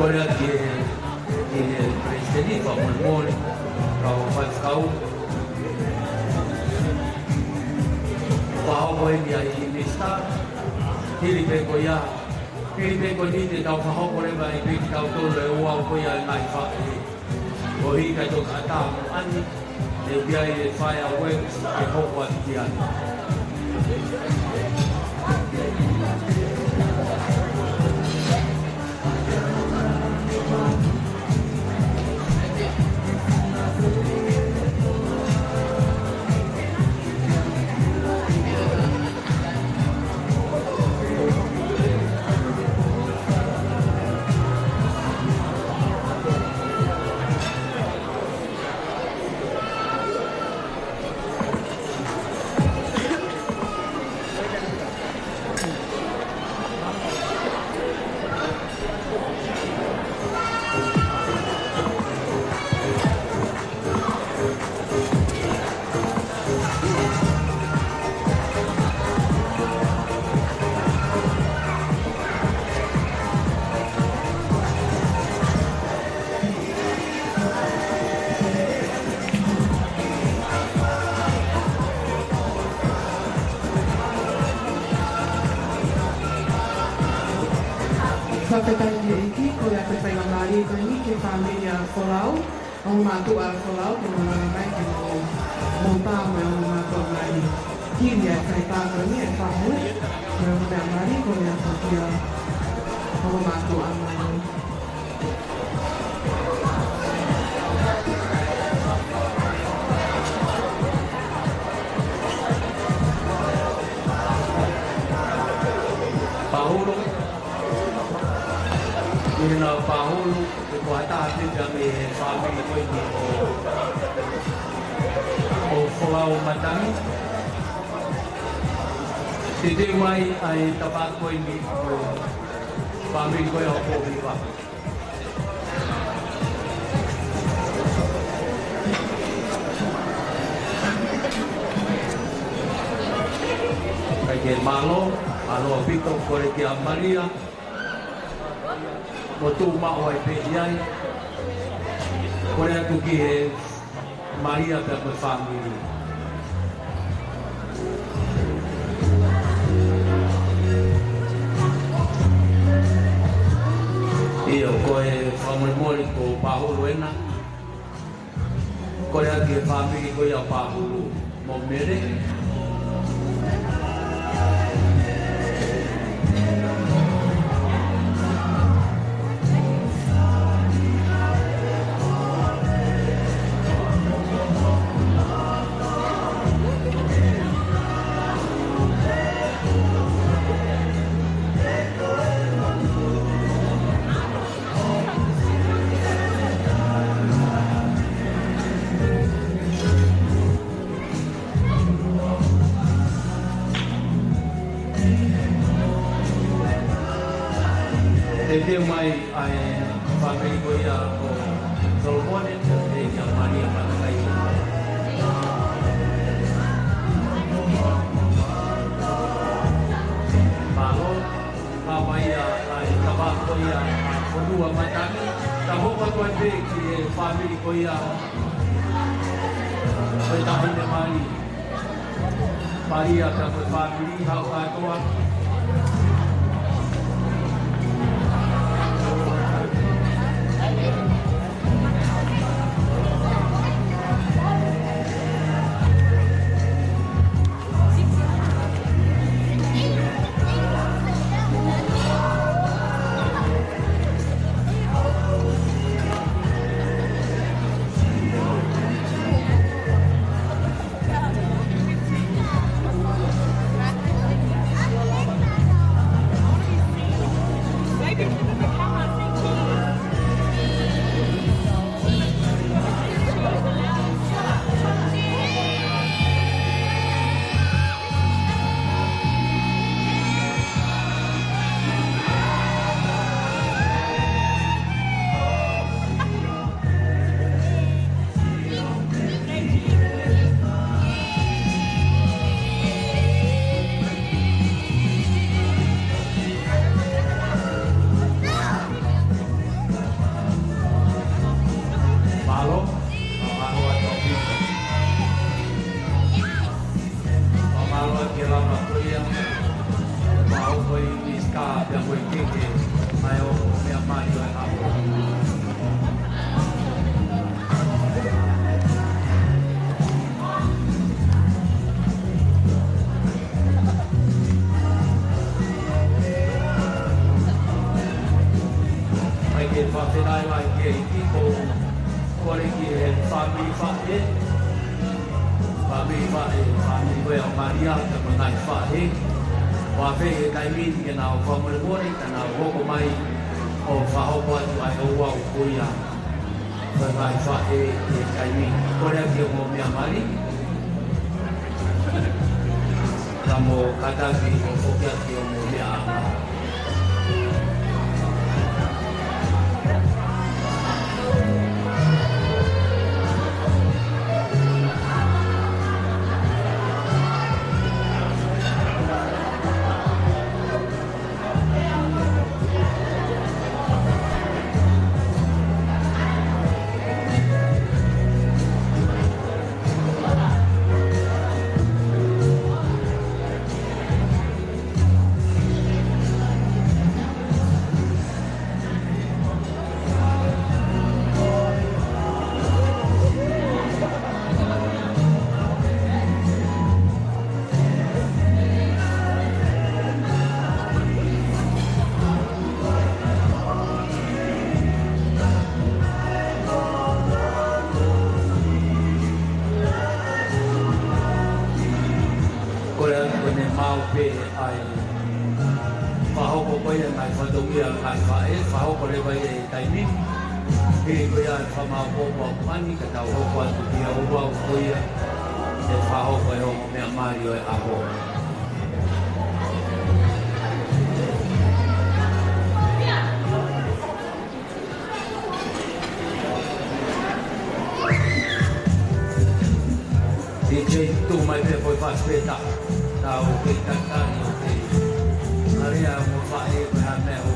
Korea ki presidente pa mole kau fai kau pao ko ni ai mista hili pe ko ya hili pe ko ni te kau fa ko le vai pe kau to le wa ko ya nai fa ko hi ka to kata ani e dia e fireworks e ho wa dia Whakatahi ko le te whainga Māori ko ni ke whāmiri a Wholau, o mātu a Wholau, ke mga mai ke mō tāma o mātu a Māori. Hiri a kai tāko ni e whahu, me o te a Māori ko le a whakia o mātu a Māori. Pahulu Ina pahulu ke kuata hati kami family ko ini o Wholau Matangi titi mai ai tapat ko ini o family ko o po viva kaya malo pito ko le ki Maria Motu mao ai pe iai kore atu ki he Maria pe koe family Iyo koe whamoi ko pahulu ena kore atu he family ko ia pahulu mo mere Tete mai ai family ko ia ko Solomon e ia Maria Manakai. Malo papa ia ai kapal ko ia kodua Matangi tahu ko te ki family ko ia ko tahu ne Maria ka ko family hau ka toa lama kuia mau koi iska pia koi keke mai o mea mai o hapo mai ke whawhenai mai ke iki ko kore ki he whamiri whahe whamiri wea Maria ka mangai whahe whawe he kaimini ke nao whamore mori ka nao hoko mai o whahoko atu ai o wau kuia mangai whahe he kaimini kore aki o mo mea mari ka mo kataki o whoki aki o mo mea ama tu mai pe foi faz peta tau ke tatani o te area mo fae pa me o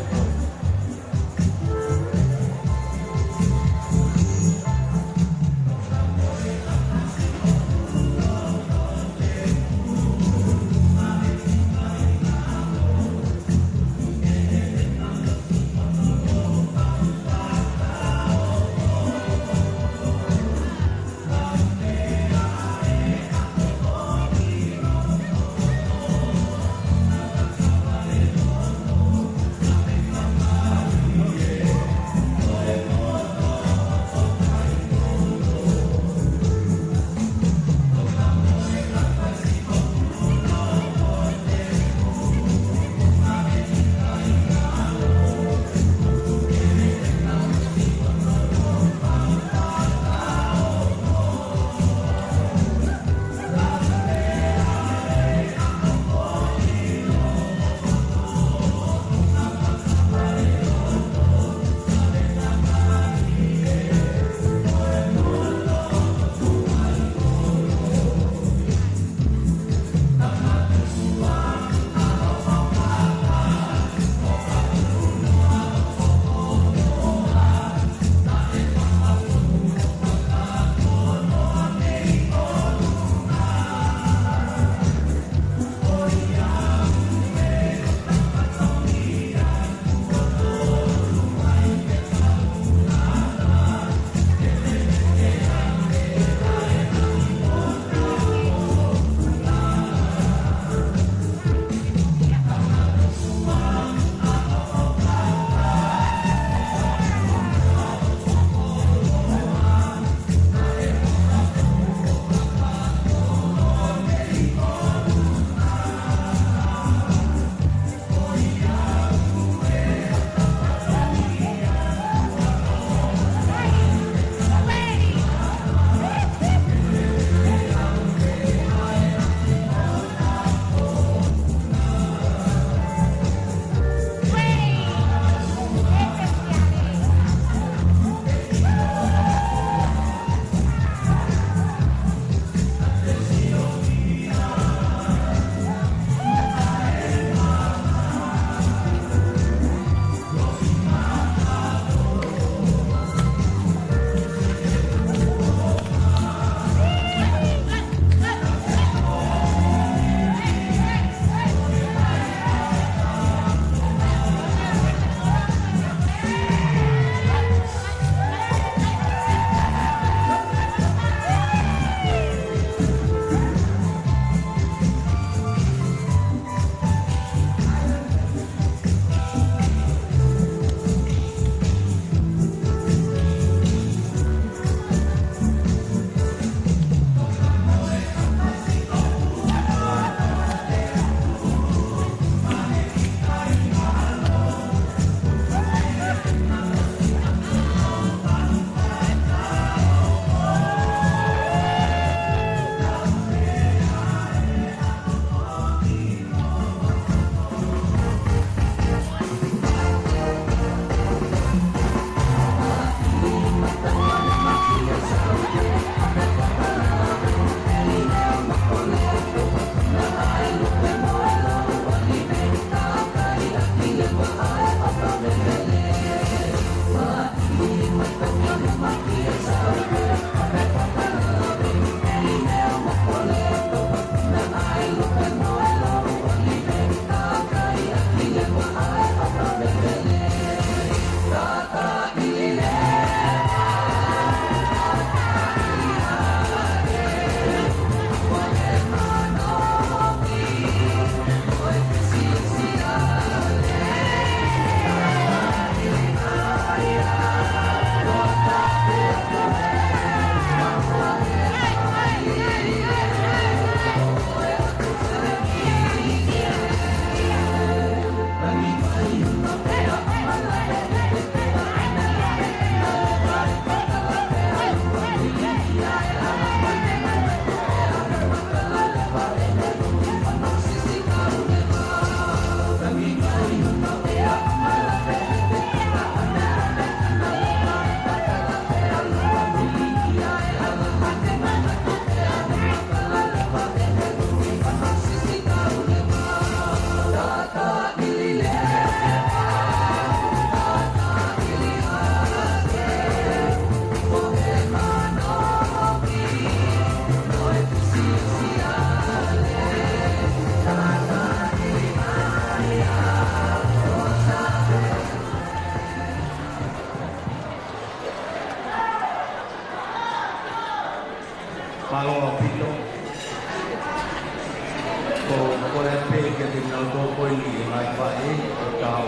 tō koe ni e mai whae o tau.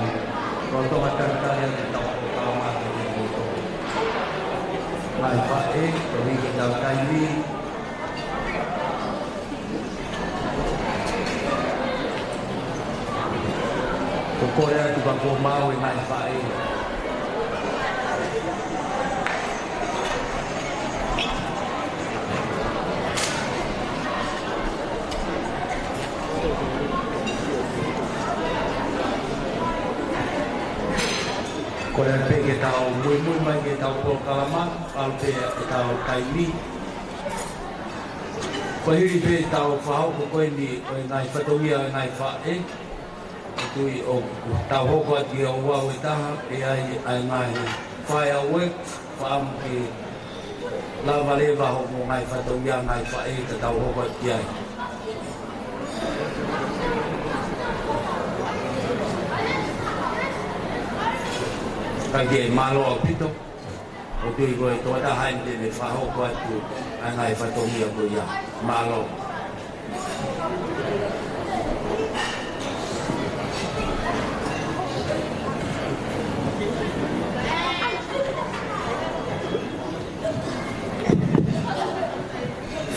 Ko tonga taratari ane tau o tau mata ni o tō. Mai whae, o hiki tau taimi. Ko koe atu ka kō mau e mai whae. Ko rea pe ke tau mui mai ke tau kō kalama, au pe ke tau taimi. Ko hiri pe tau whahau ko koe ni o ngai whatongia o ngai whae. Tui o tau hoko ati o wau e taha e ai ngai whae au e, whaamu ke lava lewa hoko ngai whatongia ngai whae ka tau hoko ati ai. Kai ke malo o pito, o tui koe toata hainde me whahoko atu ai ngai whatongia ko ia, malo.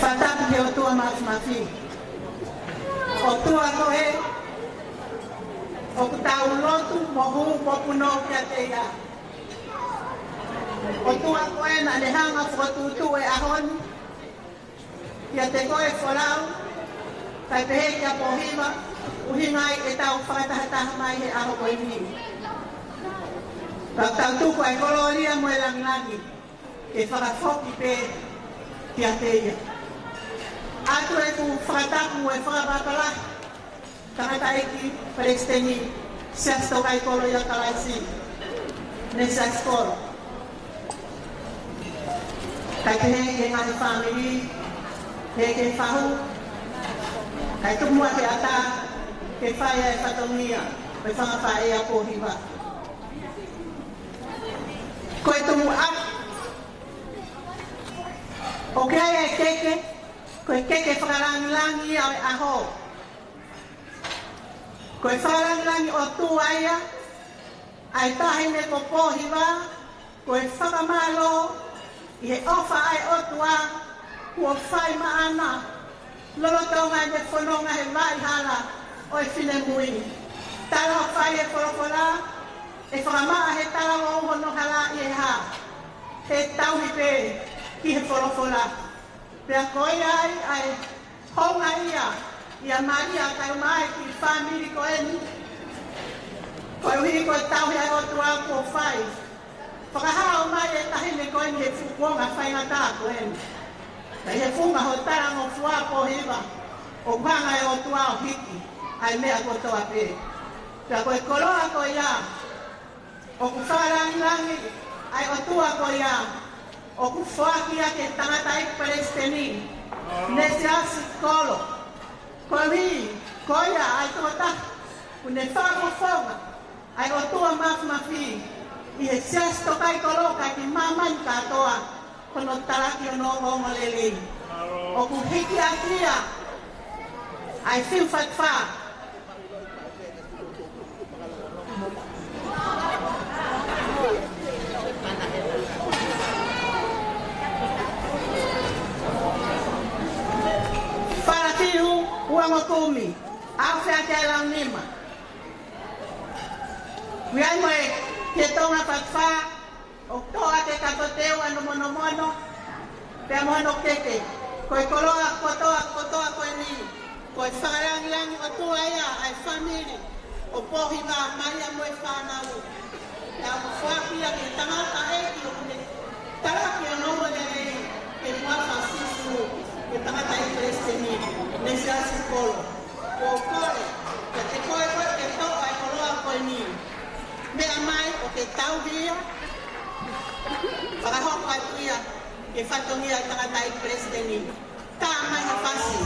Whatapu ke o tua mafi. O tua koe, o kutau lotu mohu popuno kia te ia. O tua koe na lehanga whakatutu e ahoni, kia te koe whalau, kai pehe kia pohima, uhingai e tau whakatahataha mai he aho koe ni. Ka tau tuku ai koloria mo e langilangi, e whakathoki pe kia te ia. Atu e ku whakatapu e whakapapala, tangata eki Palestini, sias tokai kolo ia kalaisi, ne sias kolo. Kai te he ngani family, he ke whahu, kai tumua ke ata, ke whaia e whatongia, me whangawha e a pōhiwa. Koe tumu ap, o ke ai e keke, koe keke whakarangilangi au e aho. Koe whakarangilangi o tū aia, ai tahine ko pōhiwa, koe whakamalo, i he ofa ai o tua, kua whai maana, lolo taunga e me whanonga he mai hala o e whine mui. Tala o whai e whorofora, e whakamaa he tala o hono hala i e ha. He tauhi pe ki he whorofora. Pea koe ai honga ia Maria kai mai ki family ko eni. Koe uhi koe tauhi ai o tua ko whai. Whakahao mai e tahine koe ni he fukuonga whaingata ko eni. Kai he funga ho tarang o fua po hiva. O kwanga e o tua o hiki. Ai mea ko toa pe. Pea koe koloa ko ia. O ku whakarangirangi. Ai o tua ko ia. O ku whakia ke tangata i Palestini. Nese asi kolo. Koe hui, koe ia ai tōta. Kune whako whonga. Ai o tua mafi. I he sias tokai koloka ki mamani katoa. Kono taraki o no hongo lelei. O ku hiki akia. Ai whiu whatwha. Wharatiu uango kumi. Awhia kia lau nima. Wiai moe ke tonga whatwha. O toa ke katoteu anu mono. Pea mono keke. Koe koloa kotoa koe ni. Koe whakarangirangi o tua ia ai family. O pohiwa mai a moe whanau. Pea o whakia ke tangata eki o kune. Taraki o nomo lelei. Ke mua whasisu. Ke tangata e Palestini. Nese asi kolo. O kore. Ke te koe ke toa ai koloa koe ni. Mea mai o ke tau hia. Whakahoko atu ia, ke whatongia tangata i Palestini. Tā mai ha whasi.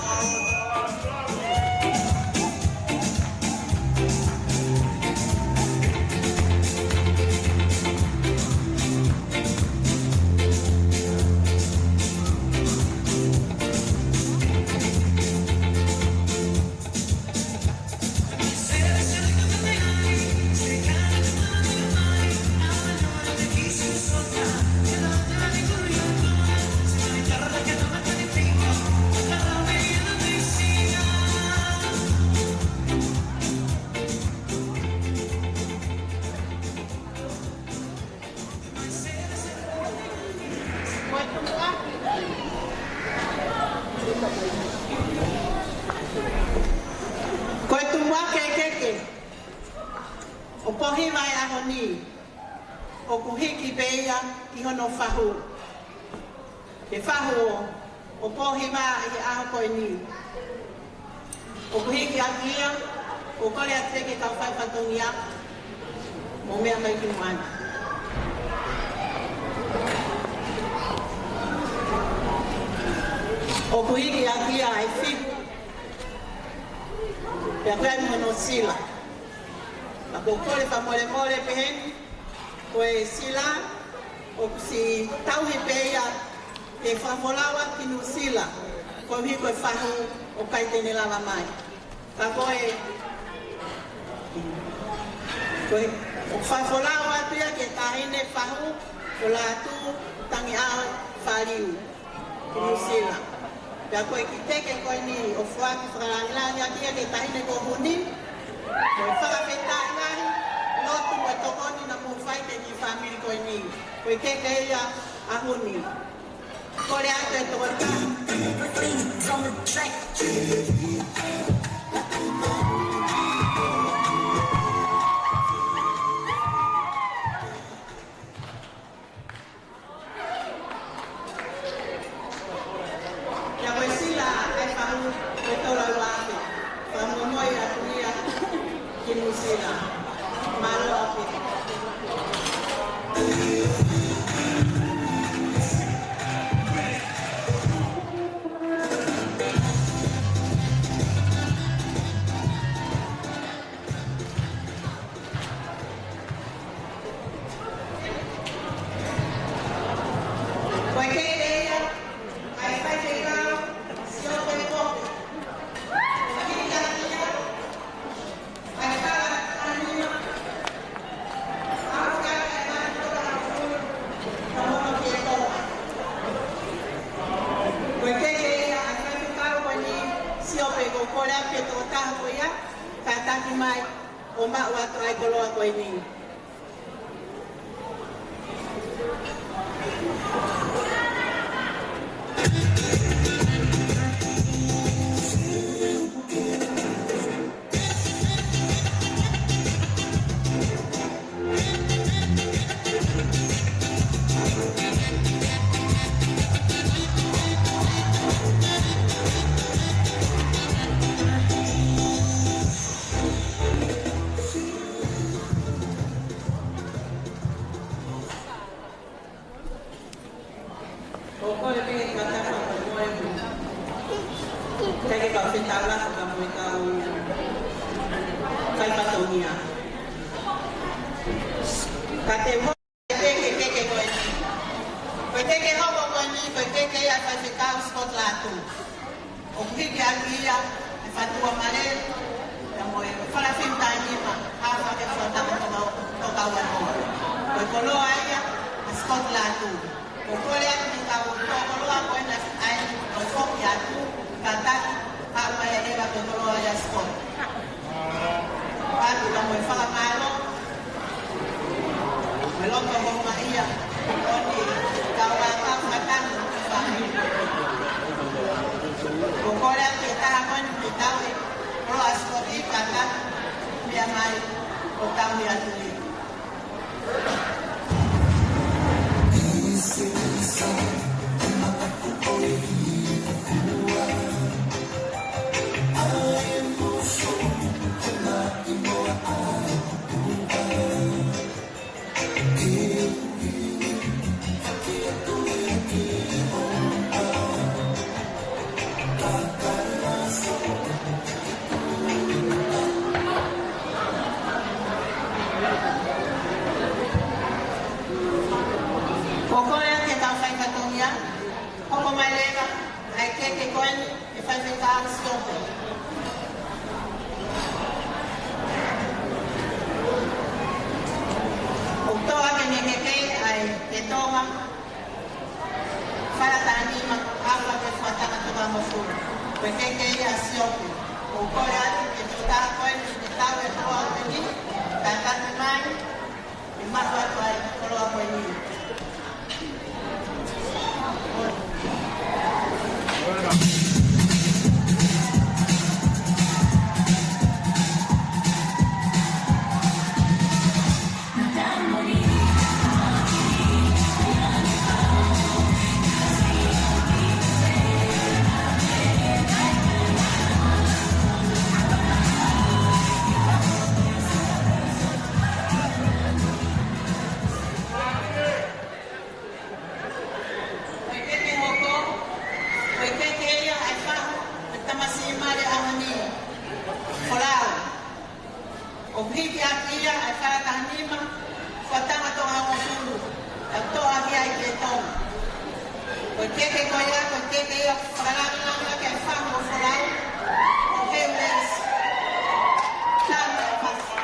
peke. O pohi mai aho ni. O kuhiki beia ki hono whahu. He whahu o pohi mai i aho koe ni. O kuhiki akia, o kore a teke kau whai whatongia, mo mea mai ki moana. O kuhiki akia ai whipu. Pea koe mono sila. Ma ko kore wha more more peheni, koe sila, o kusi tauhi peia te whawolawa ki nu sila. Koe hi koe whahu o kai tene lava mai. Ka koe o whawolawa pia ke tahine whahu o la tu tangi ao whaliu ki nu sila. Pea koe ki teke koe ni o whuaki whakalangilani akia ke tahine ko huni. Koe whakapeta ngari, lotu koe tokoni na mu whaite ki whamiri koe ni. Koe keke ia a huni. Kore ato e toko ta. Ia koe sila e whahu koe taura uake. Whamu moi a kuia ki mu sila. Malo api. O hiki akia ai whakatanima, whatanga tonga o sulu, a toa ki ai te tonga. Ko teke ko ia, ko teke ia whakaranga ke whango whalau, o he mes. Tana e whasi.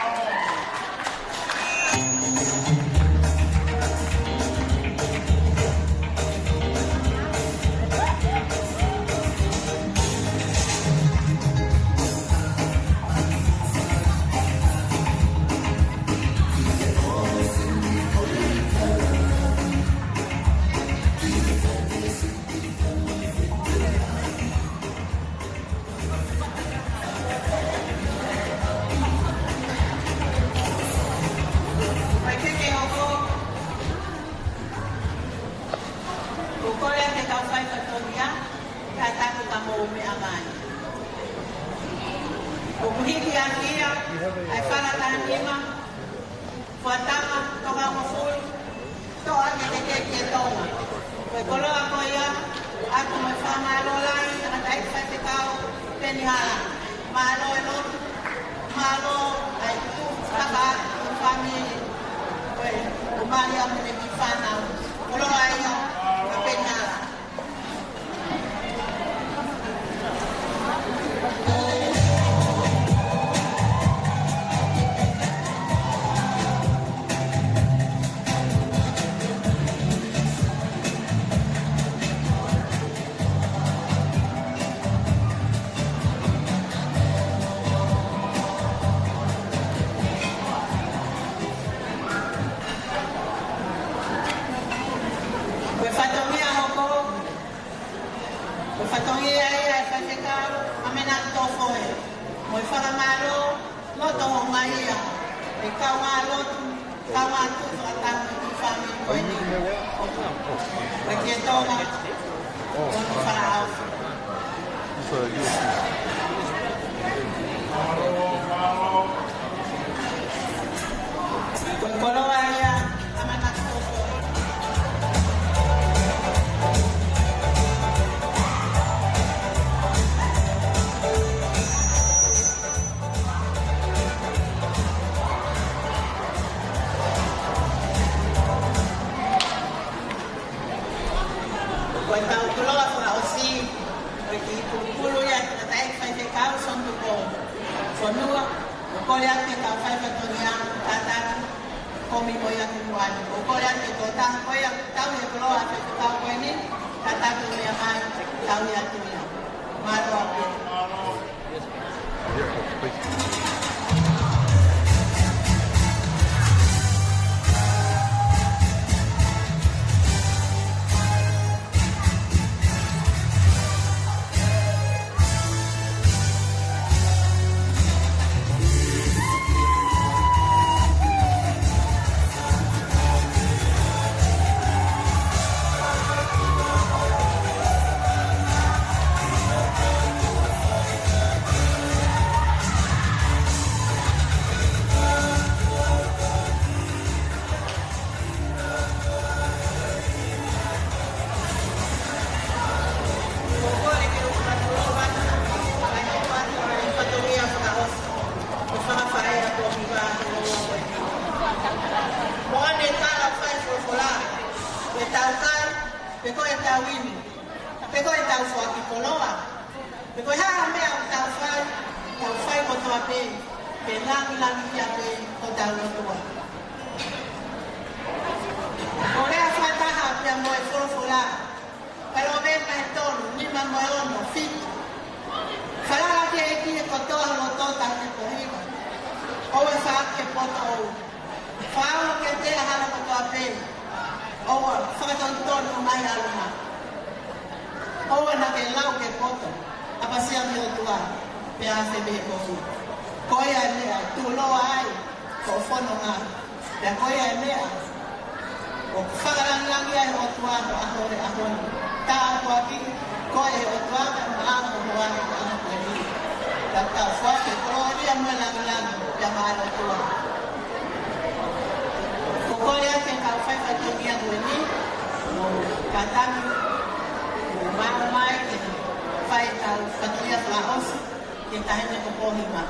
Kita hanya kepohiman.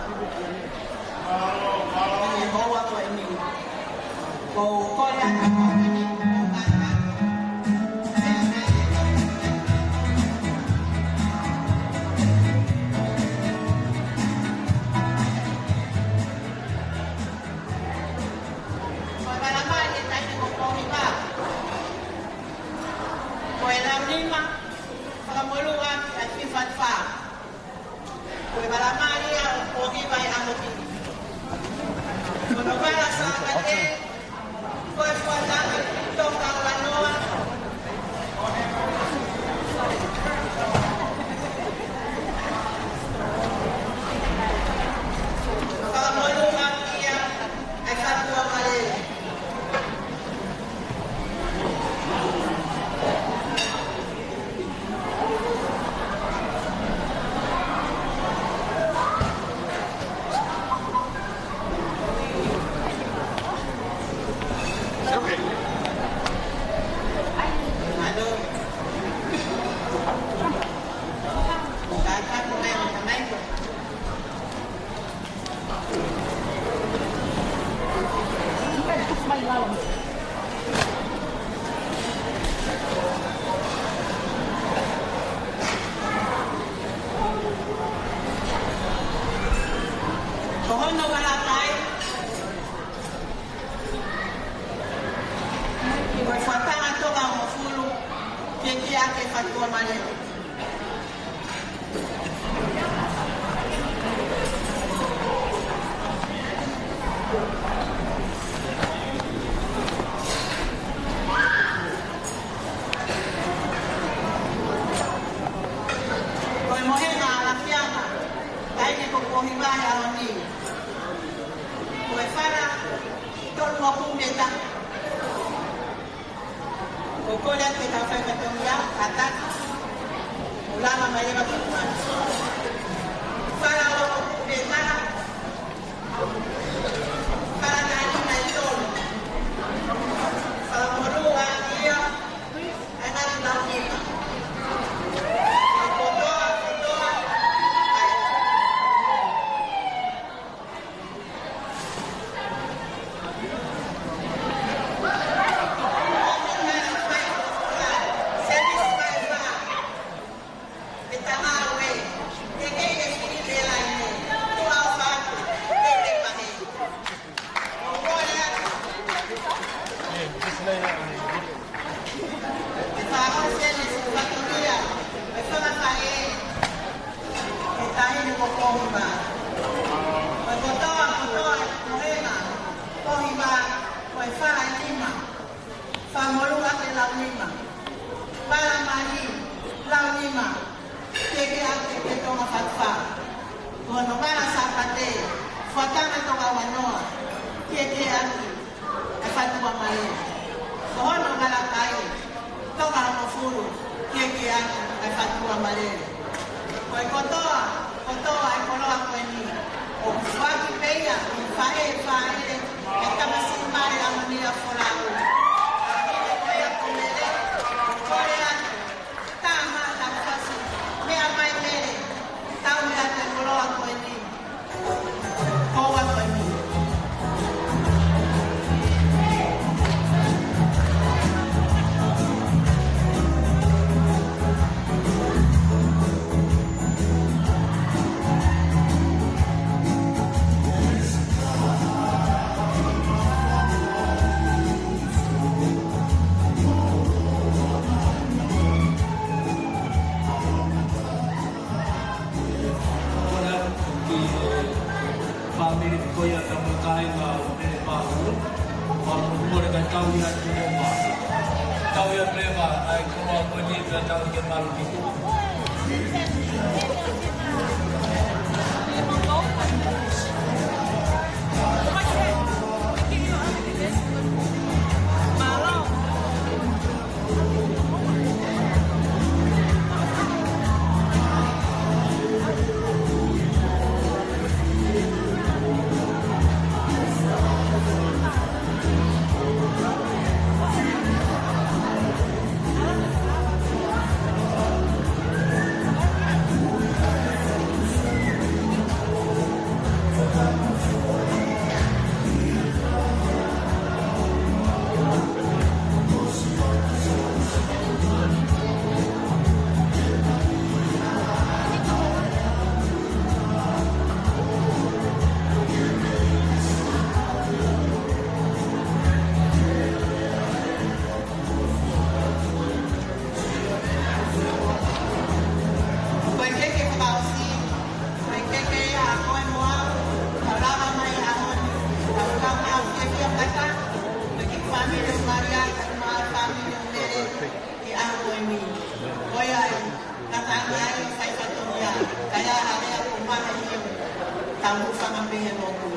pihe no ku.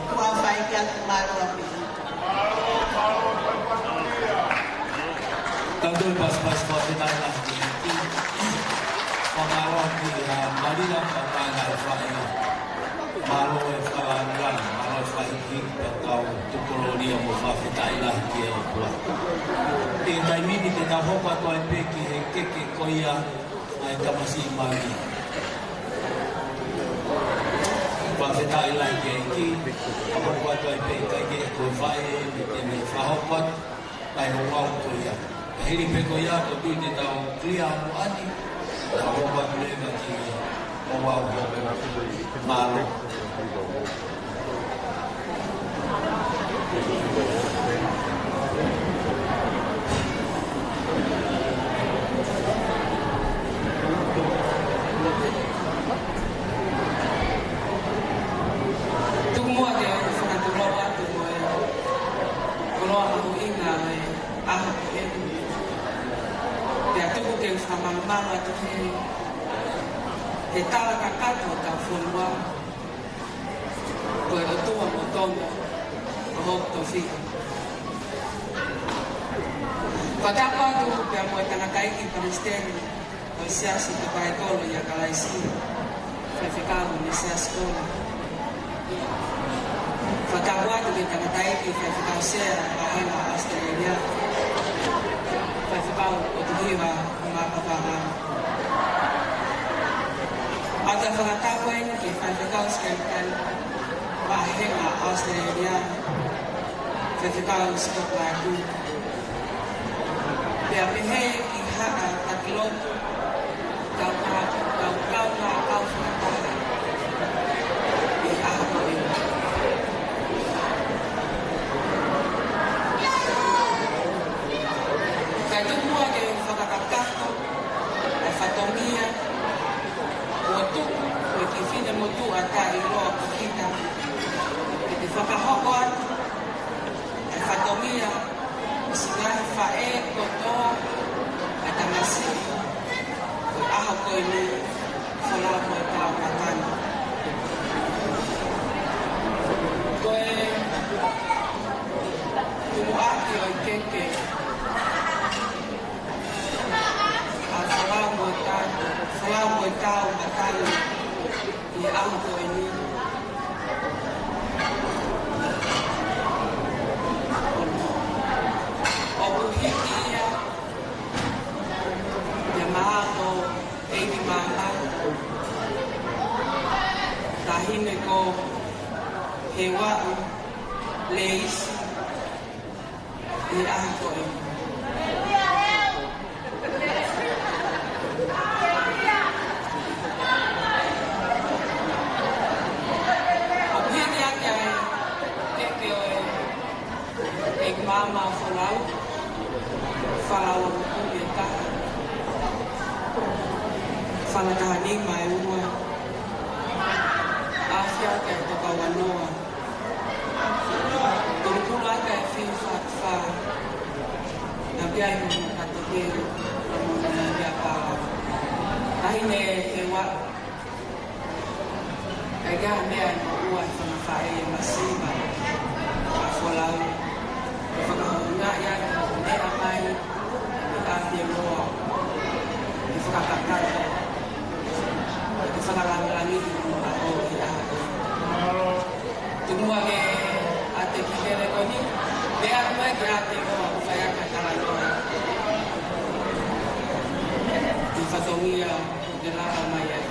Kua whai kia tu maroa pihe. Tanto pas-pas papitan lang di pangaraw di Manila papangal fa'ina malo e fa'alan malo fa'iki tau tukoloni mo fa'fitai lang di kwa e dai mini te ta hopa to ai peki e keke koia ai tamasi magi fa'fitai lang di ki apa kwa to ai peki ke ko fa'e te me fa'hopa ai ho wau koia hiri peko ia ko tu te tau klia mo ani ta roba le na ki o wa o malo tu mo ke fa tu lo wa tu mo ko lo ma ko ina a ha ke te tuku ke whamamama tu he tala ka kato ka whonua koe o tua mo tonga o hok to whika. Whakapa atu pia moe tana kaiki Palestine o siasi te pae tolo i a kalaisi whai whikahu ni siasi tolo. Whakapa atu ke tana kaiki whai whikahu sea a hanga Australia whai whikahu o te hiwa o ngā papaha. Ata whakatako eni ke whai whikahu skeletal wa henga Australia whai whikahu skoplaku. Pea pehe ki haa takilotu kau whakataha i aho eni. Kai tukua ke whakakakato e whatomia o tuku o ki whine motu a ka i roa kikita e te whakahoko atu e whatomia o singahi whae kotoa a tamasi o aho koe ni whalau koe tau katana. Koe tumu aki o i keke whalau koe tau matani i aho koe ni. O kuhiki ia ia maho eini maha tahine ko he wau le isi i aho koe ni. Mama whalau, whalau o kuhi e taha. Whanakaha ni mai ua. Awhia ka e toka wanoa. Turukuru aka e whiu whakawha. Na pia i muna kato kero, na muna ia pāra. Tahine he wak. E gaha mea i ua i whanawhae e masiva. A whalau. Whakahunga ia ne a mai i a te roa i whakakakato i whakalangalangi i mua o i a Tumua ke a te kikere koni me a mua ki a te roa o whaiaka kalangoa i whatongia o te lava mai ai.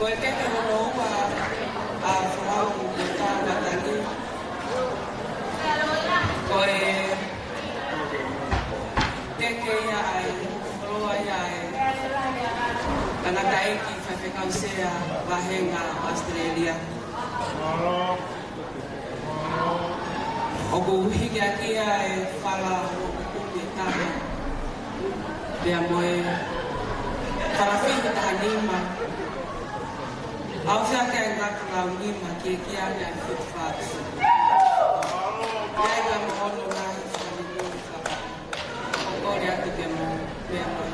Koe keke hono ua a whahau o tā matani. Koe keke ia ai, roa ia ai. Tangata eki whawhekau sea wahenga Australia. O ko hiki aki ai whala o kukuti tāna. Pea moe wharawhihi taha nima. Au whia kia ngātu ngau nima ki e kia mea fit whātu. Ia ika mohono nahi whani nui whaka. O kore atu ke mo, pea moe.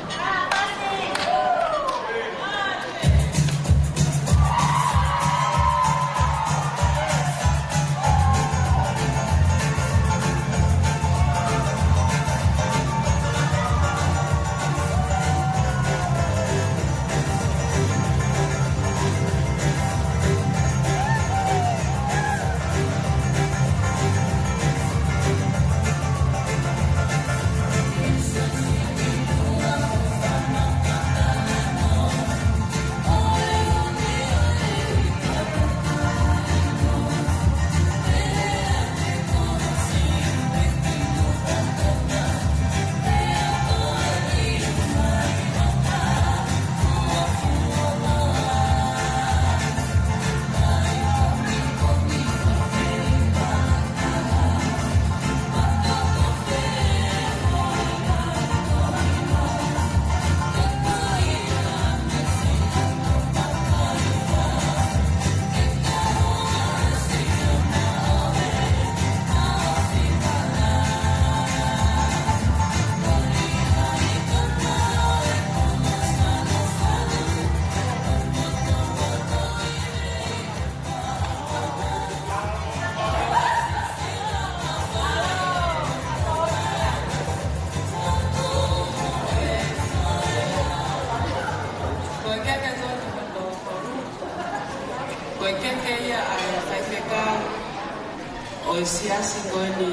O siasi koe ni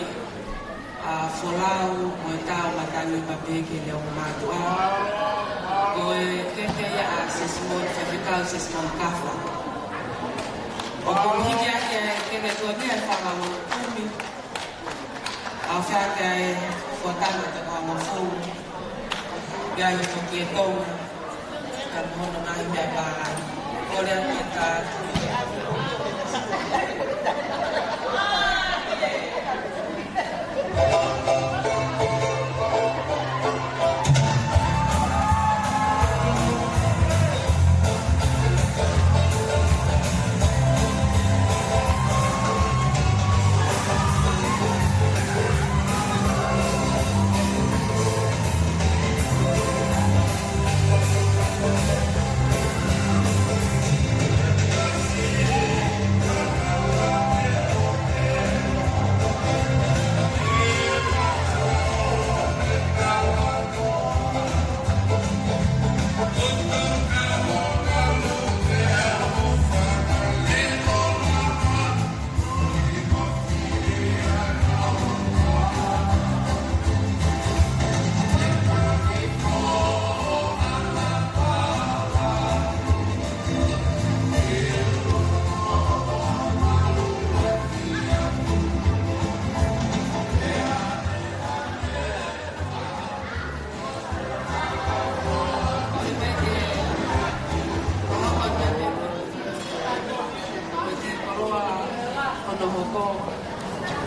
wholau mo e tau matani papeke leo matua. Koe keke ia a sesimon whewhekau sesimon kawha. O kong hiki ake kene koe mea whakau tumi. Au whiake e whatanga te kua mawhau. Ia i toki e tonga. Ka mohono nahi mea pāra. Kore ake ta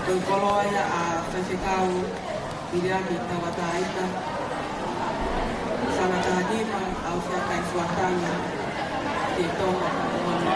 Koe koloa ia a whewhekau i rea mi tawata aita. Whanaka hanima au whiakai fuatanga te tonga kapuana.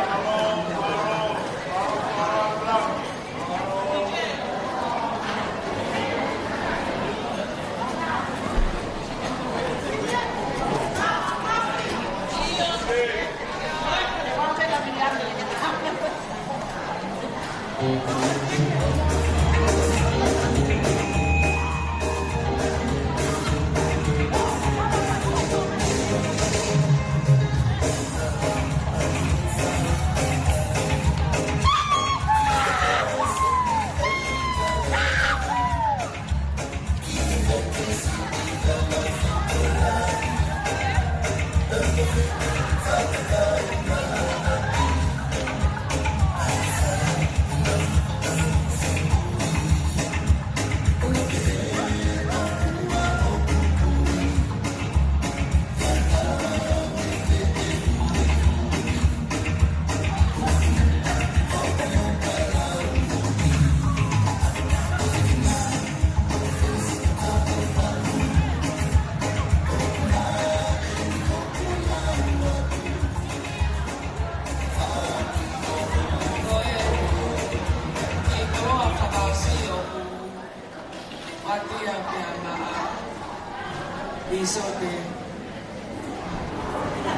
so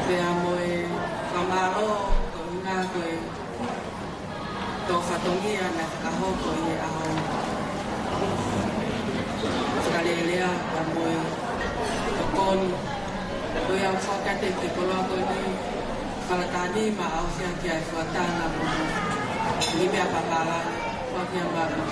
te amoe kamaro ko nga ko to fatongia na kahoko ye aho kalelea amoe to kon ko ya fakate te koloko ni falatani ma au sia kia fatana mo ni me apapala ko kia baru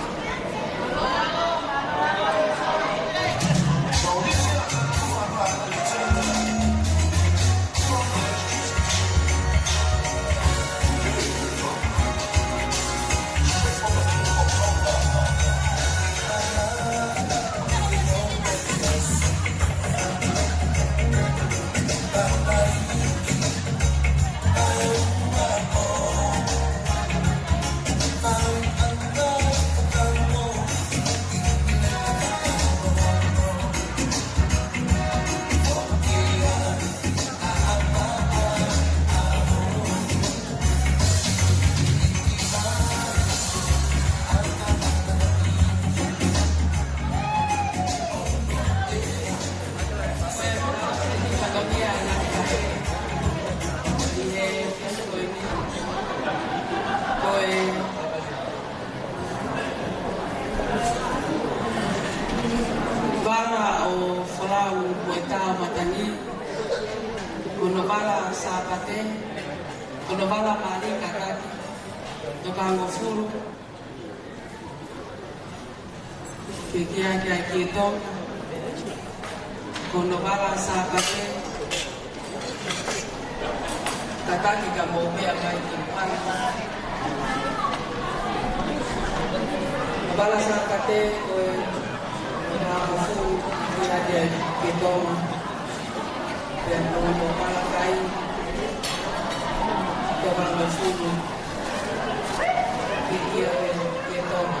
Kono bala sapate tataki ka mo be mai kimpan bala sapate ko na fu dia dia kita dan mo bala kai ko bala fu dia kita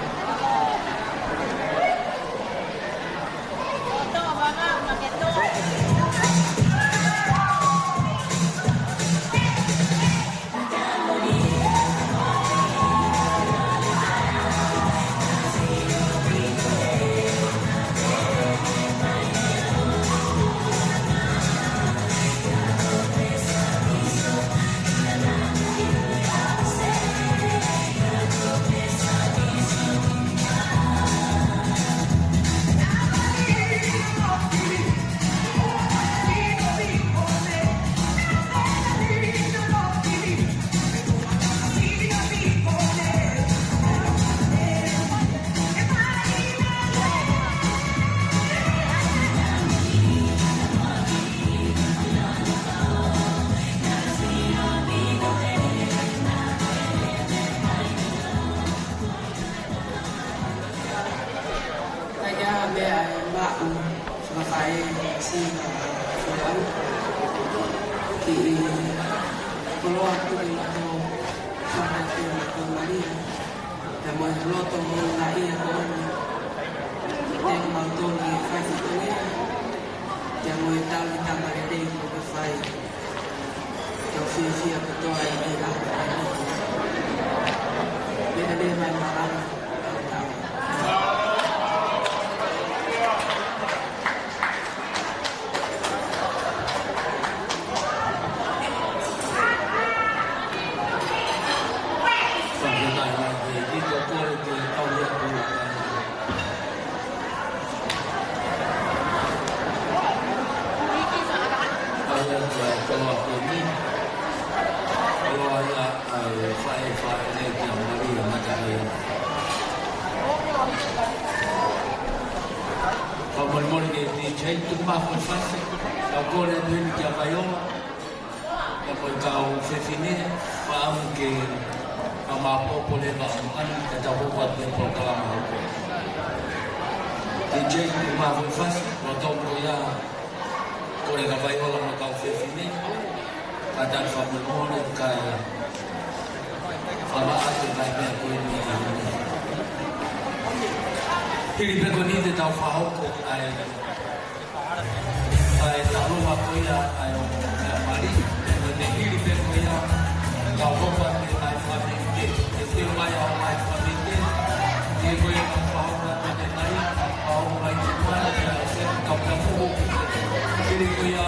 Hili kuya,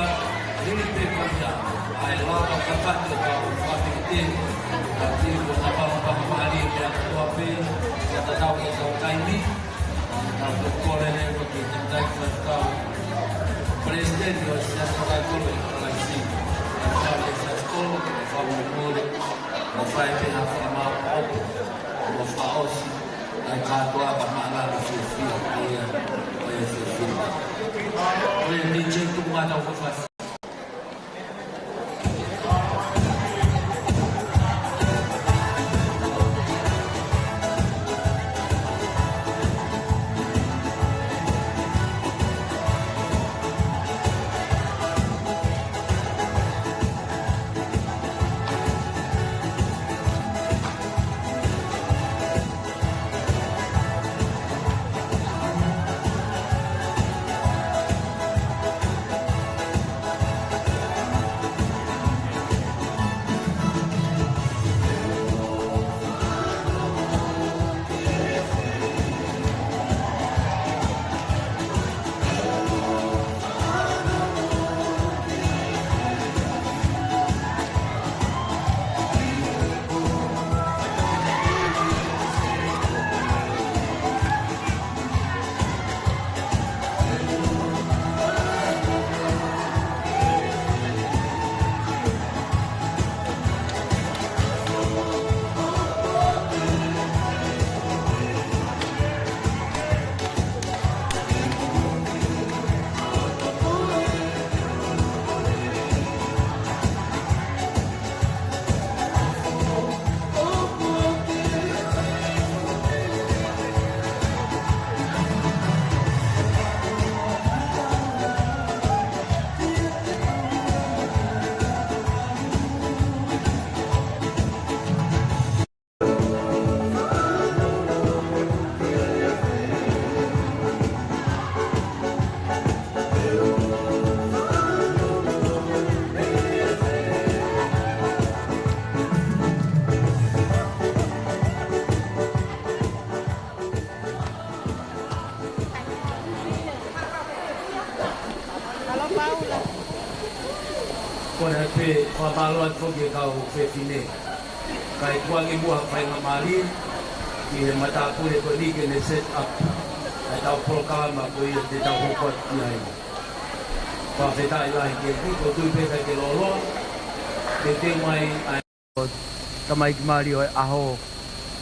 hili pe kuya. Ai lava kapatu ka uwhati te. Ka tiko na pamapamahari ke a kua pe. Ke a tatau ke kau kaimi. Ka kukore ne waki te tai kau. Presidente o se asokai kolo i kalaisi. Ka tau ke se askolo, ke whamamore. Mo whai pe ha whamau opo. Mo whaosi. Ai katoa ka maangara se fia kia. Oia se fia. Oia ni jentu ngata o whawhasi. Kona pe whamaloa toki e kau whewhine. Kai kuangi mua whainga maari, ki he matāpure ko nike ne set up. Ai tau prokalama ko ia te tau hokot ki ai. Whawhetai lahi ke ki, ko tui peka ke lolo, te mai ai. Tamai ki maari o e aho,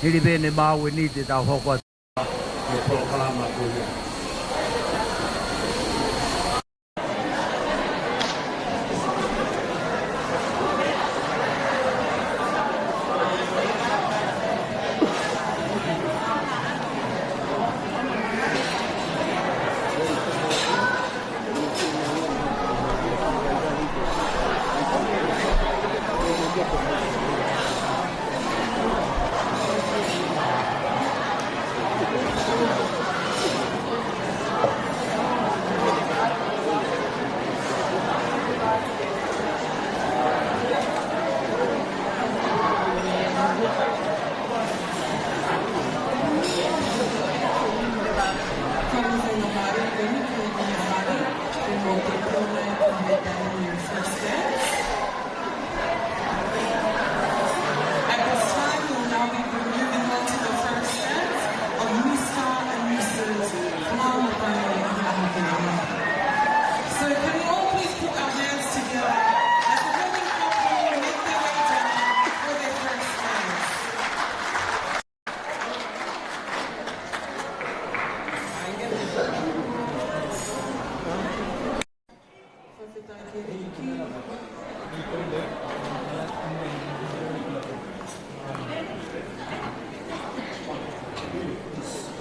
hiri bene mau e ni te tau hokot. Ke prokalama ko ia.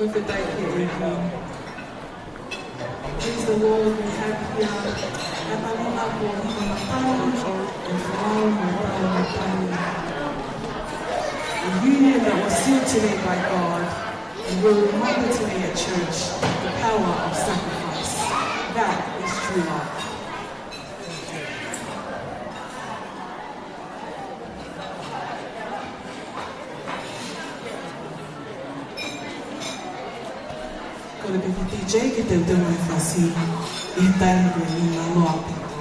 With the praise the Lord, we have here a union that was sealed today by God, and we're reminded today at church the power of sacrifice. That is true love. Ko le pe DJ ke te utema e whasi, I he tae ko e nina loa pe.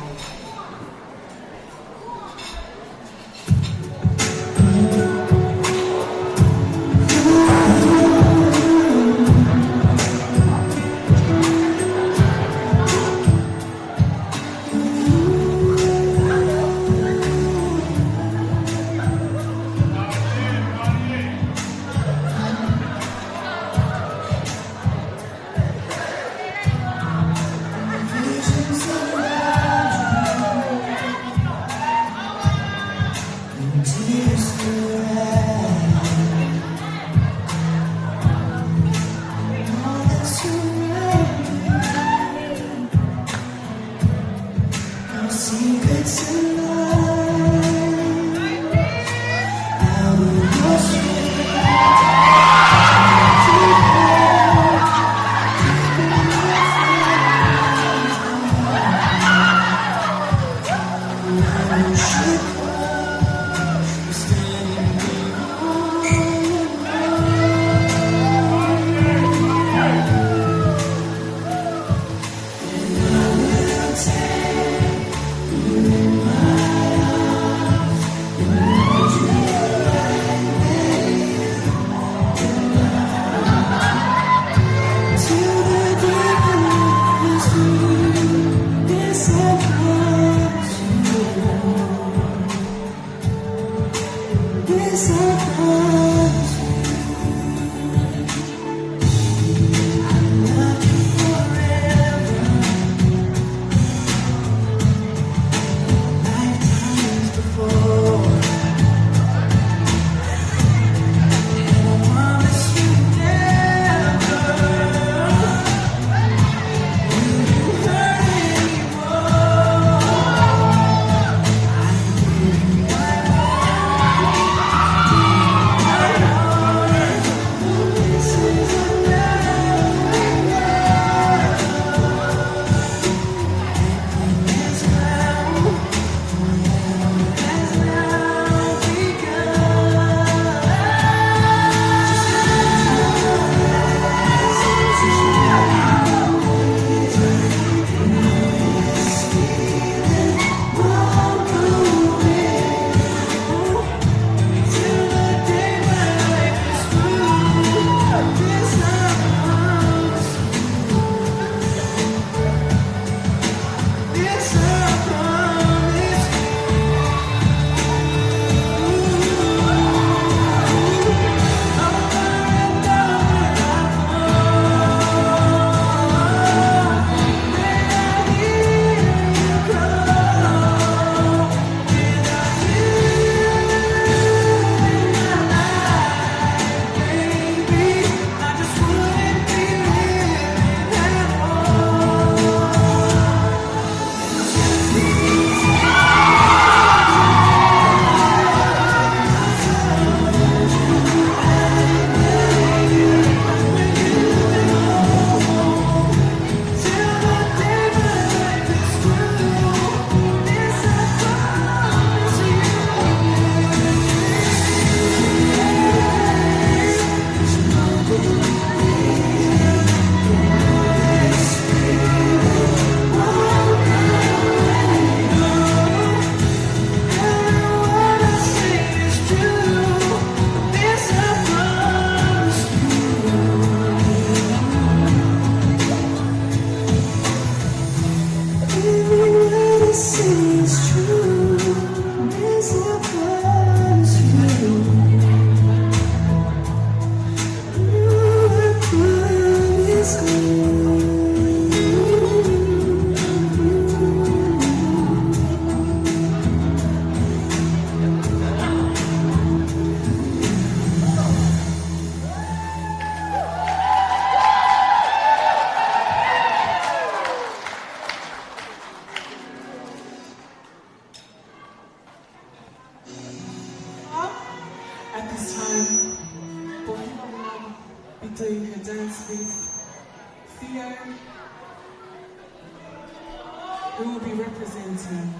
We will be representing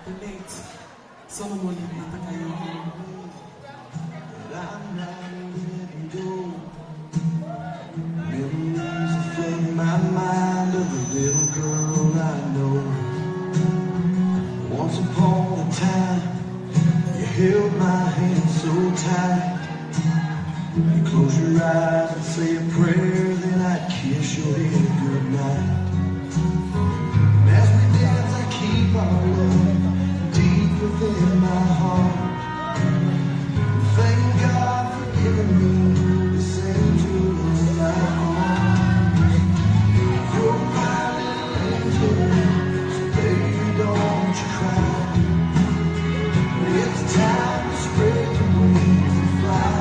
the late Solomon Matakayo. Memories are flooding my mind of the little girl I know. Once upon a time, you held my hand so tight. You close your eyes and say a prayer, then I'd kiss your head goodnight. And as we dance, I keep our love deep within my heart. Thank God for giving me the same tools I arms. You're my little angel, so baby, don't you cry. It's time to spread your wings and fly.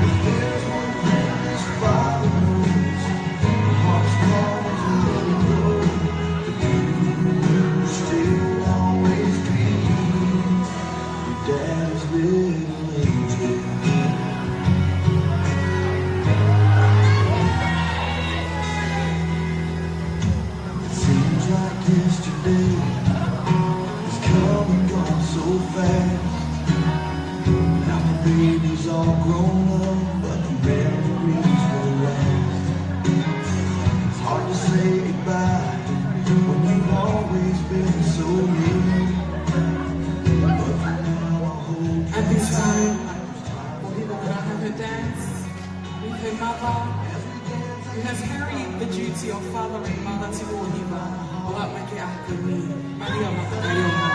If there's one thing this Father knows, the heart's calling to let it go, but you're still on. her dance with her mother, who has carried the duty of father and mother to Ohiva, o Apake Akuni, Maria Makayoma.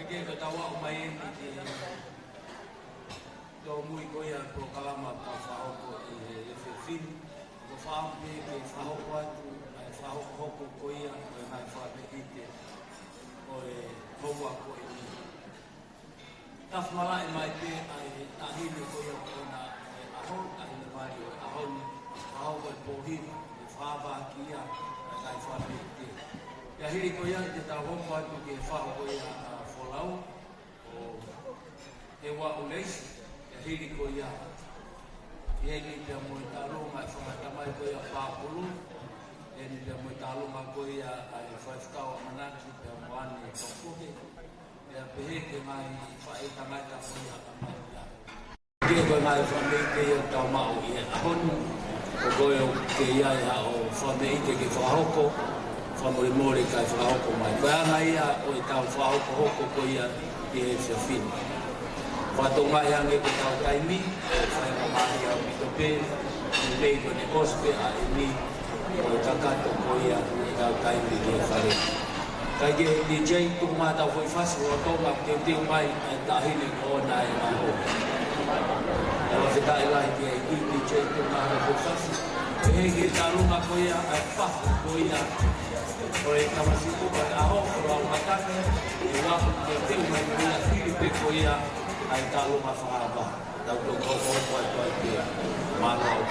Ke ka tawa o mai ni ke to mui ko ya pro kalama pa fa ko e fe fin ko fa me ke fa ko atu fa ko ko ia ko mai fa be ite o e ko wa ko e ta fala e mai pe ai ta hi ko ya ko na a ho ta ni mai a ho ko po hi fa ba ki ya ai fa be ite ya hi ko ya te ta ho ko atu ke fa ko ia lau o e wa o leisi e hiri ko ia e ni te mo talo ma fa ta mai ko ia pa pulu e ni te mo talo ma ko ia ai fa sta o mana ki te mo ani ko ko e pe ke mai fa e ta mai ta ko ia ta mai ia ke ko mai fa me ke ia ta ma o ia hon o ko ke ia ia o fa me ke fa hoko famole mole kai fa ko mai ba mai a o ta fa ko ko ia e se fin fa to mai ange ko ta kai mi fa ko mai a mi to pe le ko ne ospe a mi o ta ka to ko ia ta kai mi ke fa le kai ge DJ tu ma ta foi fa so to ma ke te mai ta hi ne ko na e ma ho ela se ta ela ke DJ tu ma ko fa e ge ta lu ma ko ia fa ko ia Oi, estava assim, a roupa, o macaco, e lá, eu tenho uma menina, filho, pegou ia, aí tá uma faraba, da o aqui, manual.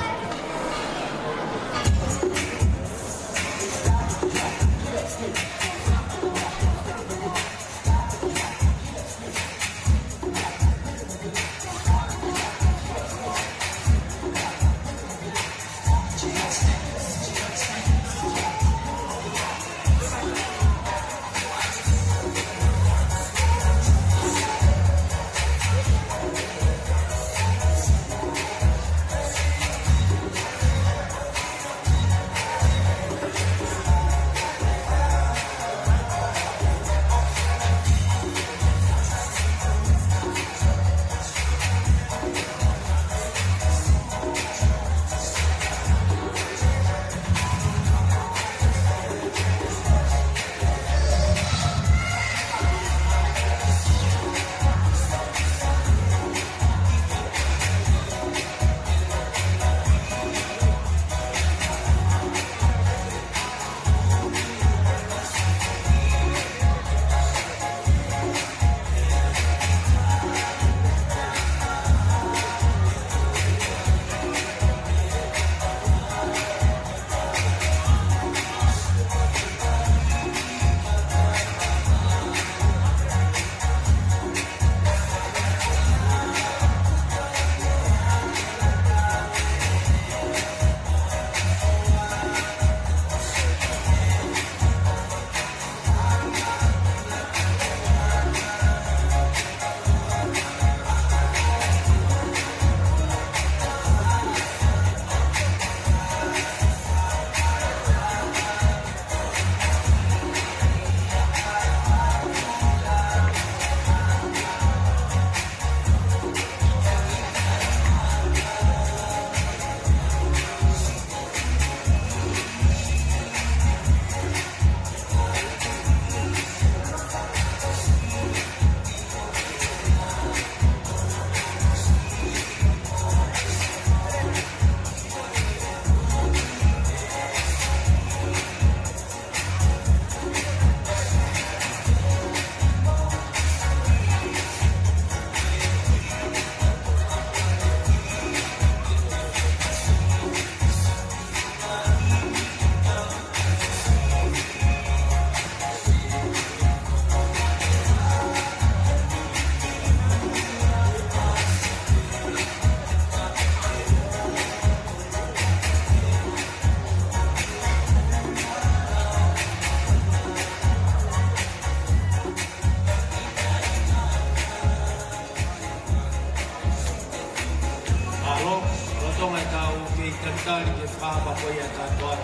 whāpa koe a kātoa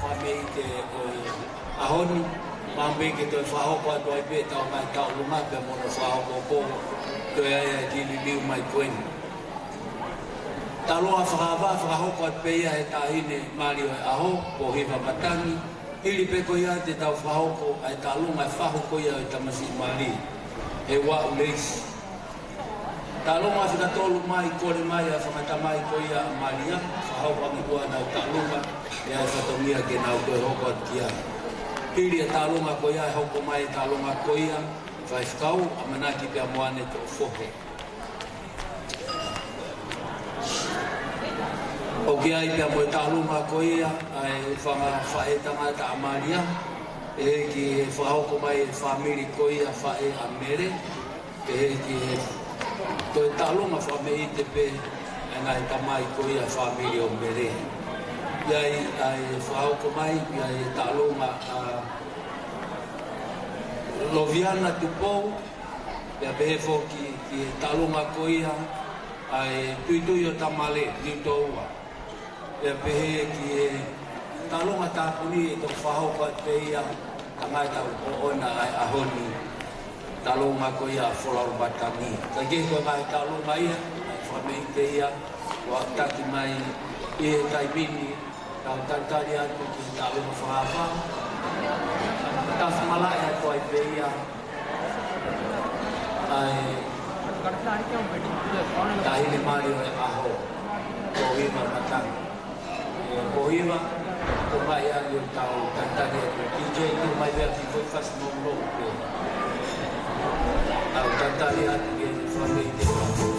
whamei te ahoni mambe ke toi whahoko a toi pe tau mai tau lunga pe mono whahoko po toi aia tini liu mai koeni. Taloa whakawa whahoko at peia he tāhine Mārio e aho po hiwa matangi ili pe koia te tau whahoko ai tā lunga e whahoko ia e tamasi Māri he wā uleisi. Tā lunga whikatolu mai kore mai a whakatamai koia a Māria whahoko a mikua nau tā lunga e ai whatomia ke nau koe hoko at kia. Piri e tālunga koia e hoko mai e tālunga koia whai whakau a manaki pia moane tō whohe. O ki ai pia mo e tālunga koia ai whanga whae tangata a Māria e ki e whahoko mai e whamiri koia whae a mere e ki e to e tālunga whamei te pe e ngai tamai koia whamiri o mere. Iai ai whahoko mai, iai tālunga a Loviana Tupou, ia behefo ki tālunga koia ai tuitui o tamale, niu toua. Ia behe ki tālunga tāpuni e tō whahoko at peia, tangai tau o ona ai ahoni, tālunga koia wholau batani. Ka keho ngai tālunga ia, ai whamei te ia, wa taki mai i he taimini, tau tantari atu ki tālunga whahapa. Tau whamalai atu ai peia. Ai tahine Mārio e aho. Ko hiwa matangi. Ko hiwa, ko mai ali o tau tantari atu. DJ tu mai vea ki koe whas monglo. Tau tantari atu ki e whamei te whamu.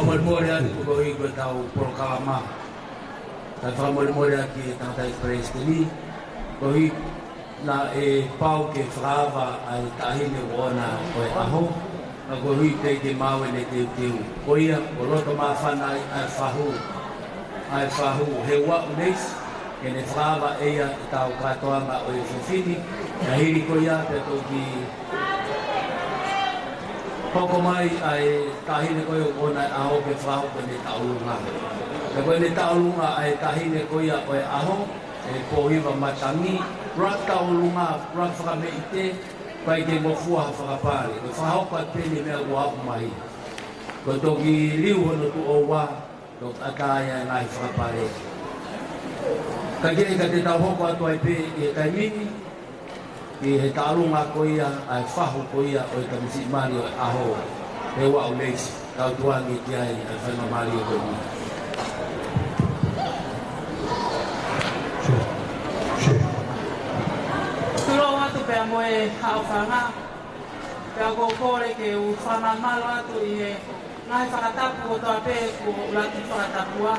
whamole atu ko i ko tau Porokalama. Tai whamole aki e tātai Prestini. Ko i na e pau ke whaawa ai tahine ona o e aho. Na ko hui te ke mawe ne te teu. Ko ia, ko roto maa whana ai whahu. Ai whahu he wau neis. Ke ne whaawa eia i tau katoanga o e whawhini. Na hiri ko ia pe toki Poko mai ai tahine koe o ona aho ke whaho koe ne taulunga. Ka koe ne taulunga ai tahine koe o e aho, e pohiwa matangi, rak taulunga, rak whakameite, pai ke mofua whakapare. Koe whaho koe pene mea ua aku mai. Koe toki liu hono tu o wā, tok ataya ngai whakapare. Ka kere ka te tau hoko atu ai pe i e kaimini, i he tālunga ko ia, ai whahu ko ia o i kamisi mani o aho. He wau leisi, tau tuangi ki ai, ai whaima mari o ko ia. Turo atu pia moe hao whanga, pia ko kore ke u whamamalo atu i he ngai whakatapu o toa pe ko ulati whakatapua.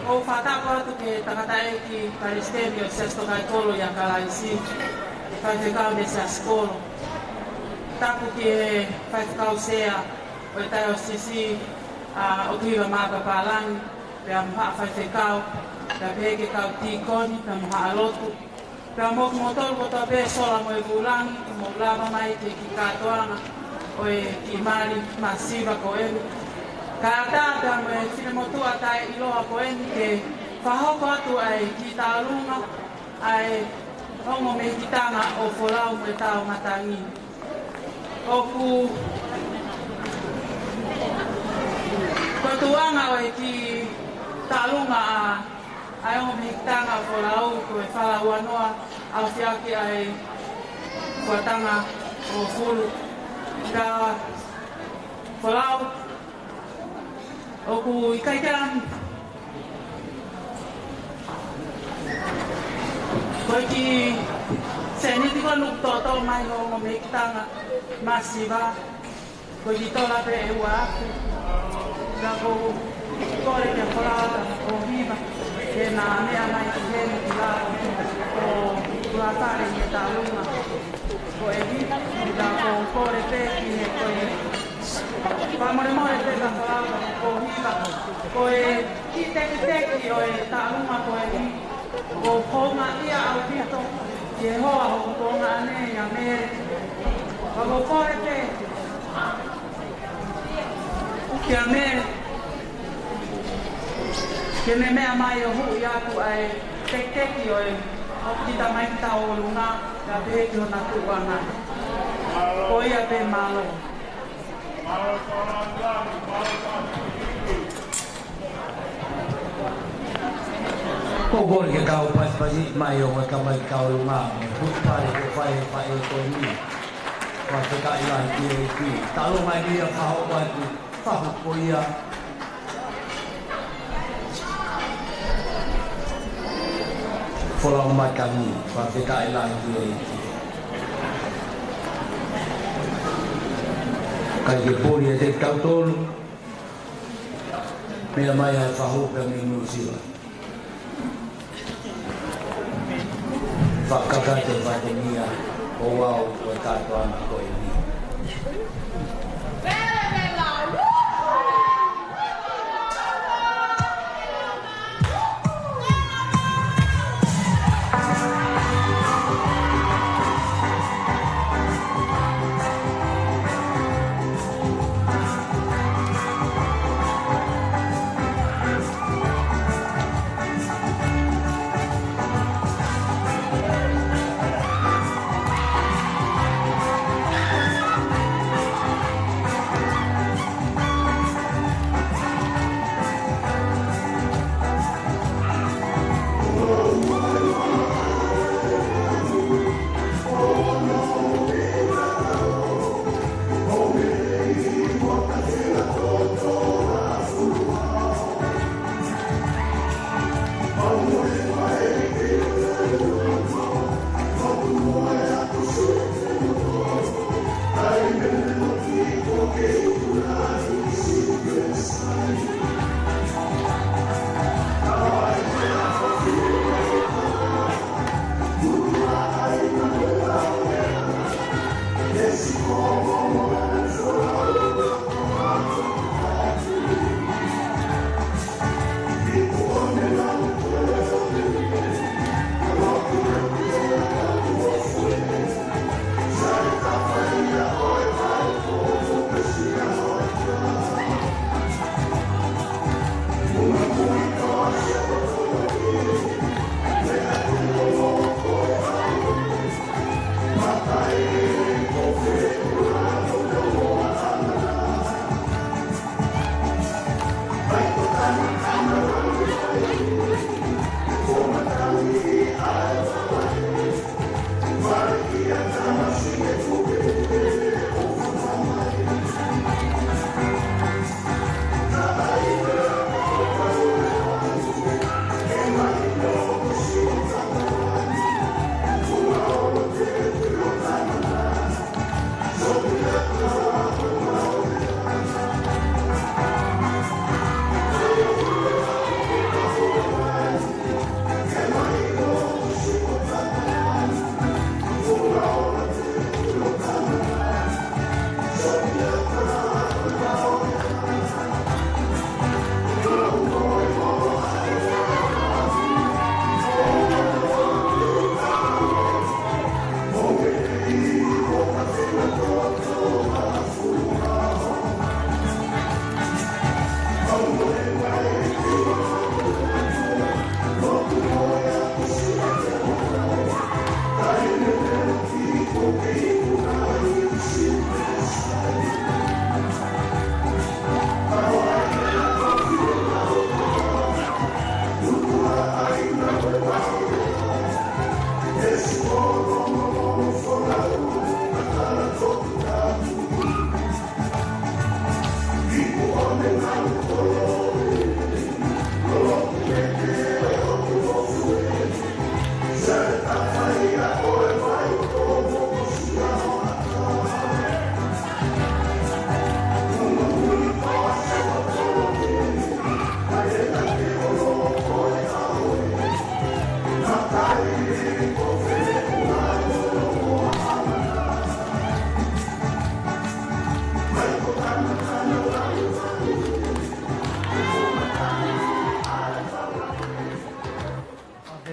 O whatapu atu ke takata e ki Karistemio Sesto Kaikolo i a Kalaisi. Whaifekau me se askolo. Tapu ki e whaifekau sea o e tai o sisi o tuiwa maka pālangi. Pea muha whaifekau, pea peheke kau tīkoni, pea muha alotu. Pea moku motoru ko toa pe sola mo e vulangi, mo lava mai te ki katoanga o e ki mari masiva ko enu. Ka ata pea mo e whine motua tai iloa ko enu ke whahoko atu ai ki tālunga, ai Hongo me kitanga o wholau me tau matangi. Oku kotuanga o e ki talunga ai hongo me kitanga o wholau ko e whala uanoa au whiaki ai kuatanga o fulu. Ka wholau oku ikaikeran Koe ki seni tiko nuk toto mai hongo me kitanga masiva. Koe ki tola pe e ua aku. Ka ko kore ke whorata o hiva. Ke nā mea mai ki hene ki lao o tuatare me tā lunga. Ko e hiva. Ka ko kore pe ki he koe. Whamore more pe ka whorata o hiva. Ko e ki teki teki o e tā lunga ko e hiva. O honga ia au pito, e hoa o honga ane ia mere. Wako kore pe, ki a mere. Ke me mea mai o hui aku ai teki o e o kita mai kita o lunga, ka peheki o na tuanga. Ko ia pe malo. Koko ke kau pas-pasi mai o kamai kau lunga. Putpare ko whae ko ni. Waka ka ila ki e ki. Talo mai ni a whao watu. Whahu ko ia. Wholau mai kami. Waka ka ila ki e ki. Kai ke pori e te kau tolu. Mea mai ai whahu pe me nusiwa. Whakakate whatengia o wau o katoana ko e ni.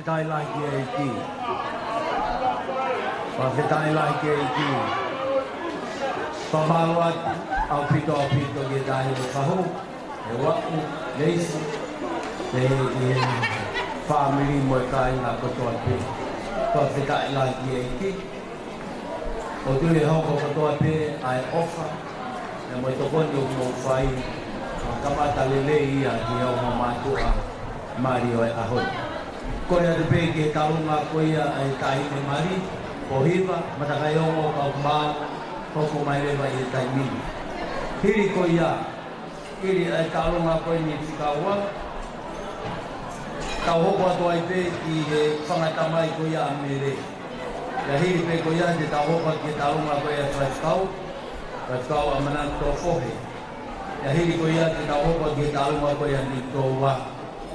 Tai lai ki e ki. Whawhetai lai ki e ki. Whamauat au pito ki e tahi o whahu. E waku, leisi. Te he whamiri mo e kai ngā kotoa pe. Whawhetai lai ki e ki. O tu e hoko kotoa pe ai ofa. E mo e tokoni o mo whai. Kamata lele ia ki au mamatua mari o e ahoi. Koe atu pe ke taunga koea ai tahine mari, o hiva, matakaiongo kau maa, hoko mai rewa i tai mini. Hiri koea, hiri ai taunga koe ni tikaua, tau hoko atu ai pe ki he whangatamai koea a mere. Ia hiri pe koea te tau hoko ke taunga koea whatkau a manan tō whohe. Ia hiri koea te tau hoko ke taunga koea ni tō wā.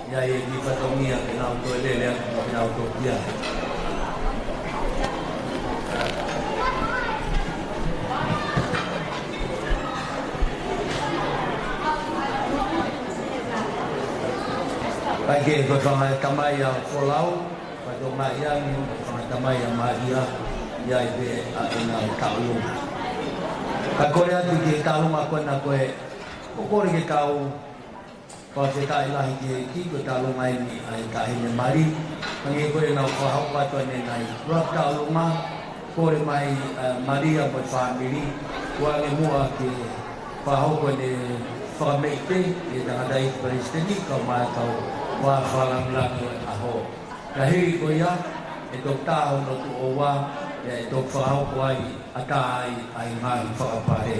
Ia e ki whatongia ke nau tō elele atu ke nau tō kia. Pai ke koe whangatamai a wholau, whatonga iangi, whangatamai a maria, ia e pe a ina taulunga. Ka koe atu ke taulunga koe na koe, kokore ke tau, Whawhetai lahi ki e ki, ko tālunga e ni ai tahine mari. Pangi koe nau whahau katoa ne nai ruak tālunga, kore mai maria mo whamiri, kuange mua ke whahau koe ne whameite, e tangata i Palestini, kau mai kau wā whalanglaki o aho. Ka hiri koe ia, e tok tāho no tu o wā, e tok whahau koe ai ata ai ngai whakapare.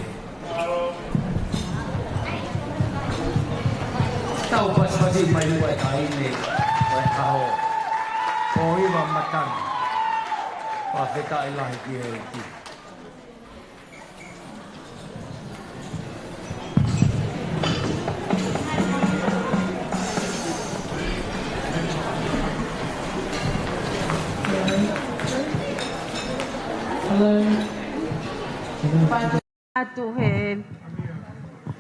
Tau pas-pasi mai luai tahine o aho. Ko iwa matani. Whawhetai lahi ki e ki. Hello. Atu he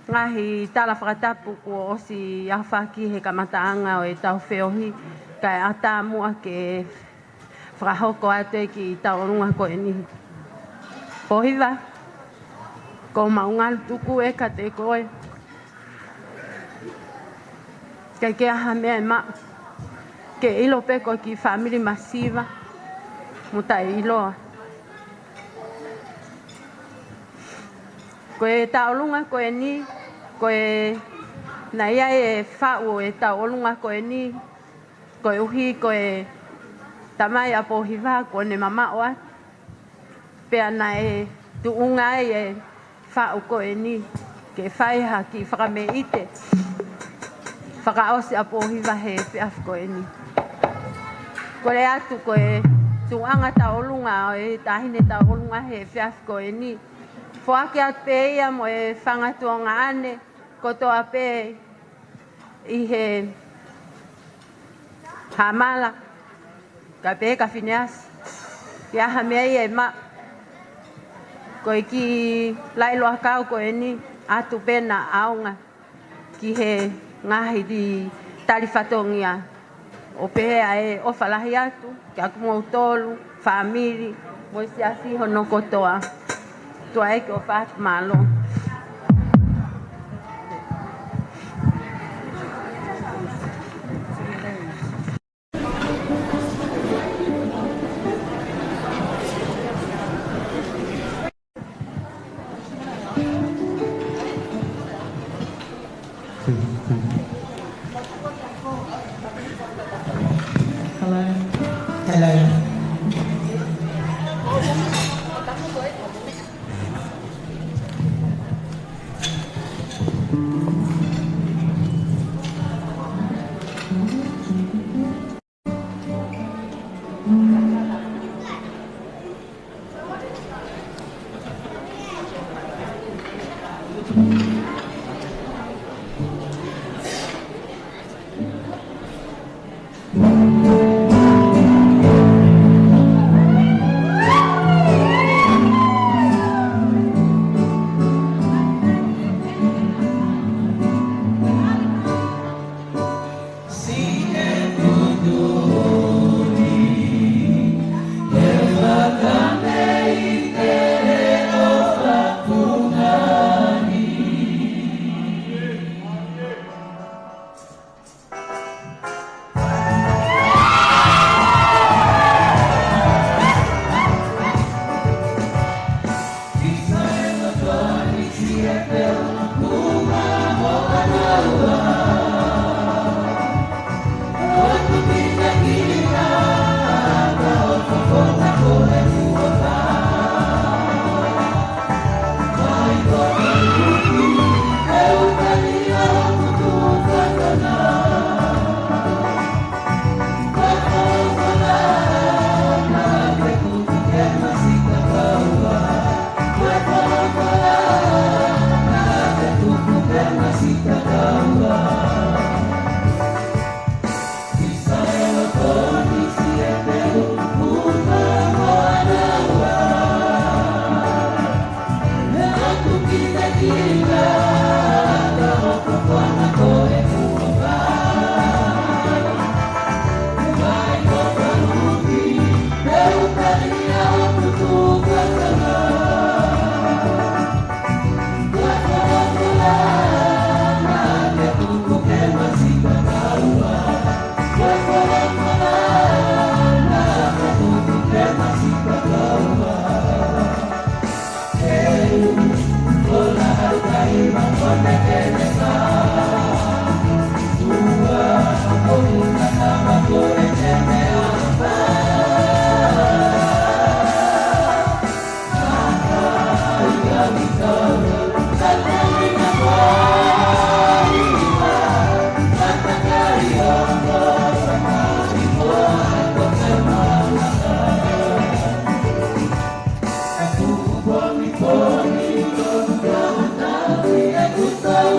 ngahi tala whakatapu ko o si awhaki he kamataanga o e tau whiohi kai ata mua ke whakahoko atu e ki taurunga ko e nihi. Pohiwa, ko maungalu tuku e ka te koe. Kai ke aha mea e maa. Ke ilo pe ko ki family masiva. Muta e iloa. Ko e taurunga ko e ni. Ko e na ia e whao e taurunga ko e ni. Ko e uhi ko e tamai a pohiwa ko ne mama o atu. Pea na e tuunga e whao ko e ni. Ke whaiha ki whakame ite. Whakaosi a pohiwa he whiaf ko e ni. Ko le atu ko e tuanga taurunga o e tahine taurunga he whiaf ko e ni. Whake atu pe ia mo e whangatua ane. Ko toa pe i he hamala. Ka pe ka whineas. Ki aha mea i e ma. Ko i ki lailoa kau ko e ni. Atu pena aunga. Ki he ngahi di tali whatongia. O pehea e o whalahi atu. Ki aku mo tolu, whamiri. Mo isi asiho no kotoa. Tua eke o whaatu malo. Aku tahu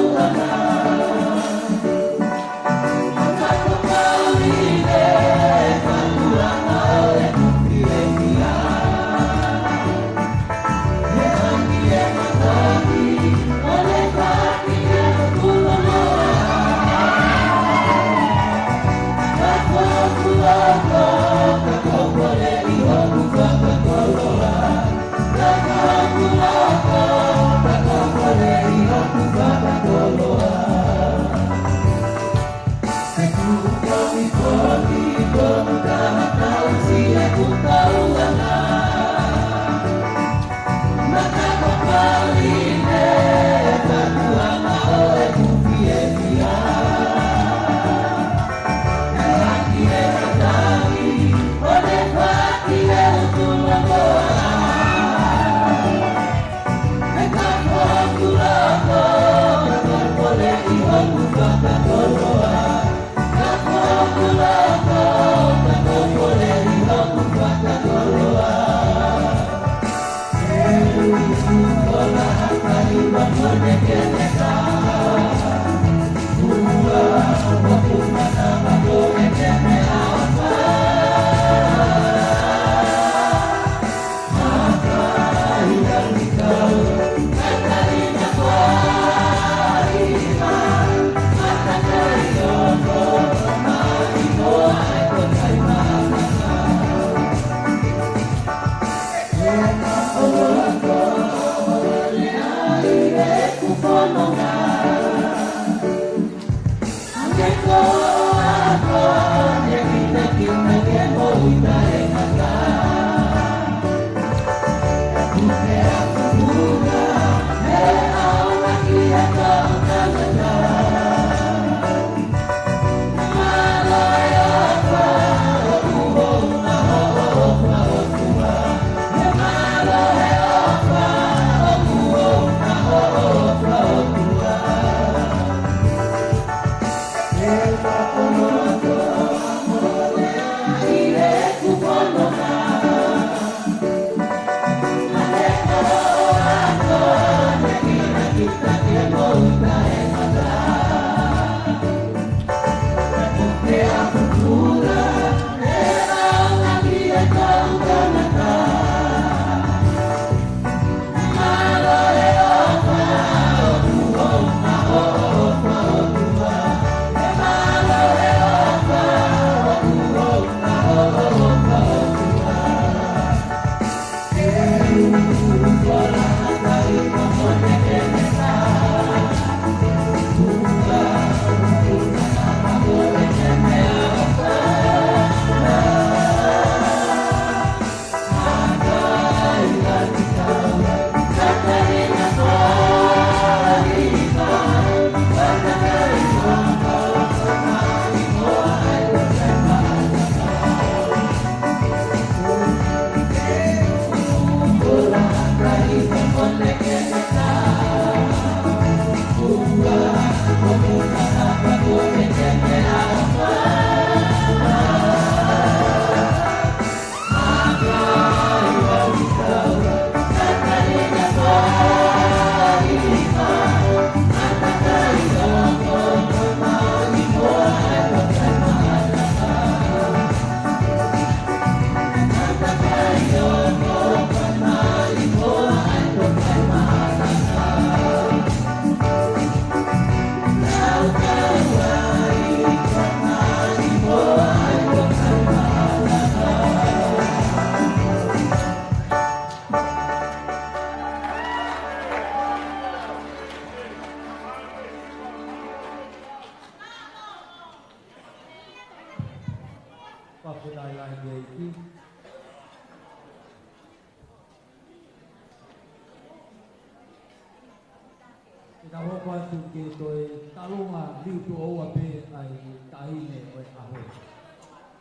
Ina hoko atu ke toi talonga liu tu oua pe ai tahine o e aho.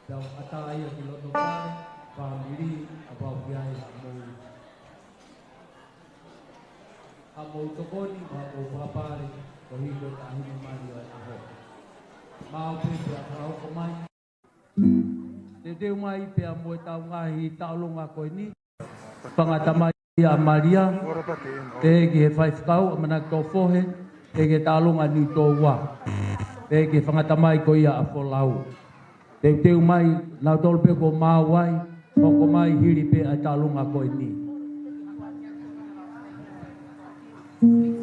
Tau ata ai ki loto pare, pa miri, a pau ki ai a mou tokoni, a mou papare, ko hiko tahine mari o e aho. Mao pe pe a karauko mai. Te teo mai pe a moe tau ngahi talonga koe ni. Pangatamai a Maria, te ki he whaifkau, a mana tō whohe, te ke tālunga ni tō wā. Te ke whangatamai ko ia a wholau. Te teu mai, nau tolpe ko māwai, hoko mai hiri pe a tālunga koe ni. Thank you.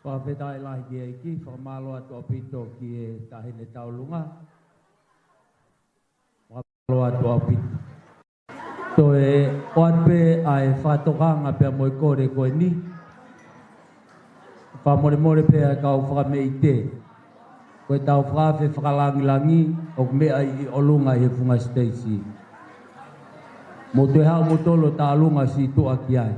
Whawhetai lahi ki e ki, whamaloa tō pito ki e tahine taulunga. Whamaloa tō pito. Tō e oatpe ai whatokanga pia moi kore koe ni. Whamore pia kau whakame i te. Koe tau whawhe whakalangilangi o mea i olunga he funga Stacey. Mo te hao motolo ta alunga si tua ki ai.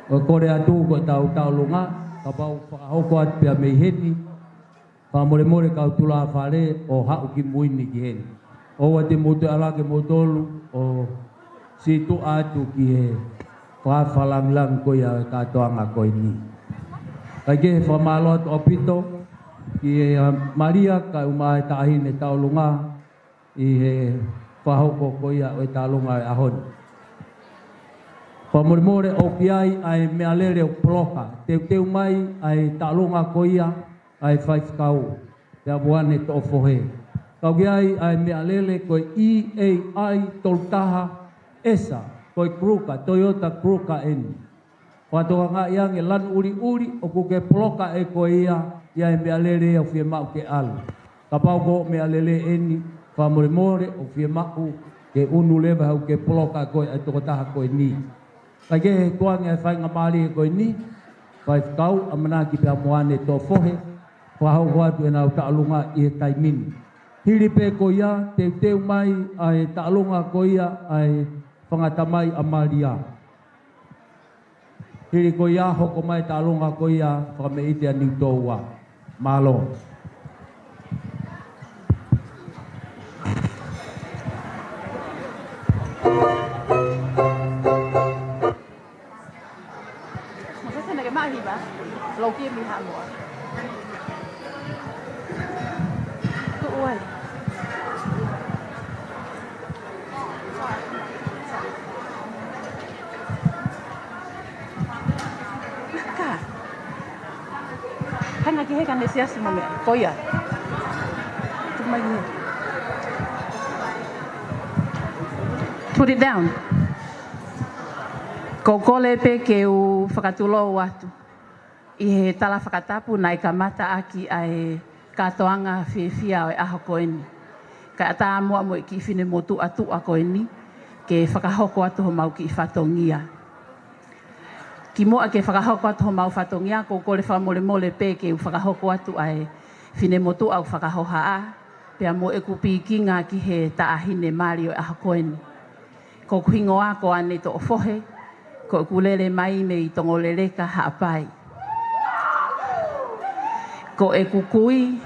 O kore atu ko tau taulunga, ka pau whakahoko at pia mei heni, whamore kau tula whare o hau ki muini ki heni. O wa te motu alake motolu o si tu atu ki he whawhalang ko ia katoanga ko ni. Kai ke whamalo atu opito ki e Maria ka umai tahine taulunga i he whahoko ko ia o taulunga e ahoni. Pamore o ki ai ai mea lere o ploka. Teu mai ai talunga koia ai whaifkau. Te abuane to fohe. Kau ki ai mea lere koe EAI toltaha esa. Koe kruka, Toyota kruka eni. Whatoka ngā iange lan uri o kuke ploka e koe ia. Ia mea lere o fie mau ke alu. Ka pau ko mea lere eni. Pamore o fie mau ke unu lewa hau ke ploka koe ai tokotaha koe ni. Kai ke he kuangi ai whainga maari e koe ni, whai whakau amana ki pia moane tō whohe, whahau hoatu e nau taalunga i he taimini. Hiri pe ko ia, teu mai ai taalunga ko ia ai whangatamai a Maria. Hiri ko ia, hoko mai taalunga ko ia, whakameite a niu tōua. Malo. Lâu kia mình hạ mùa cứ ôi cả kan lagi kan desias semua kau ya cuma ini put it down kau kole pe ke u whakatulo watu i he tala whakatapu nai ka mata aki ai katoanga whiwhia o e aho koeni. Ka ata mua mo ki fine motu atu a koe ni, ke whakahoko atu ho mau ki whatongia. Ki mua ke whakahoko atu ho mau whatongia, ko kore whamole mole pe ke whakahoko atu ai fine motu au whakahoha a, pea mo e kupi kinga ki he taahine Mario a koe ni. Ko kuhingoa ko ane to ofohe, ko kulele mai me i tongolele ka haapai. Ko e kukui,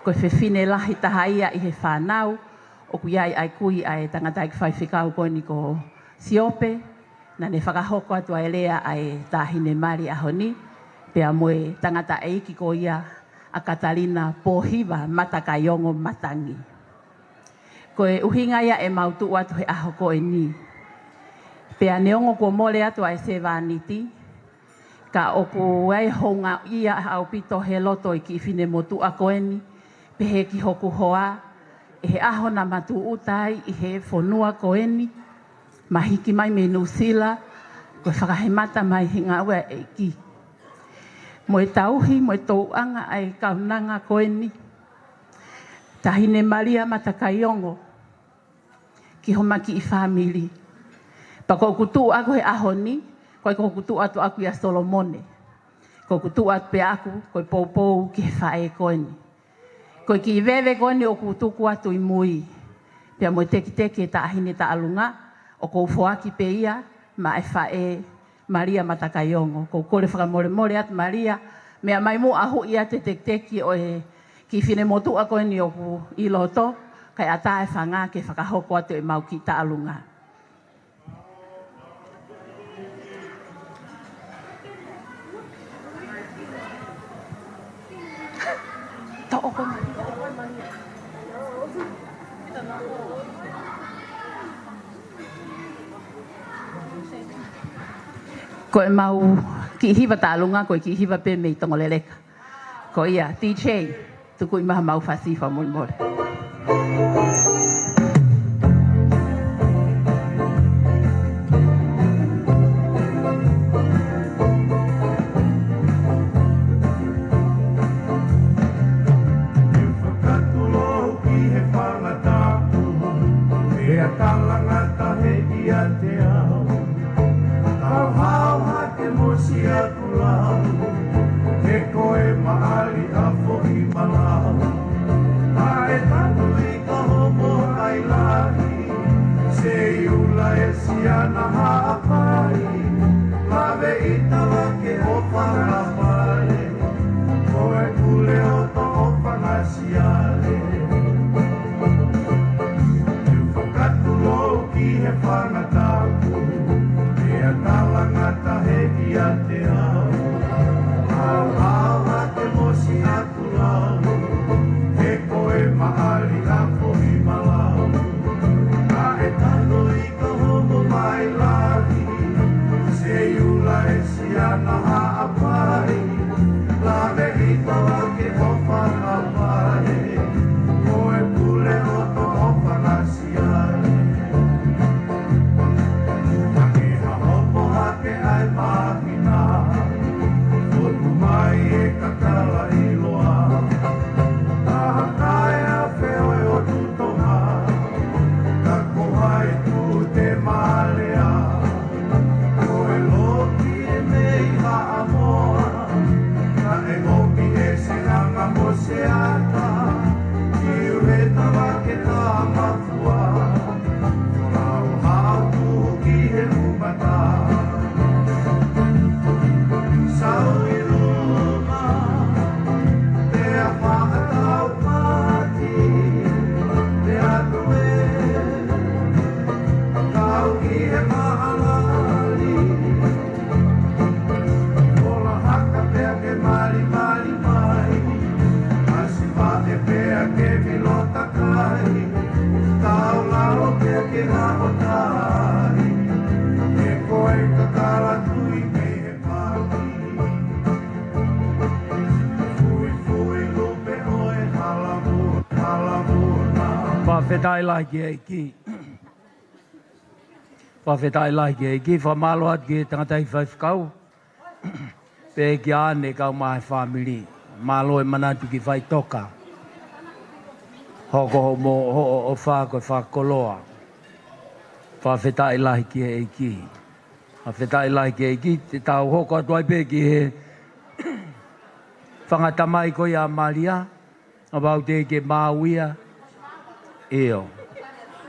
ko e whewhine lahi tahaia i he whanau, o kuiai ai kui ai tangata ki whaiwhikau koe ni ko siope, na ne whakahoko atu ai lea ai tahine mari ahoni, pea moe tangata eiki ko ia a Katalina Pohiva Matakayongo Matangi. Ko e uhinga ia e mautu atu he aho koe ni. Pea neongo ko mole atu ai se vaniti, ka oku ai honga ia au pito he loto i ki fine motu a koe ni, pehe ki hoku hoa, e he aho na matu utai i he whonua koe ni, mahiki mai me nusila, ko whakahemata mai hinga ua e ki. Mo e tauhi, mo e touanga ai kaunanga koe ni, tahine Maria Matakayongo, ki homaki i whamiri. Pa ko kutu aku he aho ni, ko kutu atu aku ia Solomone. Ko kutu atu pe aku, ko poupou ki he whae koe ni. Ko ki vewe koe ni o kutuku atu i mui. Pea mo teki teki e taahine ta alunga, o ko ufoaki pe ia, ma e whae Maria Matakayongo. Ko kore whakamore more atu Maria, mea mai mu ahu ia te teki teki o e ki whine motu a koe ni o ku i loto, kai ata e whanga ke whakahoko atu e mau ki ta alunga. Ta o koe ko e mau ki hiwa ta alunga, ko e ki hiwa pe mei tongoleleka. Ko ia, DJ, tuku i maha mau whasiwha mori mori. Whawhetai lahi e ki. Whawhetai lahi e ki. Whamalo at ki tangatai whaiwhikau. Pe ki ane kau mahe whamiri. Malo e manatu ki whai toka. Hoko ho mo o wha koe wha koloa. Wha wheta i lahi ki e ki. A wheta i lahi ki e ki, te tau hoko atu ai pē ki he whangatamai koe a Maria, a wau te ke Mauia, eo.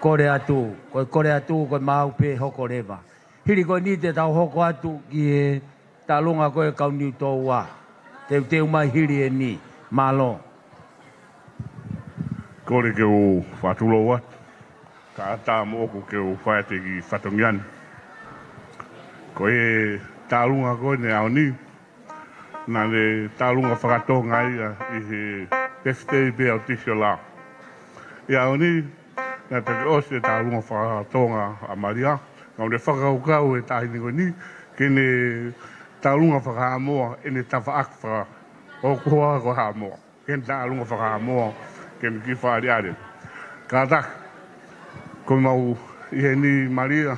Kore atu, koe mau pē hoko rewa. Hiri koe ni te tau hoko atu ki he talunga koe kauniu tō wā. Te umai hiri e ni, malo. Kore ke o whatulo wat, ka ata mōku ke o whaete ki whatongiani. Ko e tālunga koe ne ao ni, nā ne tālunga whakatonga ia i he pestei pe au tisio la. I ao ni, nā te ose tālunga whakatonga a Maria, nā ne whakaukau e tāhini koe ni, ke ne tālunga whakahamoa e ne tawhaakwha o kua ko hamoa. Ke ne tālunga whakahamoa, ken ki whaari are. Ka tak, ko mau i he ni Maria,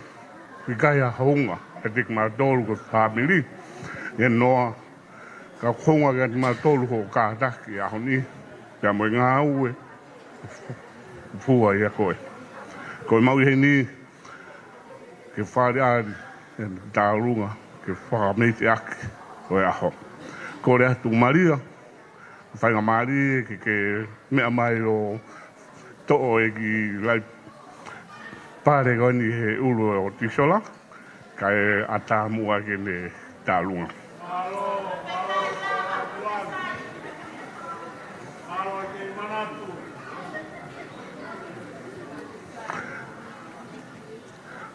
ki kai a haunga, e tik maa tōru ko whamiri, e noa, ka haunga ki ati maa tōru ko ka tak i aho ni, kia mo i ngā ue, fua i a koe. Ko mau i he ni, ki whaari are, e tālunga, ki whakamiti aki, o e aho. Ko re atu Maria, whainga maari ke mea mai o to'o e ki lai pare goni he ulu o tisola, ka e ata mua ke ne tālunga.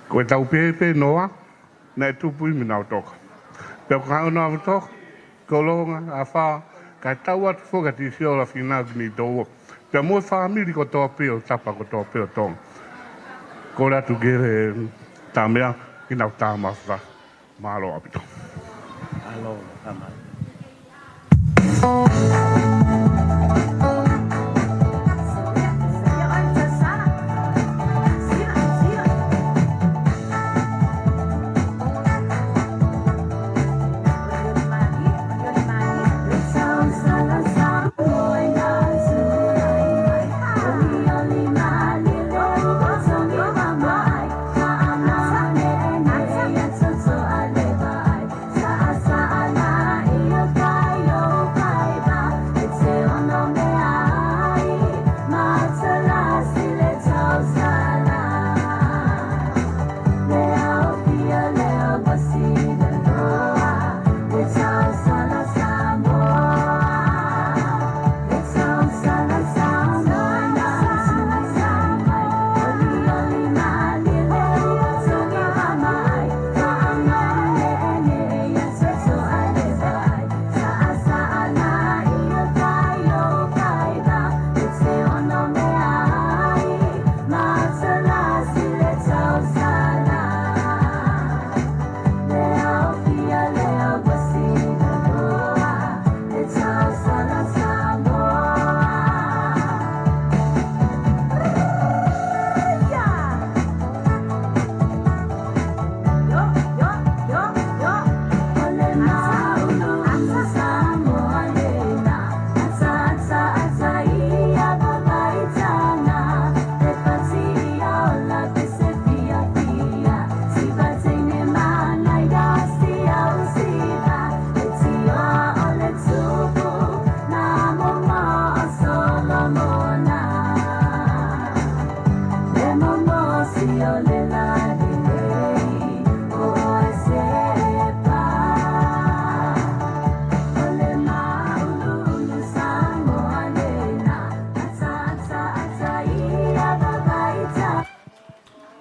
Ko e tau pepe noa, na e tupui mina o toka. Peo kau na o toka, kolonga, a wha, ka tau atu whoka ti siola whina ni tōua. Pea mua whamiri ko tō peo, tapa ko tō peo tōng. Ko ratu gere tā mea, ki nau tā mawha, mālo apito. Alo, tamai.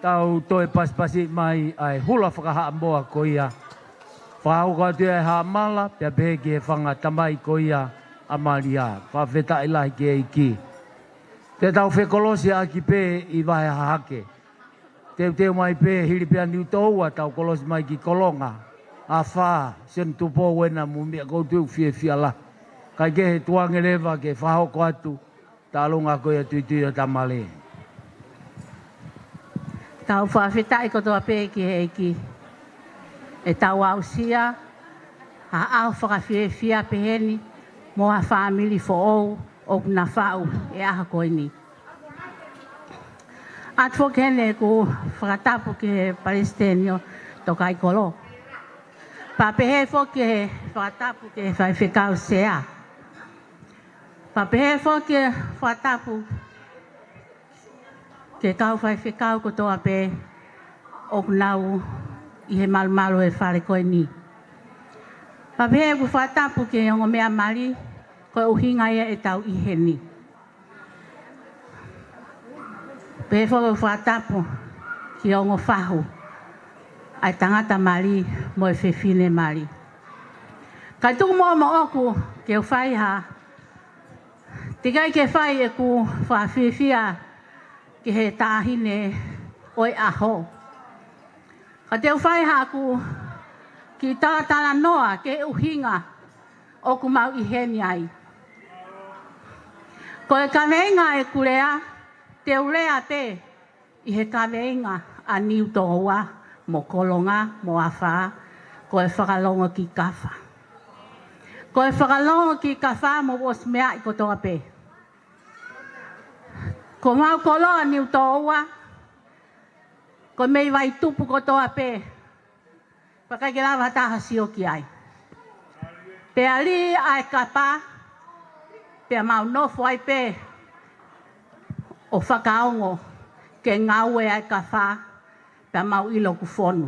Tau toe paspasi mai ai hula whakaha moa ko ia. Whahauka tu e ha mala, pia pēke e whanga tamai ko ia a Maria. Whawheta i lahi ke iki. Te tau whekolosi a ki pē i wahe hahake. Teu mai pē hiri pia niu tohua tau kolosi mai ki kolonga. A wha, sen tupo wena mumia koutu fia la. Kai ke he tuange lewa ke whahauko atu, talunga ko ia tuitui o tamale. Tau whawhita i kotoa pēki he ki. E tau ausia, a au whakawhiawhia peheni, mo ha whamili fo ou, o kuna whau e aha koe ni. Atu kene ku whakatapu ke Palestinio toka i kolo. Papehe fo ke whakatapu ke whaiwhekau sea. Papehe fo ke whakatapu ke kau whaiwhekau ko toa pe o nau i he malu e whare koe ni. Papehe ku whakatapu ke ongo mea mali koe uhinga ia e tau i he ni. Pefo whatapu ki ongo whahu ai tangata mali mo e whewhine mali. Kai tuku mo oku ke whai ha tikai ke whai e ku whawhiwhia ki he tāhine oi aho. Ka te whai ha ku ki tātala noa ke uhinga o ku mau i heni ai. Ko e kaweinga e kurea te urea te i he kaweinga a niu toa mo kolonga mo awha ko e whakalonga ki kawha. Ko e whakalonga ki kawha mo os mea i kotoa pe. Ko mau kolonga niu toa ko mei vai tupu kotoa pe. Pakakelawa taha sio ki ai. Pe ali ai kapa pe mau nofo ai pe o whakaongo ke ngau e ai ka wha pe mau ilo ku whonu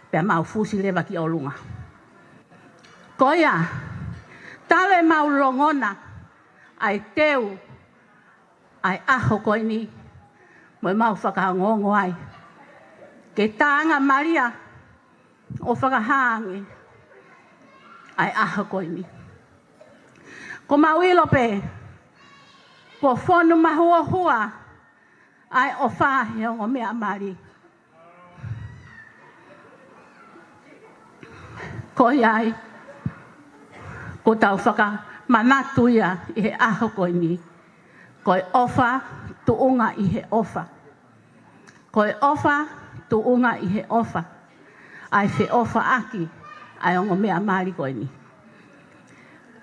pe mau fusi lewa ki olunga. Koia, tale mau longona ai teu ai aho koe ni mo mau whakaongo ai. Ke tāanga Maria o whakahangi ai aho koe ni. Ko mau ilo pe ko whonu mahua hua ai o whahe o mea mari. Ko iai, ko tau whaka manatu ia i he aho koe ni. Ko e ofa tuunga i he ofa. Ko e ofa tuunga i he ofa. Ai whe ofa aki ai o mea mari koe ni.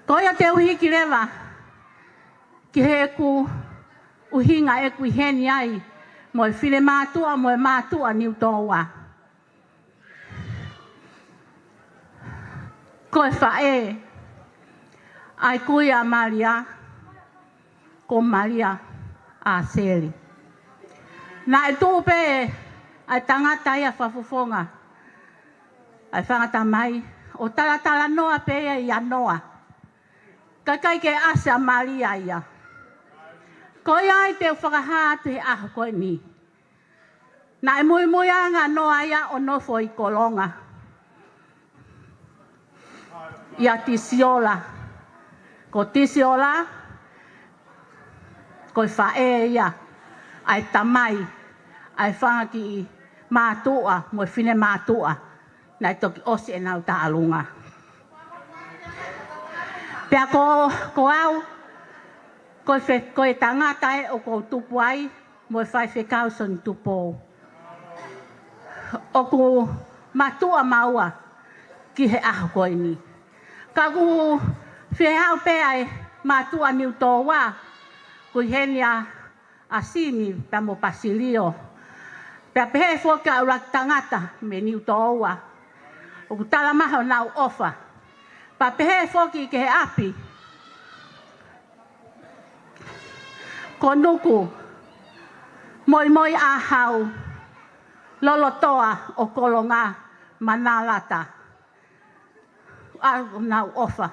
Ko ia te uhi ki rewa. Ki he ku uhinga e ku heni ai mo e while mātua mo e mātua niu tōwa. Ko e whae ai kui a Maria ko Maria a Seli. Nā e tūpe ai tangata ia whafufonga ai whangata mai o talatala noa pe ia noa. Kakai ke asa Maria ia. Ko ia te whakaha te aho koe ni. Nā e mui anga noa ia o nofo i kolonga. Ia tisiola. Ko tisiola, ko whae ia. Ai tamai, ai whangaki mātua, mo whine mātua. Nā toki osi e nau ta alunga. Pea ko au, ko e tangata e o ko tupu ai, mo e whai whekau son tupo. O ko matua maua ki he aho koe ni. Ka ku whehau pe ai matua niu tōwa, ku heni a simi pe mo pasilio. Pea pehe whoka urak tangata me niu tōwa. O ku tala maho nau ofa. Pa pehe whoki ke he api. Ko nuku, moi ahau, lolotoa o kolonga manalata. Argo nau ofa,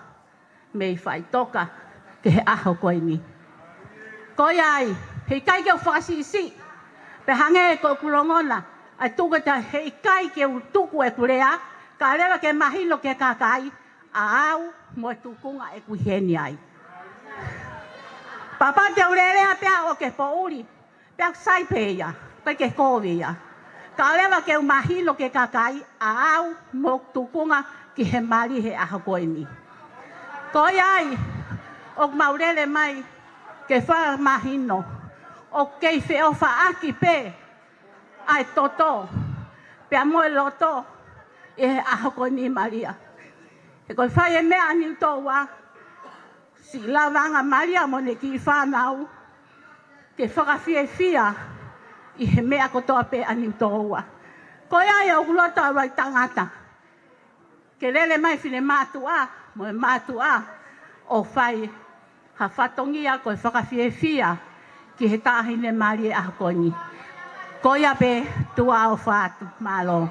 mei whai toka ke he aho koe ni. Ko iai, hei kai ke o whakasisi, pe hange ko kulongona, ai tukata hei kai ke tuku e kurea, ka rewa ke mahilo ke kakai, a au mo tukunga e kuheni ai. Papa te urerea pea o ke pouri, pea saipeia, pe ke kovia. Ka lewa ke umahilo ke kakai, a au mo tukunga ki he mari he aho koe ni. Ko iai, o maurele mai, ke wha mahino, o kei whe o wha aki pe, ai toto, pea moe loto, e he aho koe ni Maria. E koe whai e mea ni toa, si lawanga Maria mo ne ki whanau, ke whakawhie whia, I he mea kotoa pe ani utoa. Ko ia o kulota ai tangata. Ke lele mai fine matua, mo matua o fai ha fatongia ko whakafiefia ki he tāhine mari a koni. Ko ia pe tua o fatu malo.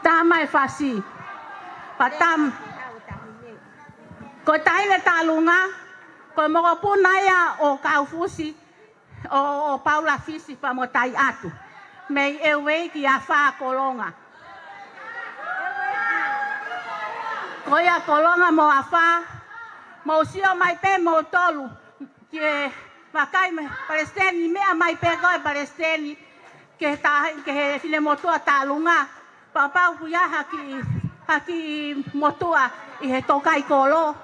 Tā mai fasi. Patam. Ko tāhine tālunga, ko moko punaia o kaufusi o Paula Fisi pa mo tai atu. Mei ewe ki a wha kolonga. Ko ia kolonga mo a wha, mo sio mai pe mo tolu, ki e wakai me Palestini, mea mai pe koe Palestini, ke he fine motua tālunga, papau kuia haki motua i he tokai kolo.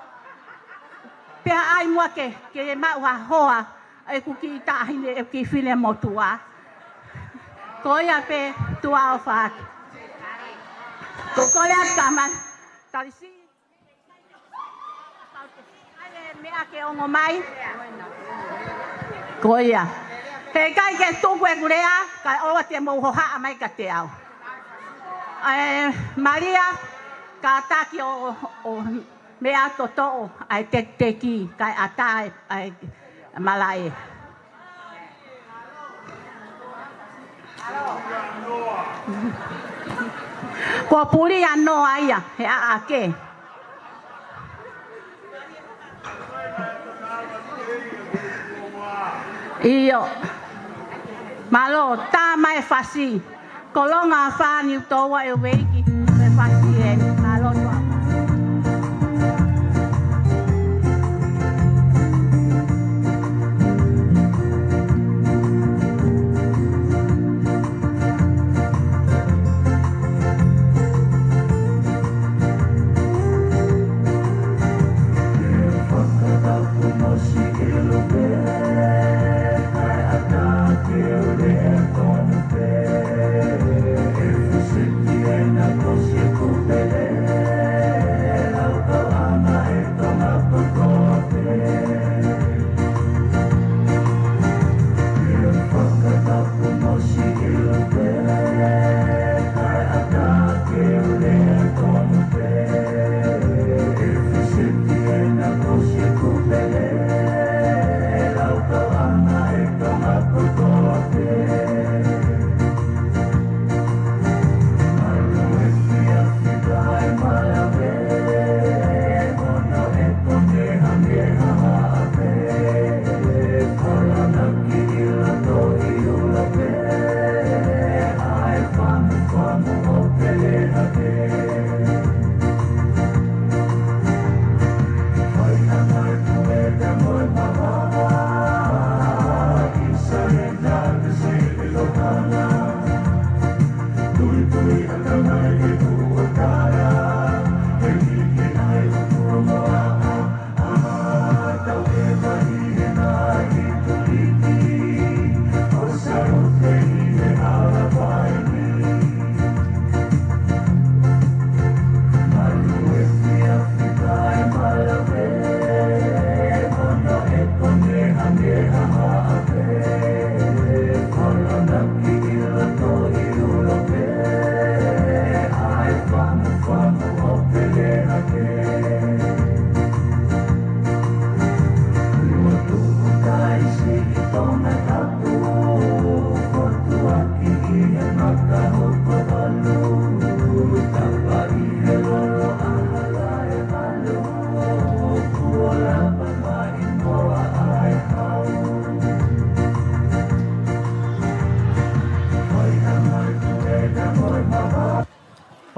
Pea ai mua ke e mau ha hoa, e kuki tāhine e ki fine motua. Ko ia pe tua o whaatu. Ko ia kaman. Tarisi. Mea ke ongo mai. Ko ia. He kai ke tuku e kurea, kai oa te mouhoha mai ka te au. Maria, ka taki o mea toto ai te ki, kai ata ai malae. Ko puli ano aia, he a ake. Iyo. Malo, tā mai fasi. Kolonga whāni utoa e weiki, me fasi e malo tua.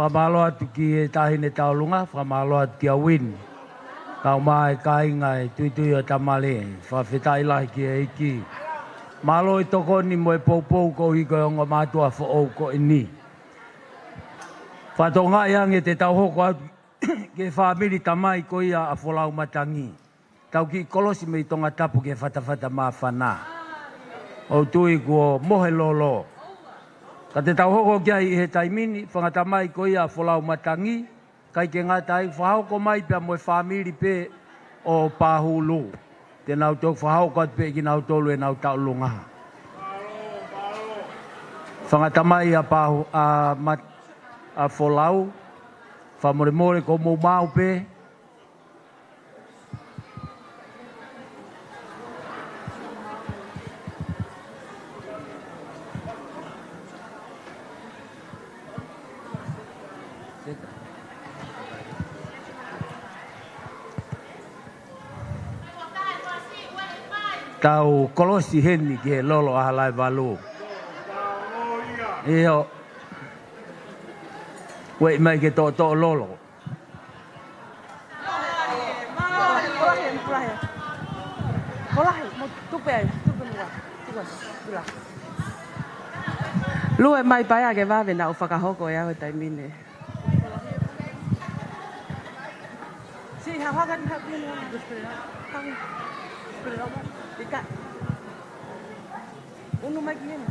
Whamalo atu ki e tahine taulunga, whamalo atu ki a win. Kau mai ka inga e tuitui o tamale, whawhetai lahi ki e iki. Malo i toko ni mo e poupou ko hiko e onga mātua whaou ko e ni. Whatonga iange te tau hoko atu ke whamiri tamai ko ia a wholau matangi. Tau ki kolosi me i tonga tapu ke whatawhata mā whanā. O tui ko mohe lolo. Ka te tau hoko kia i he taimini, whangata mai ko ia wholau matangi, kai ke ngata ai whahoko mai pia moe whamiri pe o Pāhulu. Te nau tōk whahoko atu pe ki nau tolu e nau taulungaha. Whangatamai a pāhu a wholau, whamore ko mō maupe. Tau kolosi heni ki he lolo a halai walu. Eo, wei mai ke tō lolo. Lue mai pai a ke wawe na o whakahoko e au tai mine. Si, hawakan hapin. Ika. Uno mai ki hena.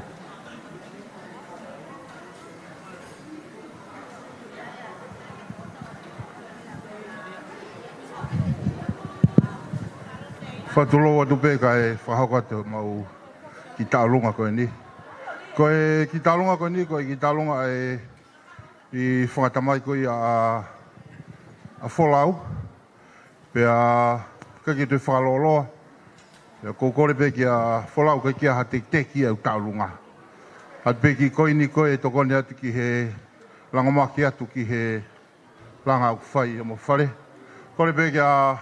Whatuloa tupe ka e whahauka te mau ki tālunga koe ni. Koe ki tālunga koe ni, koe ki tālunga e i whangatamai koe a wholau. Pea kaki te whakaloloa. Pea koukore pe ki a wholau kai kia ha teki au tālunga. At pe ki koe ni koe tokone atu ki he langamaki atu ki he langa au whai a mo whare. Kore pe ki a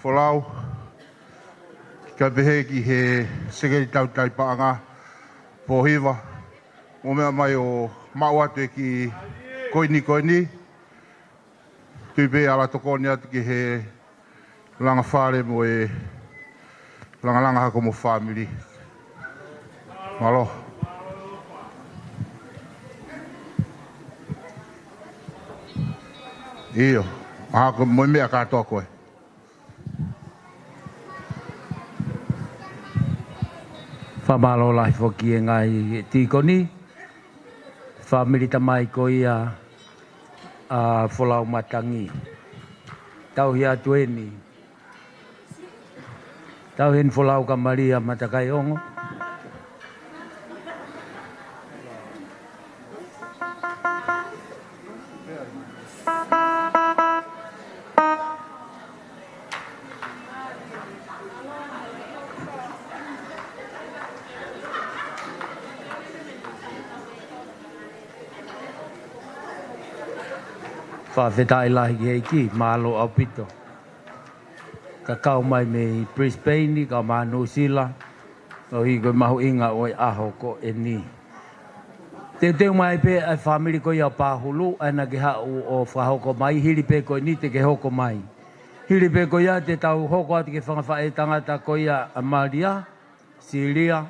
wholau. Ka pehe ki he segeri tau tai paanga po hiwa. Mo mea mai o mau atu e ki koe ni. Tui pe ala tokone atu ki he langa whare mo e langa hako mo whamiri. Malo. Iyo. Hako mo mea katoa koe. Whamalo lai whoki e ngai tīkoni. Whamiri tamai ko ia a wholau matangi. Tau hia tueni. Tau hen wholau ka Maria matakai ongo. Whawhetai lahi ki heiki, malo au pito. Ka kau mai me Brisbane, ka maa New Zealand, o hi koe mahu inga o aho ko e ni. Teu mai pe ai whamiri ko ia pāhulu, aina ke hau o whahoko mai, hiri pe ko ni te ke hoko mai. Hiri pe ko ia te tau hoko ati ke whangawhae tangata ko ia Amalia, Syria,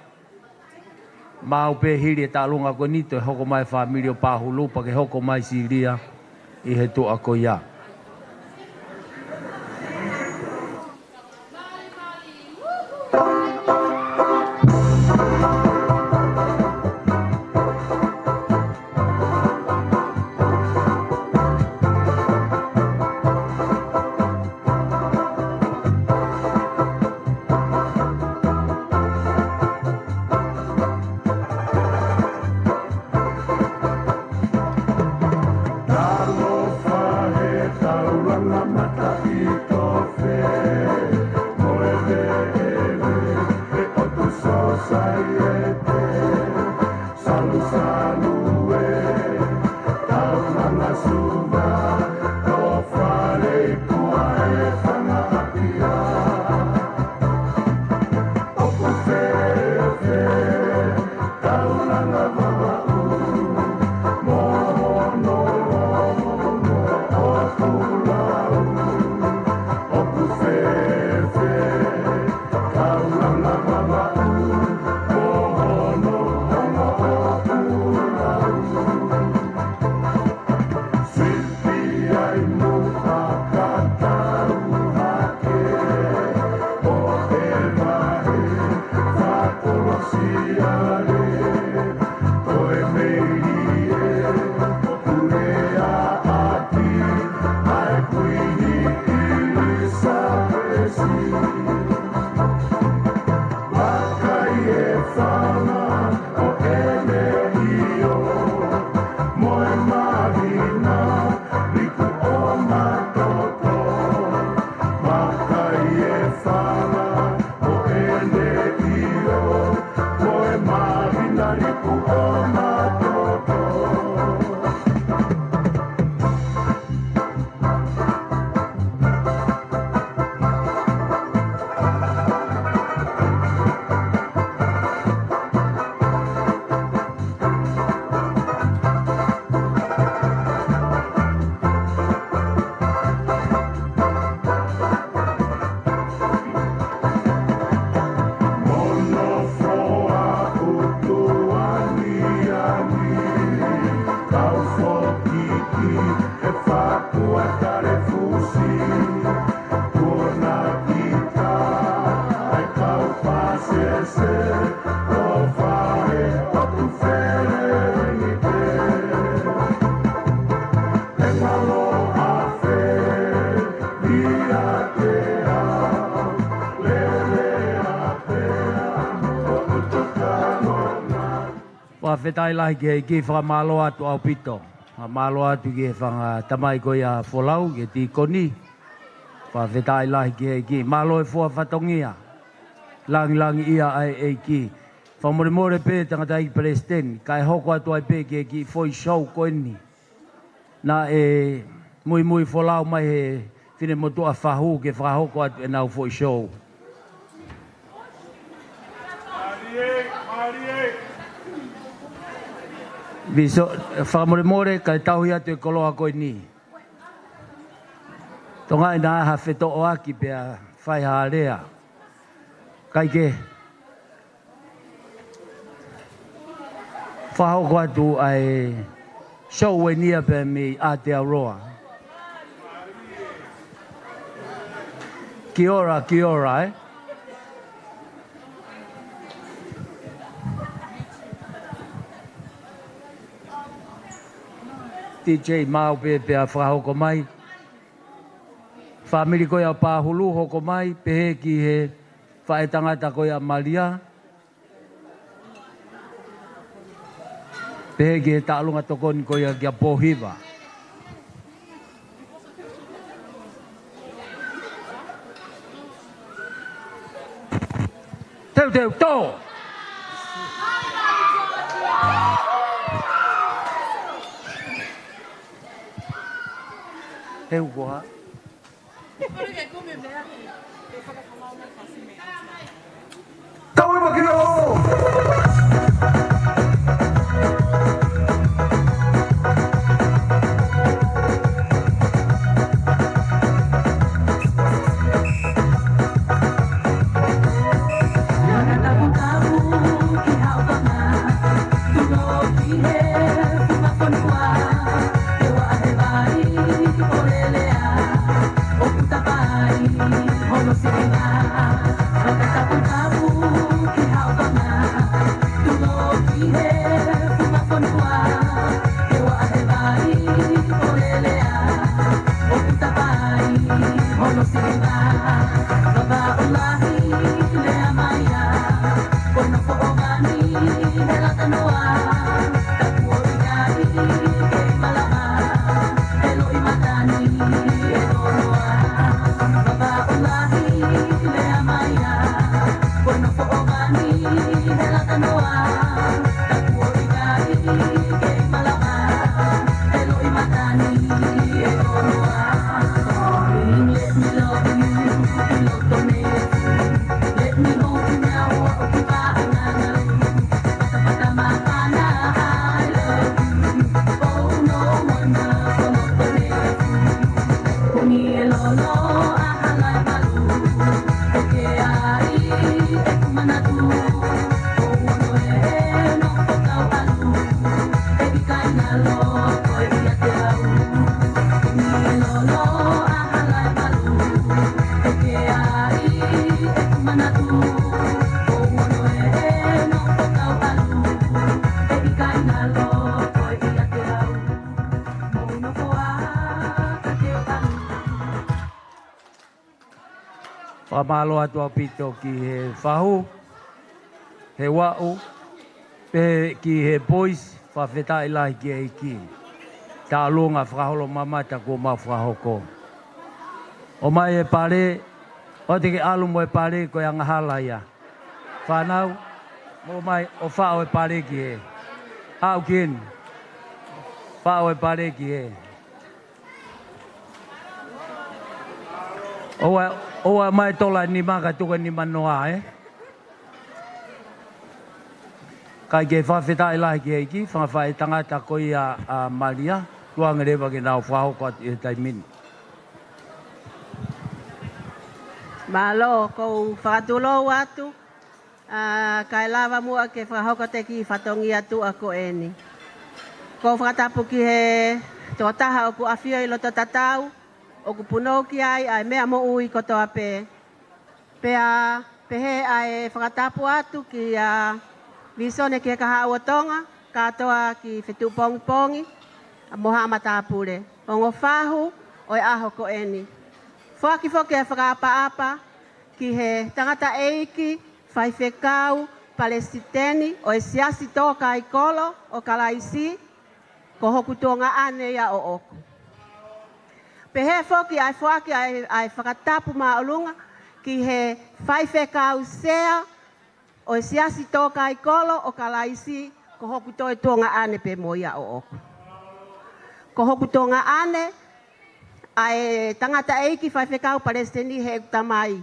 mau pe hiri e tālunga ko ni te hoko mai whamiri o pāhulu, pa ke hoko mai Syria, i he toa ko ia. Amen. whawhetai lahi ki whamalo atu au pito. Whamalo atu ki whanga tamai ko ia wholau ki ti koni. Whawhetai lahi ki malo e fua whatongia. Langi ia ai ki. Whamoremore pē tangata i Palestine. Kai hoko atu ai pē ki foi show koeni. Na e mui wholau mai he whine motua whahu ke whahoko atu e nau foi show. Viso, whamoremore kai tauhi atu e koloa koeni. Tonga ina aha wheto o aki pia whai haarea. Kai ke. Whahoko atu ai show e nia pe mi Aotearoa. Kia ora, eh? DJ Mau pe a whahoko mai. Whamiri koe a pāhulu hoko mai, pehe ki he whaetangata koe a Malia. Pehe ki he tālunga tokoni koe a kia Pōhiva. Teu, tō! Heu koha. Kau ima kina o! Whamalo atu apito ki he whahu, he wau, pe ki he boys, whawhetai lahi ki e ki. Tā lunga whakaholo mamata ko mau whahoko. O mai e pare, o te ke alu mo e pare ko e angahala ia. Whanau, mo mai o whao e pare ki he. Au kin, whao e pare ki he. Oa mai tola ni maka tuka ni manoa, eh? Kai ke whawhetai lahi ki eiki, whangawhai tangata koi a Maria, tuanga rewa ke nao whahoko atu e taimini. Malo, kou whakatulo atu, kai lawa mua ke whahoko te ki whatongi atu ako eni. Kou whakatapu ki he tōtaha o ku awhia i loto tatau, o ku puno ki ai mea mo ui kotoa pe. Pea pehe ai whakatapu atu ki visone ki kaha awatonga, katoa ki whetu pongi, moha amatapure. O ngo whahu o e aho ko eni. Whaki whoke e whakaapa-apa ki he tangata eiki, whai whekau, Palestiteni o e siasi toka i kolo o kalaisi ko hoku tonga ane ia o oku. Pehe foki ai fuaki ai whakatapu maolunga ki he whaiwhekau sea o e siasi toka i kolo o kalaisi ko hoku toi tonga ane pe mo ia o oku. Ko hoku tonga ane ai tangata eiki whaiwhekau Palestini he tamai.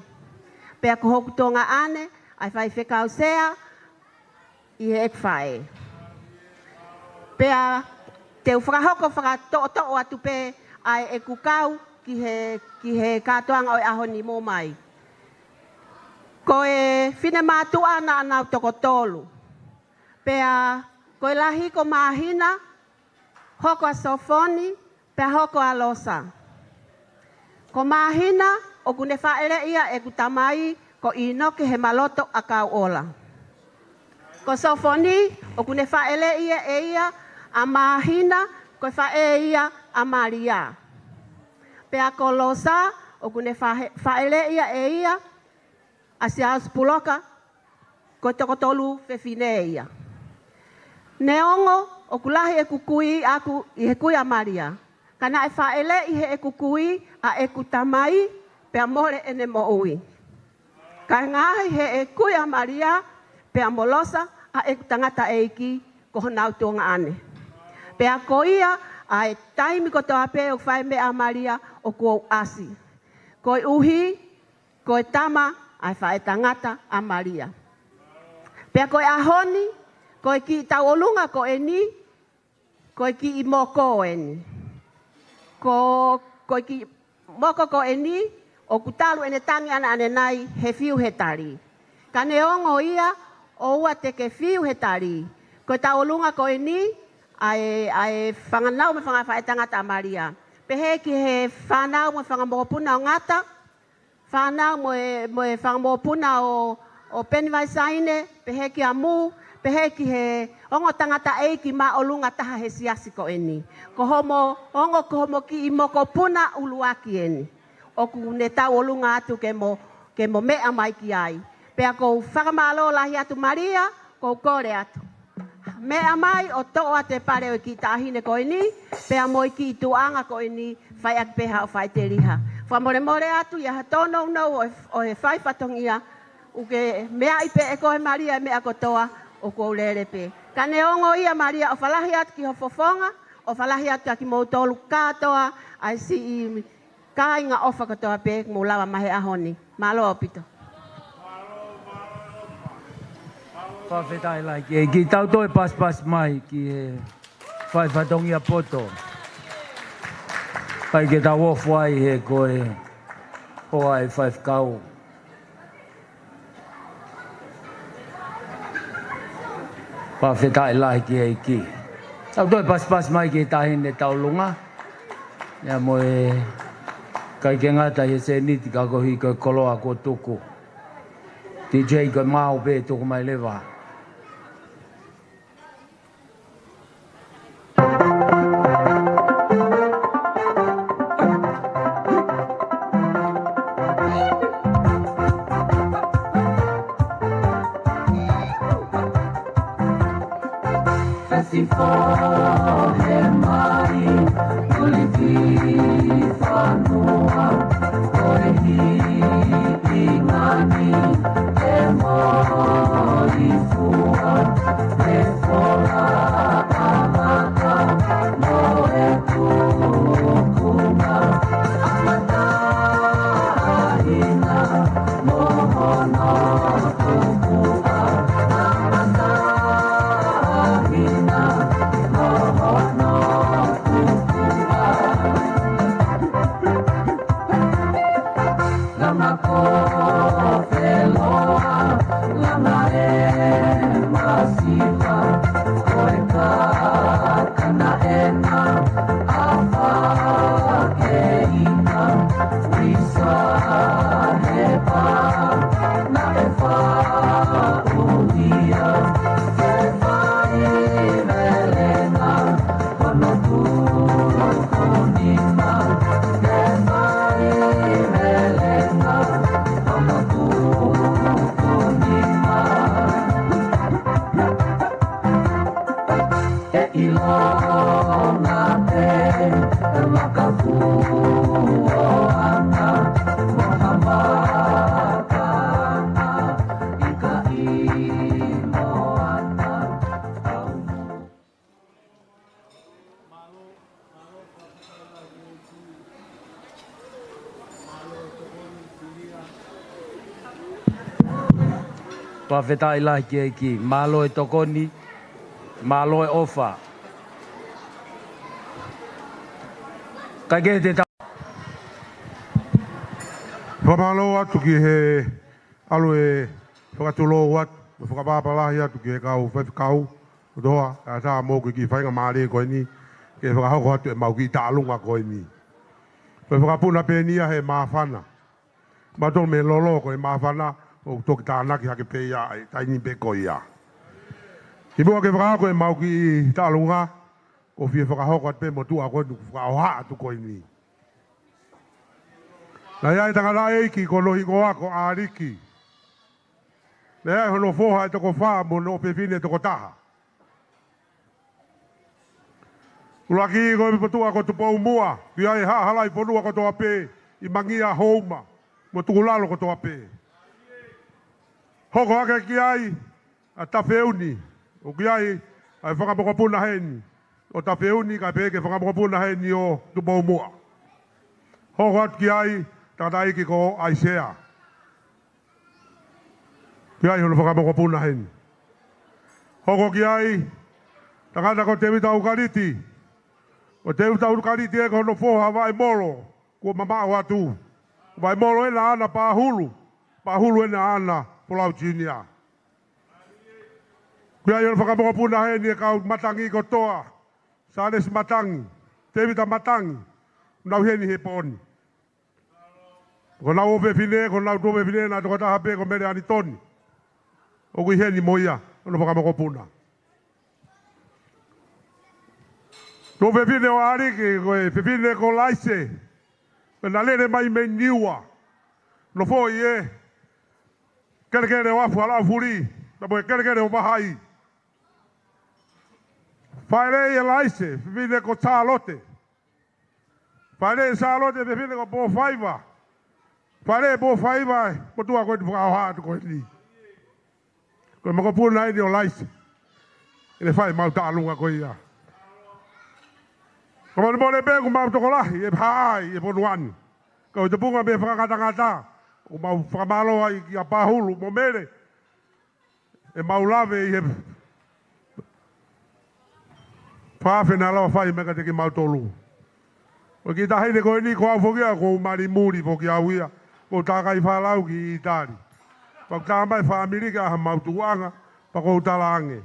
Pea ko hoku tonga ane ai whaiwhekau sea i he whae. Pea te whakahoko whakato'o atu pe ai e kukau ki he katoanga o e ahoni mō mai. Ko e whine mātua na anau toko tolu. Pea ko e lahi ko mahina, hoko a sofoni, pea hoko a losa. Ko mahina, o kune whaere ia e kutamai, ko inoke he maloto a kau ola. Ko sofoni, o kune whaere ia e ia a mahina, ko whae ia a maria. Pea ko losa, o kune whaere ia e ia, a se aus puloka, ko toko tolu whewhine ia. Neongo, o kulahi e kukui aku i he kui a maria. Kana e whaele i he e kukui a e kutamai, pea more ene mo ui. Ka ngahi he e kui a maria, pea molosa a e tangata eiki ko honau tonga ane. Pea ko ia a e taimi ko toa pe o whai me a maria o ko asi. Ko e uhi, ko e tama a e whae tangata a maria. Pea ko e ahoni, ko e ki tau olunga ko e ni, ko e ki i moko e ni. Ko e ki moko ko e ni, o kutalu ene tangi ana ane nai he fiu he tari. Ka neongo ia, o ua te ke fiu he tari. Ko e tau olunga ko e ni, ai whanganau me whangawhae tangata a Maria. Pehe ki he whanau me whangamopuna o ngata, whanau me whangamopuna o penwai saine, pehe ki a mu, pehe ki he ongo tangata eiki ma olunga taha he siasi ko eni. Ko homo ki i moko puna uluaki eni. O ku ne tau olunga atu ke mo mea mai ki ai. Pea ko whakamalo lahi atu Maria, ko kore atu. Mea mai o toa te pare o ki tahine ko eni, pea moi ki tuanga ko eni, whai ak peha o whai te riha. Whamore more atu, ia hatono unau o he whai whatongia, uke mea ipe e kohe Maria mea kotoa, o ko lere pe. Ka neongo ia Maria o whalahi atu ki hofofonga, o whalahi atu ki mou tolu katoa, ai si i kāinga ofa katoa pe mou lawa mahe ahoni. Malo opito. Whawhetai lai ki tau toi pas mai ki e whai whatongia poto. Pai ke tau ofu ai he koe o ai whai whakau. Whawhetai lai ki e ki. Tau toi pas mai ki tahine tau lunga. Ia mo e kai ke ngata he se niti ka kohi koe koloa ko tuku. DJ koe mau pe tuku mai lewa. Pa whetai lahi ki eiki. Malo e tokoni. Malo e ofa. Kai ke te Whamalo atu ki he alu e whakatulo wat, whakapapalahi atu ki he kau whewhikau, utoa, a tā mōku ki whainga maare koe ni, ke whakahoko atu e mau ki tālunga koe ni. Whakapuna pēnia he māwhana. Mato me lolo koe māwhana, o toki tānaki hake pēia, taini pe koe ia. Ki mua ke whakahoko e mau ki tālunga, ko whie whakahoko atu pe motua koe nuku whakaoha atu koe ni. Na iai tangana eiki ko lohi ko ako āriki. Na iai hono foha e toko whaa mo no pepine e toko taha. Ulaki ko e patua ko tupou mua, ki ai halai ponua ko toa pē, i mangia houma, mo tukulalo ko toa pē. Hoko hake ki ai, a tawheuni, o ki ai, ai whakamokopuna heni, o tawheuni ka pē ke whakamokopuna heni o tupou mua. Hoko hake ki ai, tata iki ko Aisea. Ki ai hono whakamokopuna heni. Hoko ki ai, takata ko te wita ukariti. O te wita ukariti e ko hono foha vai molo, ko mamao atu. Vai molo ena ana pahulu ena ana polau chinia. Ki ai hono whakamokopuna heni e kau matangi ko toa. Sales matangi, te wita matangi, nau heni he poni. Ko nau ope fine, ko nau tope fine, nā toko taha pe, ko mere ani toni. O kui heni moia, ono whakamokopuna. Tope fine o ariki, ko e fine ko laise. Pe na lere mai me niua. No foi e. Kere o afu ala furi. Na po e kere o mahai. Whaere e laise, fine ko tālote. Whaere e tālote, fine ko po whaiva. Pare bo fai vai, mo tua ko whakaoha atu koe ni. Koe mako puna ni o laise. Ele fai mau tālunga koe ia. Ko mani mone pe ku mau tokolahi, e pāai, e ponuani. Ko te punga me whakakatangata, ko mau whakamalo ai ki a pāhulu, mo mere. E mau lave i he pāwhena lawa fai meka te ki mau tolu. O ki tahine koe ni ko au whokia, ko mari muri whokia au ia. Ko tākai whalau ki Itari. Pau tāmai whaamirika aha mautuanga, pa kou talange.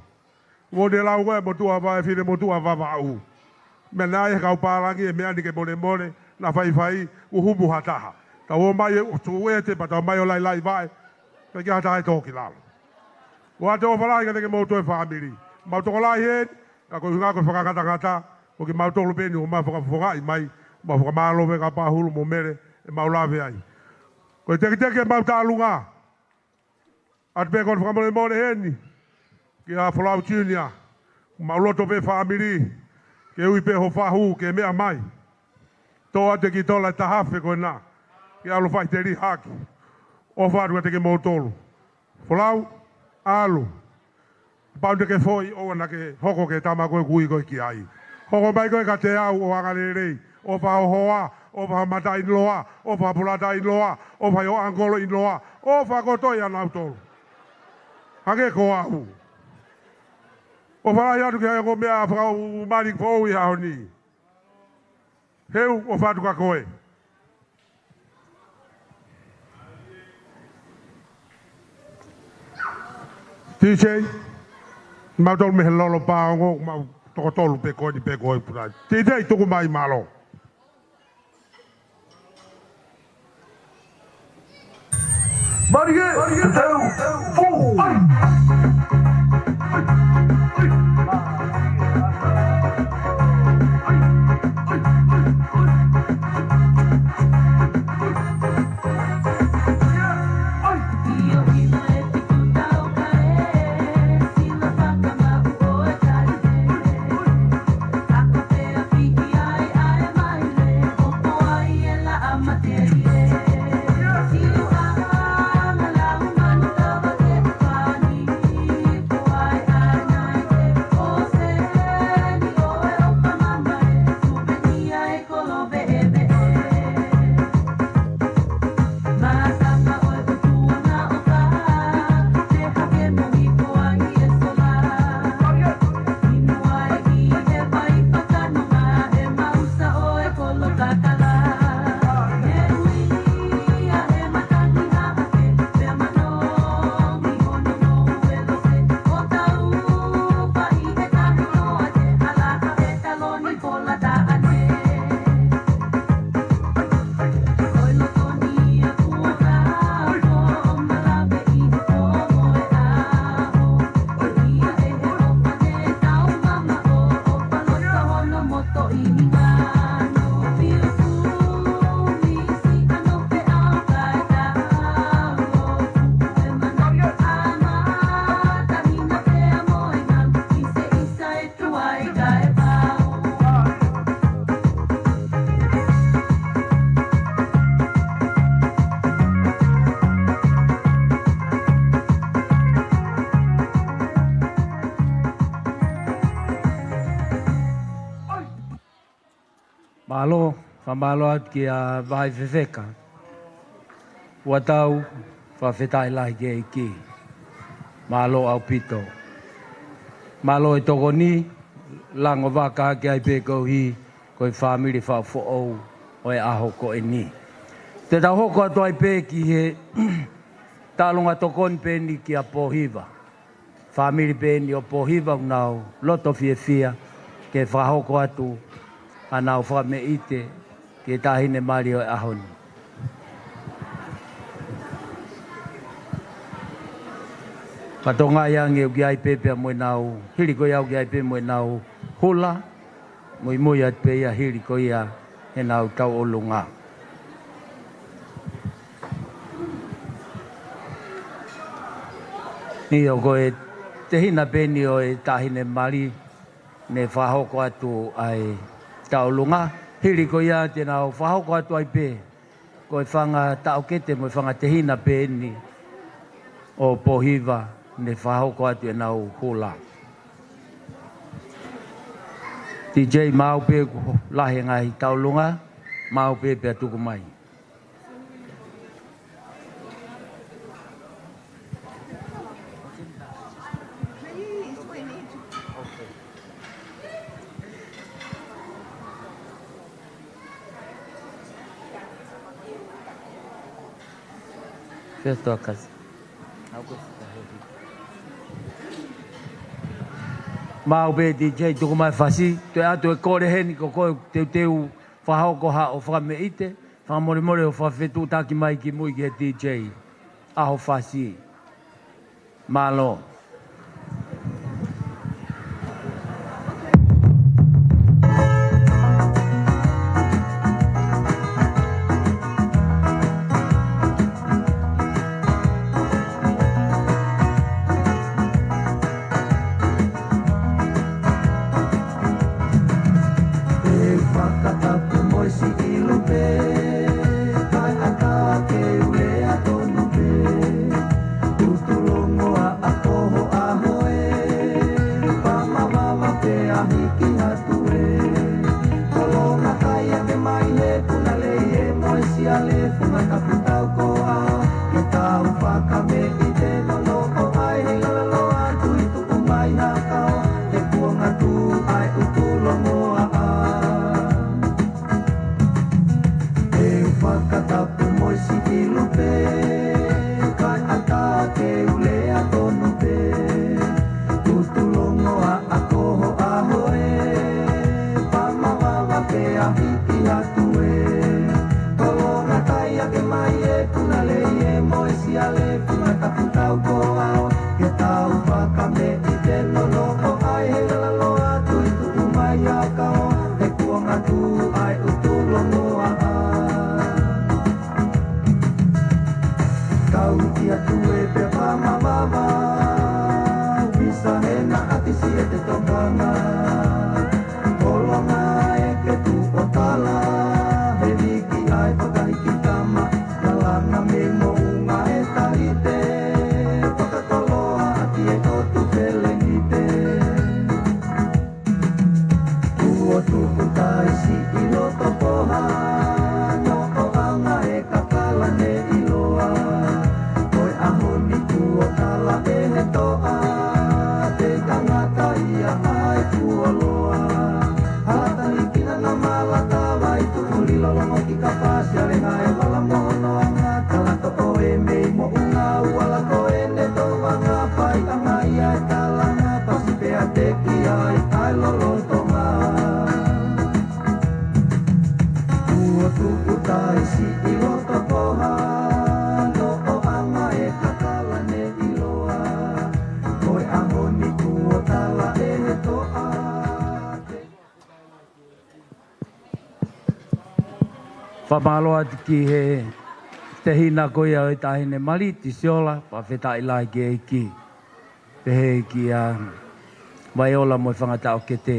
Mo ne lau koe mo tua vai whine mo tua wawau. Me nai kau pārangi e mea ni ke mone, na whai, uhumu hataha. Ta o mai o tuwe te, pa ta mai o lai vai, ka ki hataha e tōki lalo. O ate o whalai ka te ke mautu e whaamiri. Mautoko lai hen, ka koe hunga koe whakakatangata, o ki mautolo peni o mai whakawhongai mai, ma whakamalowe ka pāhulu mo mere, e maulawe ai. Koe teke mau tālunga. Ate pe kon whakamone mone heni. Ki a whalau chinia. Mau loto pe whaamiri. Ke ui pe ho whahu ke mea mai. Tō ate ki tola tahawhe koe nā. Ki alu whai te ri haki. O whātua teke mō tolu. Whalau, alu. Pau te ke whoi o na ke hoko ke tama koe kui koe ki ai. Hoko mai koe ka te au o angarerei. O whao hoa. O wha mata in loa, o wha pulata in loa, o wha o angolo in loa, o wha kotoi anau tolu. Hake ko ahu. O wha rai atu ki hea ko mea whakau marik pou i hao ni. Heu o whatuka koe. TJ, mau tolu me he lolo pāongo, mau toko tolu pe koe ni pe koe purai. TJ, tuku mai malo. Marie, Malo, whamalo atu ki a vai whewheka. Ua tau, whawhetai lahi ke iki. Malo au pito. Malo e toko ni, lango waka ki ai pe hi, ko i whamiri whao fo'ou, o e aho ko e ni. Te tau hoko atu ai pe ki he, talonga tokoni pe ni ki a Pohiva. Whamiri pe ni o Pohiva unau, loto fia, ke whahoko atu, anau whame ite, ke tahine mari o e ahoni. Patonga yangi uki ai pepe a moe nau, hiri ko iau ki ai pepe moe nau hula, moi moi at pe ia hiri ko ia he nau tau olunga. Ni o koe te hina peni o e tahine mari, ne whahoko atu ai tau olunga, hiri ko ia te nau whahoko atu ai pe, koe whanga tau kete moe whanga te hina peni o Pohiva, ne whahoko atu e nau hula. DJ Maupe lahi ngai taulunga, Maupe pe atuku mai. Festo a casa. Mau be DJ tuku mai fasi, te atu e kore heni ko koe teu whahoko ha o whame ite, whamore o whawhetu taki mai ki mui ki he DJ, aho fasi. Malo. Whamaloa ki he te hina koia o tahine mali, ti siola, whawheta i lai ki e ki. Pehe ki a Waiola mo whangata o ke te.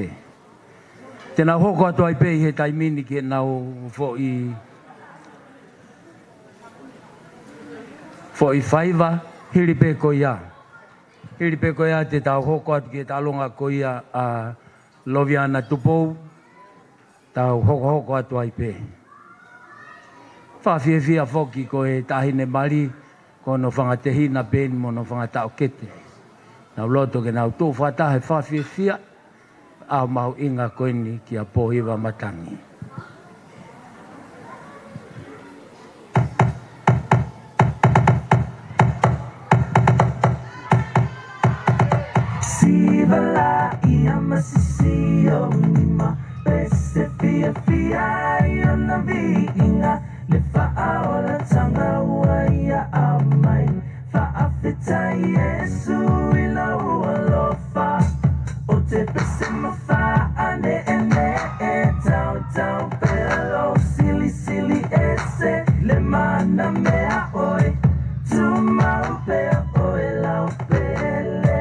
Tēnā hoko atu ai pei he taimini ki e nau fo i whaiva, hiri pe koia. Hiri pe koia te tau hoko atu ki e talonga koia a Loviana Tupou. tau hoko atu ai pe. Whawhiawhia whoki ko e tahine mari, ko no whangatehina pēni mo no whangatau kete. Nau loto ke nau tō whatahe whawhiawhia, au mau inga koini ki a pōhiwa matangi. Sivala ia masisio nima pese fia ia na vinga le faaola tanga ia amai faafeta Yesu ila ualofa o te pese mafa ane tau pelo sili ese le mana mea oi tu mau pea oi lau pele.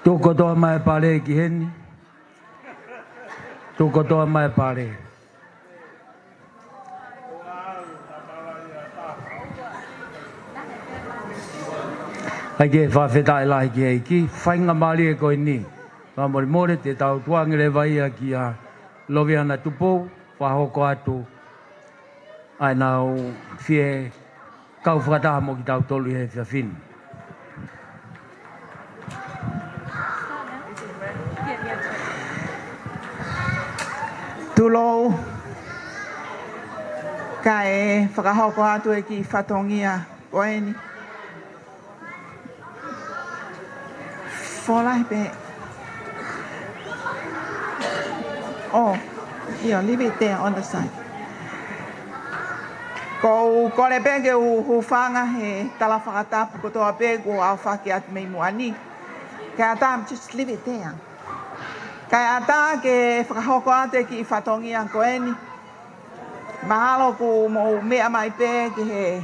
Toko toa mai pare ki heni. Toko toa mai pare. Hai ke whawheta e lahi ki hei ki. Whainga mali e koe ni. Ka more te tau tuangere vaia ki a Loviana Tupou. Whahoko atu. Ai nau fie kau whakataha mo ki tau tolu he whiawhini. Tulou ka e whakahoko atu e ki whatongia koeni. Wholai pe. Oh, yeah, leave it there on the side. Ko kore pe ke whanga he tala whakatapu ko toa pe ko au whaki atu mei muani. Ka atam, just leave it there. Kai ata ke whakahoko ate ki whatongi ang koeni. Mahalo ku mo mea mai pe ki he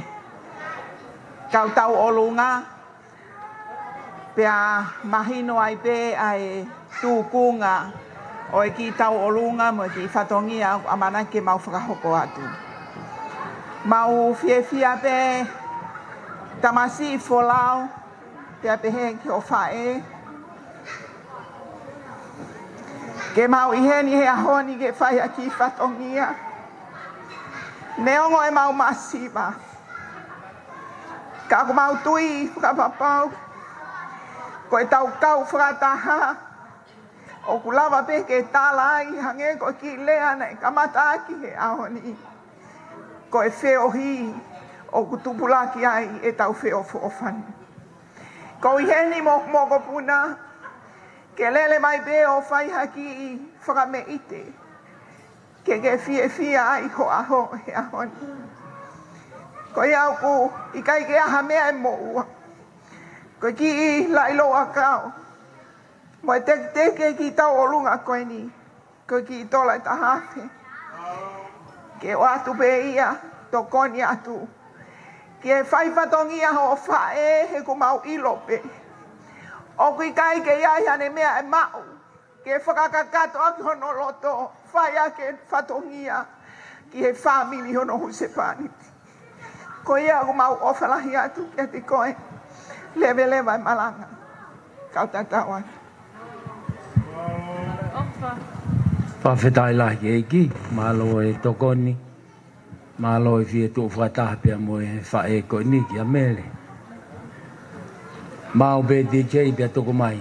kautau olunga. Pea mahino ai pe ai tūkunga o e ki tau olunga mo ki whatongi ang amana ke mau whakahoko atu. Mau fia pe tamasi folau te pe he ki o fae. Ke mau iheni he ahoni ke fai aki fatongia. Neongo e mau masiva. Ka mau tui whakapapau. Ko e tau kau whakataha. O kulava pe ke tālai hange ko ki lea nei kamata aki he ahoni. Ko e wheo hi o kutupulaki ai e tau wheo whoofani. Ko iheni moko puna ke lele mai be o whai haki i whakame ite. Ke fia ai ho aho he ahoni. Ko i au ku i kai ke aha mea e mo ua. Ko ki i lailo a kau. Mo e teke ki tau o lunga koe ni. Ko ki i tola i tahawhi. Ke o atu pe ia, to koni atu. Ke whai whatongia ho whae he ku mau ilo pe. O kui kai ke iai hane mea e mau. Ke whakakakato aki hono loto. Whai ake whatongia ki he whamili hono husepaniti. Ko ia ku mau ofalahi atu ke te koe. Lewe e malanga. Kau tatau atu. Whawhetai lahi eiki, malo e tokoni, malo e fie tō whakatahapea mo e whae ko ni ki a mele. Mao be DJ pia toko mai.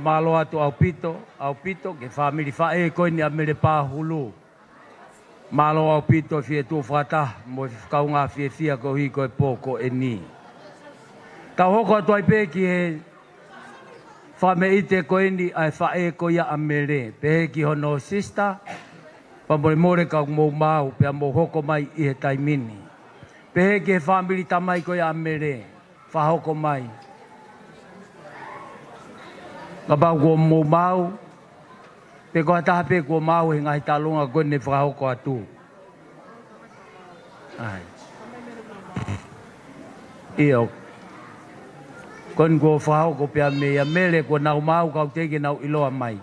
Malo atu au pito, ke whamiri whae koe ni a mere pāhulu. Malo au pito fie tū whata, mo kaunga fie fia ko hi koe pōko e ni. Ka hoko atu ai pē ki he whame ite koe ni ai whae koe ia a mere. Pehe ki hono sista, pa more ka mō mau, pia mō hoko mai i he taimini. Pehe ki he whamiri tamai koe a mere, whahoko mai. Ka pau ko mō mau, pe ko hataha pe ko mau he ngai talonga koe ne whakahoko atu. Ai. Io. Kon go whao ko pia mea mele ko nau mau kau teke nau iloa mai.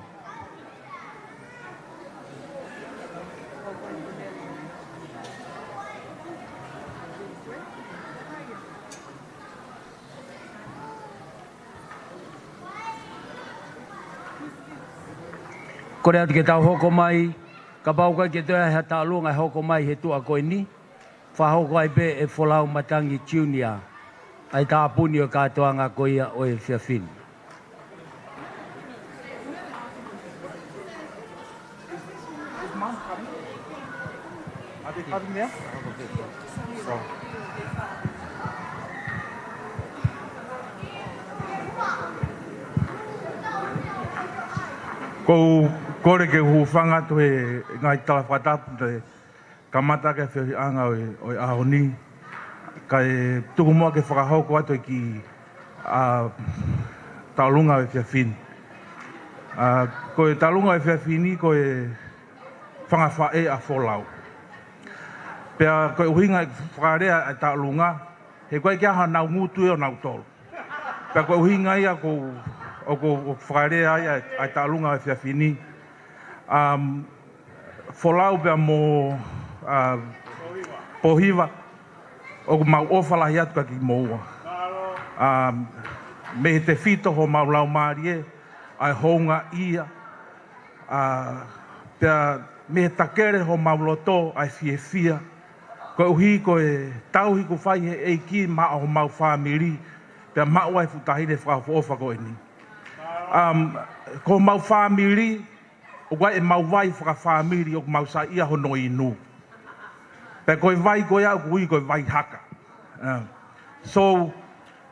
Ko rea ke tau hoko mai, ka pauka ke toa hea ta alunga hoko mai he tua koe ni. Whahoko ai pe e Folau Matangi Junior. Ai tā puni o katoa ngā koia o e whiawhini. Ko kore ke huwhanga to he ngai tala whatapu te kamata ke whianga o e ahoni. Kai tuku mua ke whakahauko atu ki taulunga o e whiawhini. Ko e taulunga o e whiawhini ko e whangawhae a Folau. Pea ko e uhinga whakarea a taulunga, he koe kia ha nau ngutu e o nau tolu. Pea ko e uhinga ia ko whakarea ia a taulunga o e whiawhini. Folau pea mo pohiwa. O mau ofalahi atu ka ki moua. Me te whito ho mau lau maarie, ai honga ia. Pea me takere ho mau loto, ai fia. Ko uhi ko e tauhi ko whai he eiki maa ho mau whamiri, pea mau ai futahine whakafofa ko e ni. Ko mau whamiri, o wai e mau wai whakawhamiri, o mau sa ia hono inu. Pe koe vai koe au kui koe vai haka. So,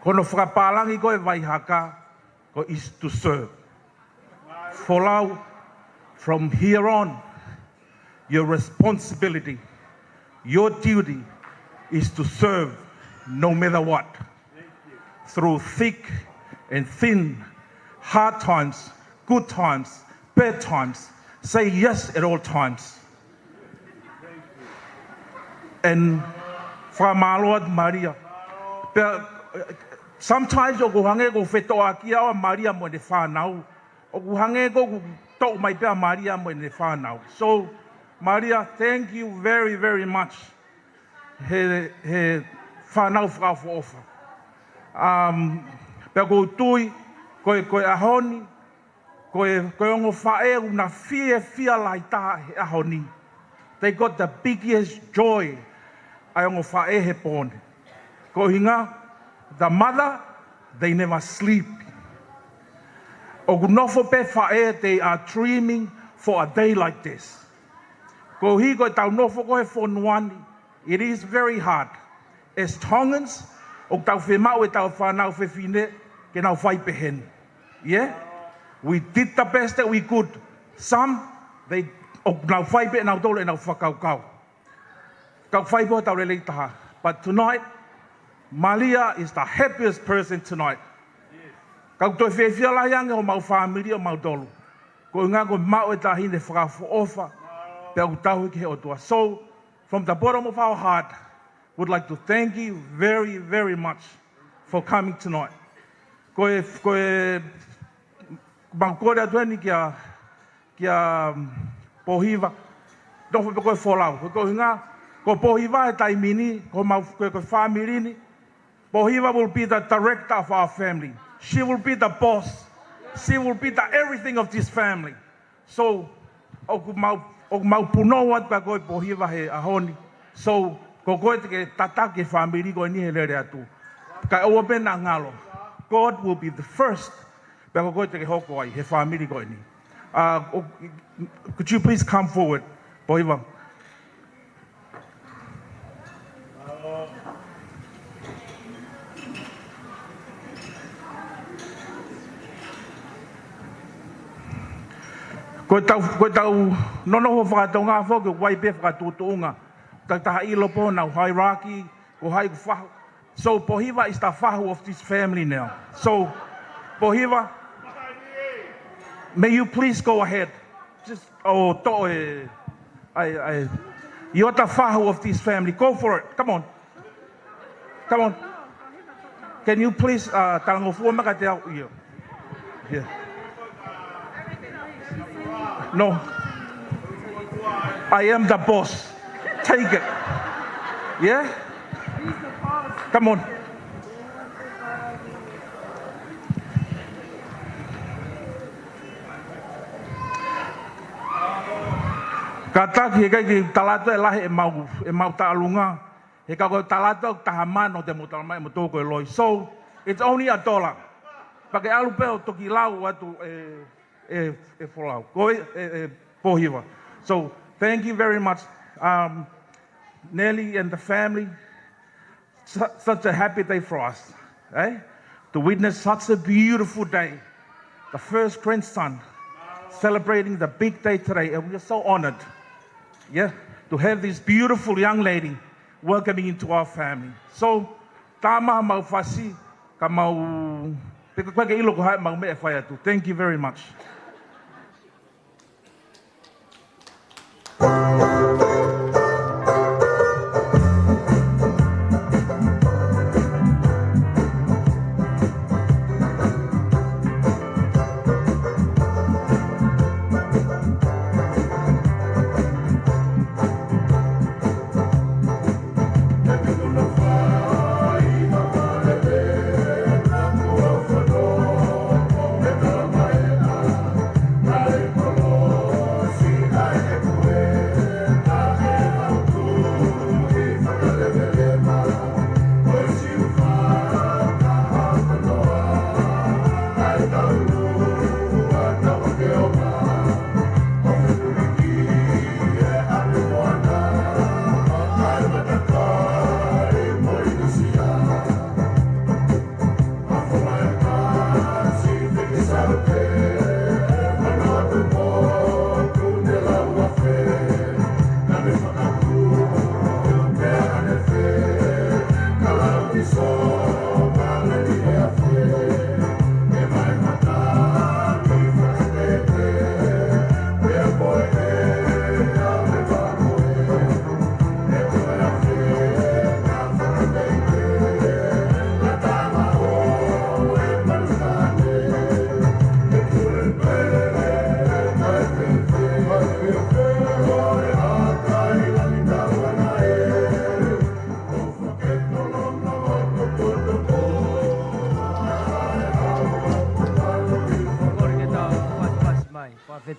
kono whakapalangi koe vai haka, ko is to serve. Folau, from here on, your responsibility, your duty is to serve no matter what. Through thick and thin, hard times, good times, bad times, say yes at all times. And whamaloa Maria. Sometimes o kuhange ko whetoa ki awa Maria mo ne whanau. O kuhange ko tau mai pia Maria mo ne whanau. So, Maria, thank you very, very much. He whanau whakafofa. Pea ko tui, koe ahoni, koe ongo whae una fia lai taha he ahoni. They got the biggest joy. Ai ongo whae he pone. Ko hinga, the mother, they never sleep. O kunofo pe whae, they are dreaming for a day like this. Ko hi ko tau nofo ko he whonuani, it is very hard. As Tongans, o tau whemau e tau whanau whiwhine, ke nau whai pehen. Yeah? We did the best that we could. Some, they, o nau whai pe nau tole nau whakaukau. Kau whai po tau relei taha. But tonight, Malia is the happiest person tonight. Kau toi whiawhia lahiange o mau whamiri o mau tolu. Ko inga ko mau e tahine whakafo ofa. Pea ku tahu ki he otua. So, from the bottom of our heart, would like to thank you very, very much for coming tonight. Ko mau kore atueni kia pohiwa. Dofo pe koe Folau. Ko inga, ko pohiwa e taimini, ko mau koe whamirini. Pohiwa will be the director of our family. She will be the boss. She will be the everything of this family. So, o mau punoa pa koe pohiwa he ahoni. So, ko koe te tata ke whamiri koe ni he rere atu. Ka oa pena ngalo. God will be the first. Pa ko koe te ke hoko ai, he whamiri koe ni. Could you please come forward, pohiwa? Ko tau nono ho whakatonga who ke wai pe whakatutunga. Taha ilo po nau hierarchy, ko hai whahu. So Pohiwa is the whahu of this family now. So Pohiwa, may you please go ahead. Just to You're the fahu of this family. Go for it. Come on. Come on. Can you please talangofua makateo you? Yeah. No. I am the boss. Take it. Yeah? Come on. Kata ki kai talato e lahi e mau ta'alunga. He ka ko talato tahamano te mutalmai motoko e loi. So, it's only $1. Pake alu peo toki lau atu e folau. Ko pohiwa. So, thank you very much, Nelly and the family. Such a happy day for us, eh? To witness such a beautiful day. The first grandson celebrating the big day today, and we're so honored, yeah, to have this beautiful young lady welcoming into our family. So, tama mau fasi, ka mau peke ilo ko hai mau me fai atu. Thank you very much.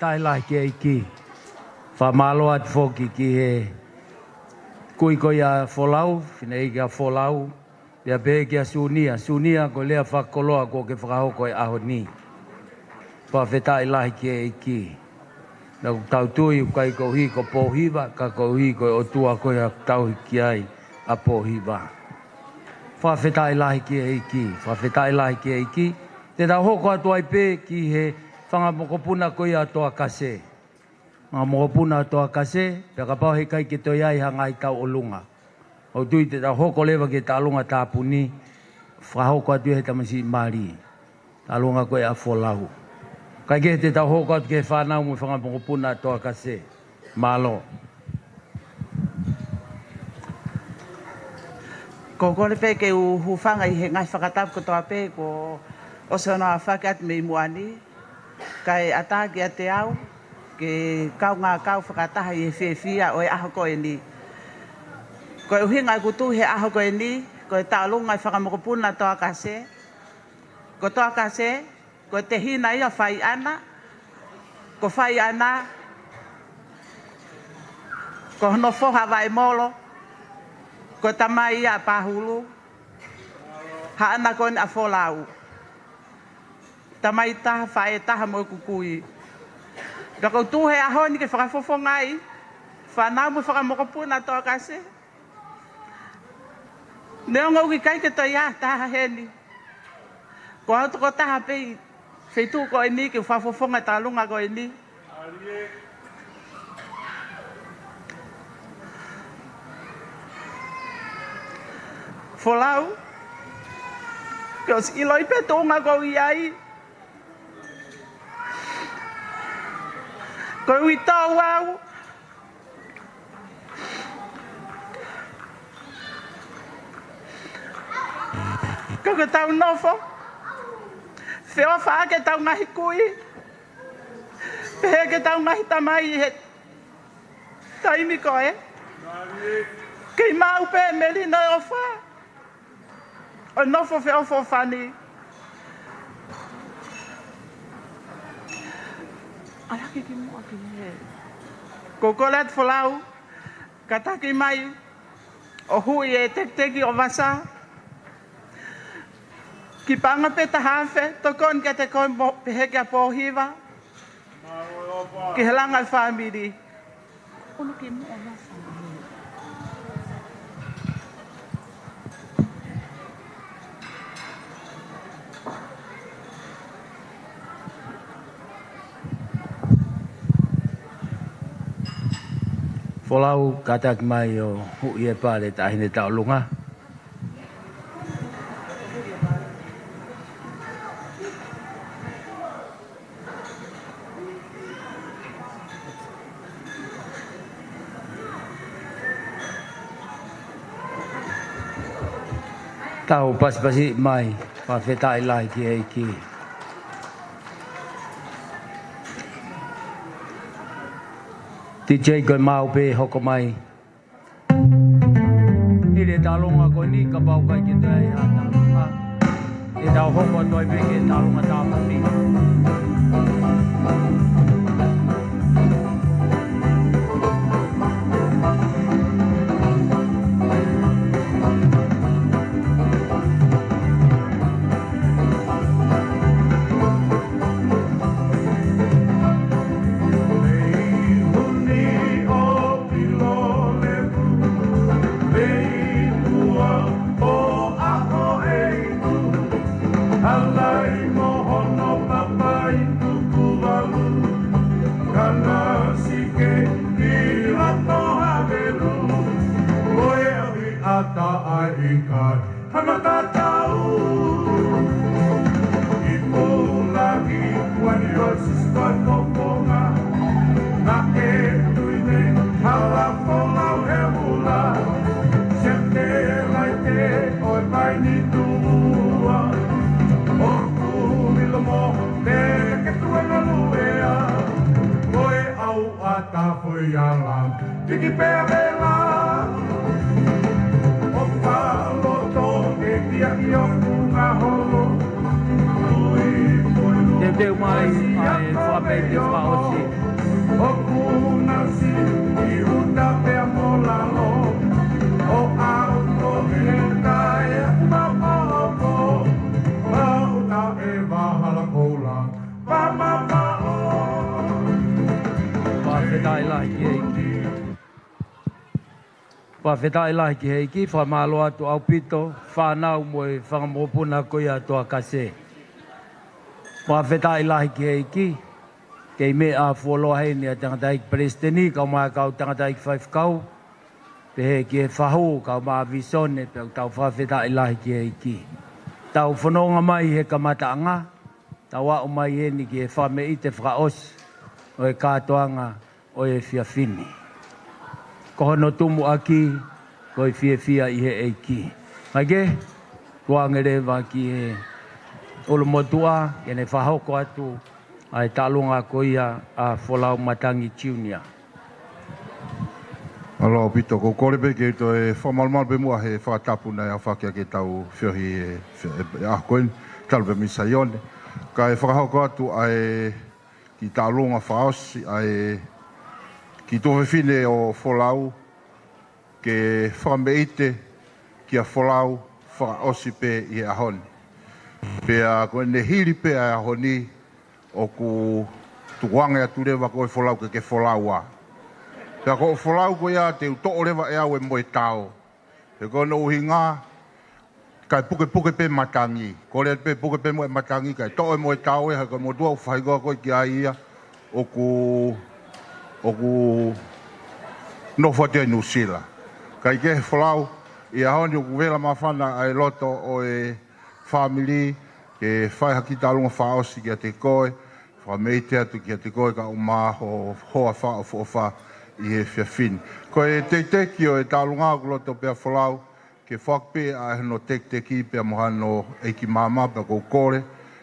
Tai lai ke iki. Fa malo at foki ki he kui ko ya folau, finei ga folau. Ya be ke sunia ko le fa koloa ko ke fra ko e ahoni. Fa tai lai ke iki. Na tau tui kai ko hi ko pohiva ka ko hi ko o tua ko ya tau ki ai a pohiva. Fa tai lai ke iki, fa tai lai ke iki. Te da hoko atu ai pe ki he whanga mokopuna koe a toa kase. Mga mokopuna a toa kase, pe ka pau he kai ke toi ai hanga i tau o lunga. O tui te tau hoko lewa ke ta lunga tāpuni, whahoko atu he tamasi mari. Ta lunga koe a wholahu. Kai ke te tau hoko atu ke whanau mo whanga mokopuna a toa kase. Malo. Ko kore pe ke uhufanga i he ngai whakatapu ko toa pe ko o se ona whakat me muani. Kai ata ki a te au, ke kau ngā kau whakataha i e whiawhia o e aho koe ni. Ko e uhinga i kutu he aho koe ni, ko e tālunga i whakamokopuna toa kase. Ko toa kase, ko te hina ia whai ana, ko whai ana, ko hono whoha vai molo, ko tamai ia pahulu, ha ana koe ni a wholau. Tamai taha whae taha mo kukui. Ka koutu he aho ni ke whakafofo ngai. Whanau mo whakamokopuna toa kase. Neonga uki kai ke to ia taha heni. Ko hau toko taha pei. Wheitu ko e ni ke whafofo ngai tālunga ko e ni. Wholau. Ke os iloi pe tōnga ko iai. Ko ui tau au. Ko ke tau nofo. Whio wha ke tau ngahi kui. Pehe ke tau ngahi tamai he taimi koe. Kei mau pe meli no o wha. O nofo whio fo whani. Alaki ki mua ki he. Ko kolet whalau. Kataki mai. O hui e teki o wasa. Ki panga pe tahawhe, tokon kia te koe pehe kia pōhiwa. Ki helanga i whamiri. Ono ki mua wasa. Folau katak mai o hui e pāle tahine taulunga. Tau pas-pasi mai, whawhetai lai ki eiki. DJ koe mau pe hoko mai. Ire talonga koe ni ka pau kai ki te ai a talonga. E tau hoko toi pe ke talonga tāpuni. Whawhetai lahi ki heiki, whamalo atu au pito, whanau moe whangamopuna koe atua kase. Whawhetai lahi ki heiki, kei me a wholoa hei ni a tangataik Palestini, kau mai kau tangataik whaifkau, pehe ki e whahu, kau maa visone, pe tau whawhetai lahi ki heiki. Tau whanonga mai he kamataanga, tau au mai he ni ki e whame i te whaos, o e kātoanga, o e whiawhini. Kohono tumu aki, koi fia i he eiki. Maike, kua ngerewa ki he olomotua, kene whahoko atu, ai talunga koia a Folau Matangi Junior. Alo, pito, ko korepe ke to e whamalmal pe mua he whatapu nei a whakia ke tau whiohi e koen, talpe misa ione. Ka e whakahoko atu ai ki talunga whaosi, ai ki tohe whine o Folau, ke whameite ki a Folau whaosi pe i ahoni. Pea koe ne hiri pe a ahoni o ku tuwange atu rewa koe Folau ke Folau a. Pea ko Folau koe a te uto'o rewa e au e moe tau. Pe koe no uhi ngā, kai puke pe matangi. Kore pe puke pe moe matangi, kai to'o e moe tau e haka mo tua whaigoa koe ki a ia o ku nofo te Nusila. Kai ke Folau, i ahoni o kuvela mawhana ai loto o e whamili, ke whai haki talunga whaosi ki a te koe, whameite atu ki a te koe ka umā ho hoa whao fofa i he whiawhini. Ko e te ki o e talunga o loto pia Folau, ke whakpe a heno tek-teki pe mohano eiki mama pa kou kore,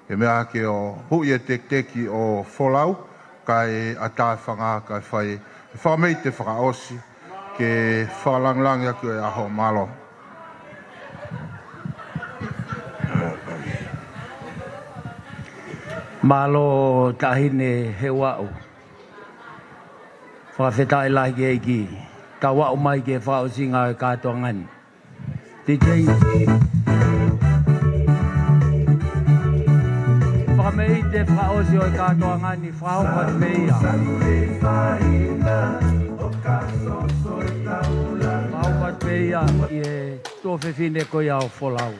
e mea ke o hui e tek-teki o wholau, kai a tae whanga kai whai, e whamei te whakaosi, ke whalanglangi aku e aho malo. Malo tahine he wau. Whawhetai lai ke eiki. Ka wau mai ke whaosinga e katoa ngani. DJ. Whamei te whaosi o e katoa ngani. Whaopat meia. Whaopat meia i e tōwhewhine koe au wholau.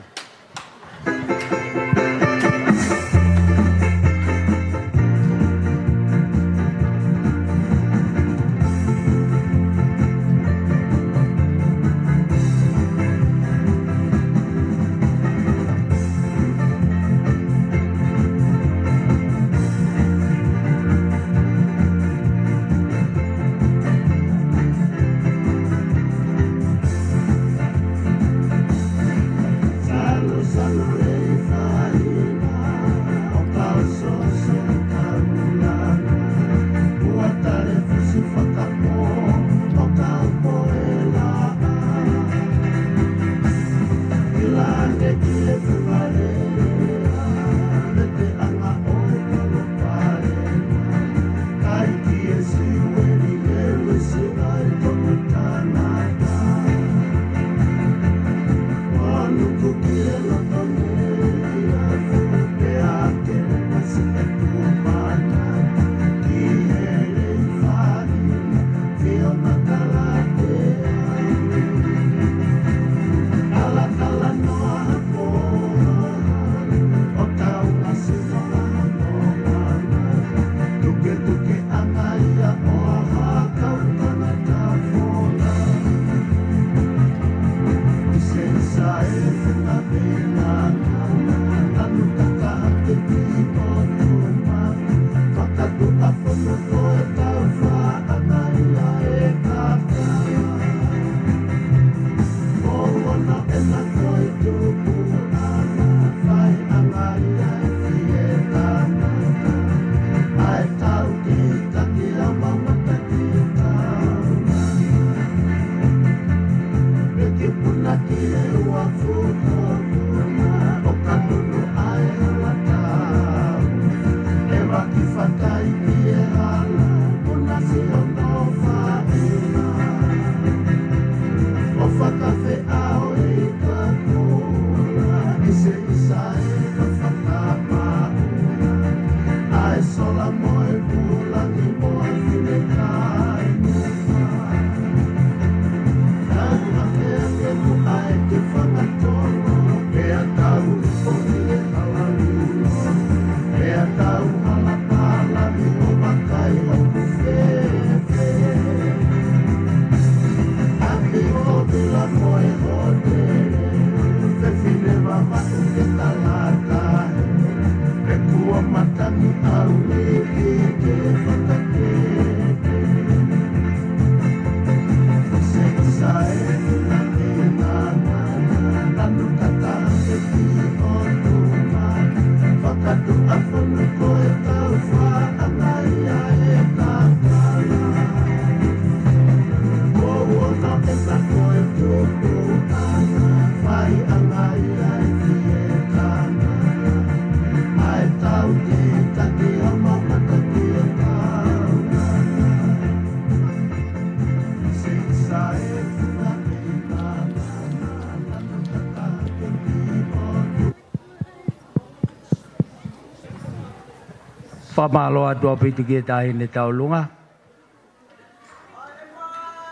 Pamalo atu apitu ke tahine taulunga.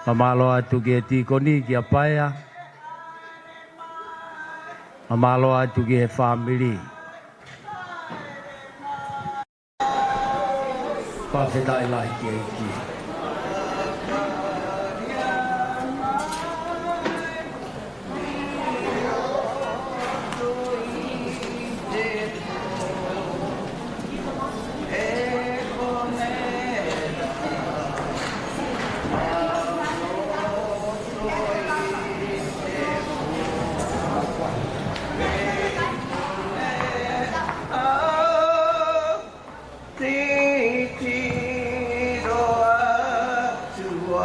Pamalo atu ke tikoni ki apaya. Pamalo atu ke family. Pawhetai lai ke iki.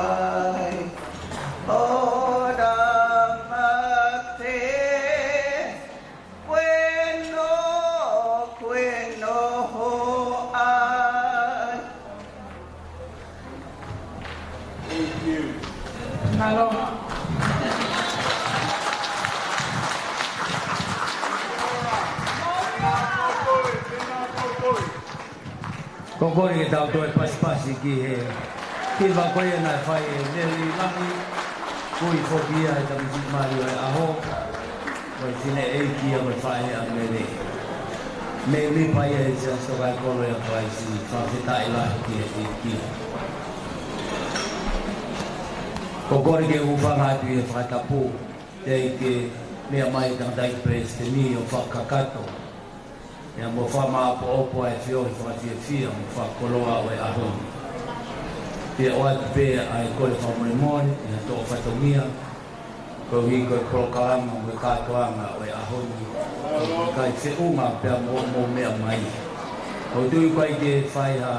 ai o damate bueno ho ai. Thank you. Malo. Kokori ke tau toi pas-pasi ki he. Ki wakoia nai whai e neli langi. Kui whokia e tamisi mari o e aho. Wai tine eiki a mai whai a mele. Me mi pai e se astokai kolo e whai si whawhetai lahi ki he eiki. Kokori ke uwhanga atu e whakatapu. Te ke mea mai tangatai preste ni o whakakato. Ia mo whama opo e whioi whawhia mo whakoloa o e ahoni. Pia oa te pēr ai kore whamorimori, ia tō whatongia, ko hi koe polokalama mo e kātoanga o e ahoni. Kai te unga pia mo mea mai. Ko tui koe ke whai ha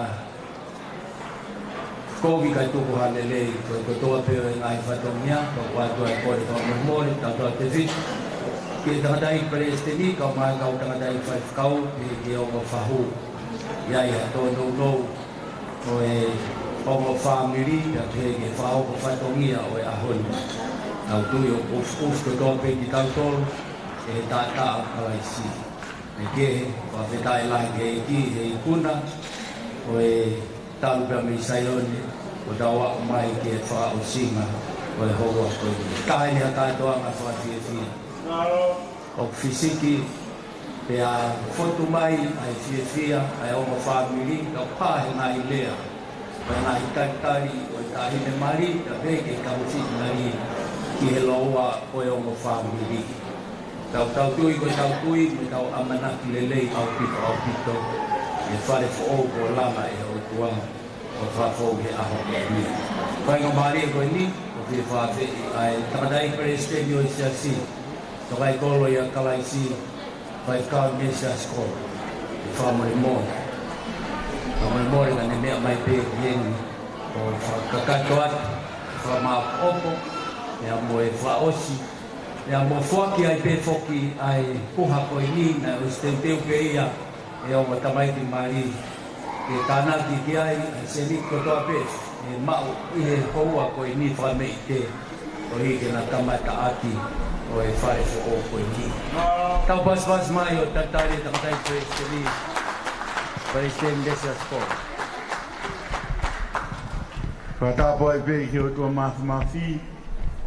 kogi kai tuku ha lelei, ko toa pēr e ngai whatongia, ko wātua e kore whamorimori, tātua te whitu. Ke tangatai presteni kau mai kau tangatai whaikau ke ongo whahu. Iai ha tōnou nou o e ongo whamiri a ke whao ko whaitongia o e ahoni. Nau tui o usko tō pēki tau tōru e tātā o kalaisi. Me ke whawhetai lahi ke eki he ikuna o e talu pia mi saione o tawa o mai ke wha o singa o e hoa koe. Tahi ha tātoa ngā whawhia. O fisiki pe a foto mai ai fia ai o family o pa na ilea pe na itatari o tahine mari ta veke ka usi nari ki heloa o o family tau tui ko tau tui me tau amana lelei au pito e fare fo o lama e o tua o fa fo ke a ho ni pa ngo mari ko ni o te fa te ai tadai preste yo si Tokai kolo ia kalaisi vai kau mesa skol. Whamorimori. Whamorimori ka ne mea mai pe hieni. O kakatoat, whamaopo, ea mo e whaosi. Ea mo whaki ai pe whoki ai puha koe ni na o steuteu pe ia e o matamaiti mari. E tānaki ki ai se niko toa pe. E mau i he koua koe ni whamei te. O hike na tamata ati. O e whare fo o koe ni. Tau pas mai o tatari tangatai presteni. Presteni desa skor. Whatapo e pe ki o tua mafi,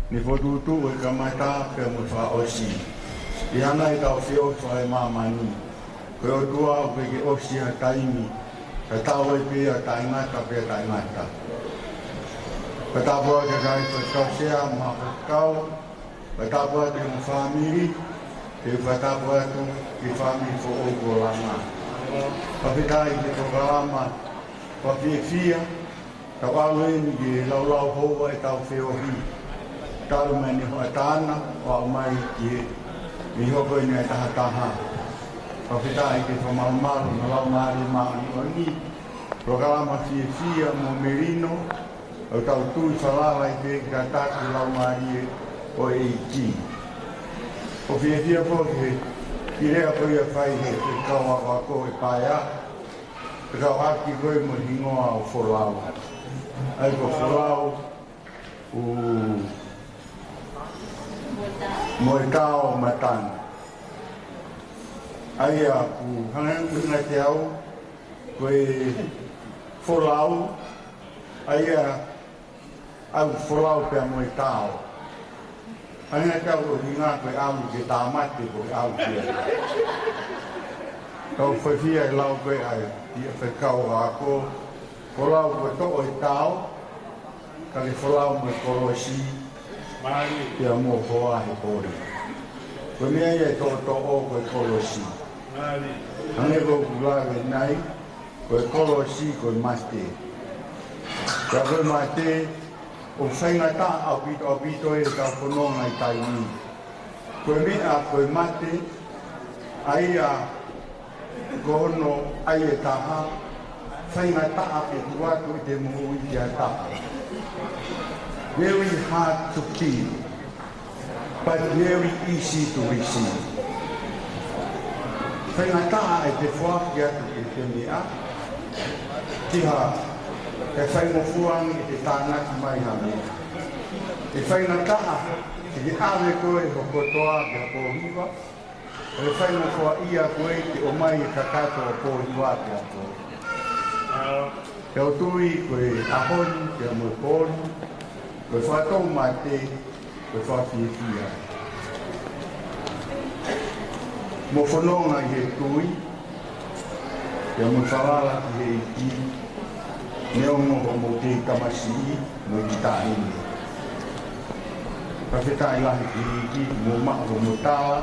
ni whotutu o e kamata pe mo wha osi. I hana i tau whio whae mamani. Koe o tua o pe ki osi a taimi, ka tau e pe a taingata pe a taingata. Whatapo e kai whakasea ma whakau, Whatapo atu i whamiri, te whatapo atu i whamiri fo o kolama. Whawhetai ki tokalama, whawhiawhia, ka waueni ki laulau hoa e tau whiohi. Taru me ni hoa tāna, wau mai ki i hoko i nei tahataha. Whawhetai ki whamaumaru na lau maari maani o ni. Tokalama whiawhia mo merino, o tau tui whalala i te ka tāki lau maari o e ki. O whiawhia po ki rea koe a whai he te kaua wako e paia, te kau aki koe mo hingoa o wholau. Ai ko wholau o mo e tao matana. Ai a ku hangangunga te au, koe wholau, ai a au wholau pia mo e tao. Aina kau o hinga koe amu ke tāmate koe au kia. Kau whawhia e lau koe ai, ia whakau ako. Wholau koe toko e tau, ka le wholau mo e korosi, ia mō hoa he kore. Koe mea ia e toko toko koe korosi. Hange koe kulawe nai, koe korosi koe mate. Ka koe mate, o whaingata au pito e ka whanonga i tai ni. Koe mea koe mate, ai a kohono ai e taha, whaingata a pe tuatu i te muhu i te taha. very hard to keep, but very easy to receive. Whaingata e te whaki atu e te mea, tiha e whaingofuang e te tānaki mai hame. E whaingata e te awe koe hokotoa ke pōhiwa, e whaingofua ia koe te o mai e kakato o pōhiwa te ato. Te o tui koe ahoni, te amoe pōni, koe whatou mate, koe whawhiewhia. Mo whanonga i he tui, te amoe whawala i he iti, neongo mo te tamasi i, mo i tāhine. Ka whetai lahi ki iti, mo mako mo tāla,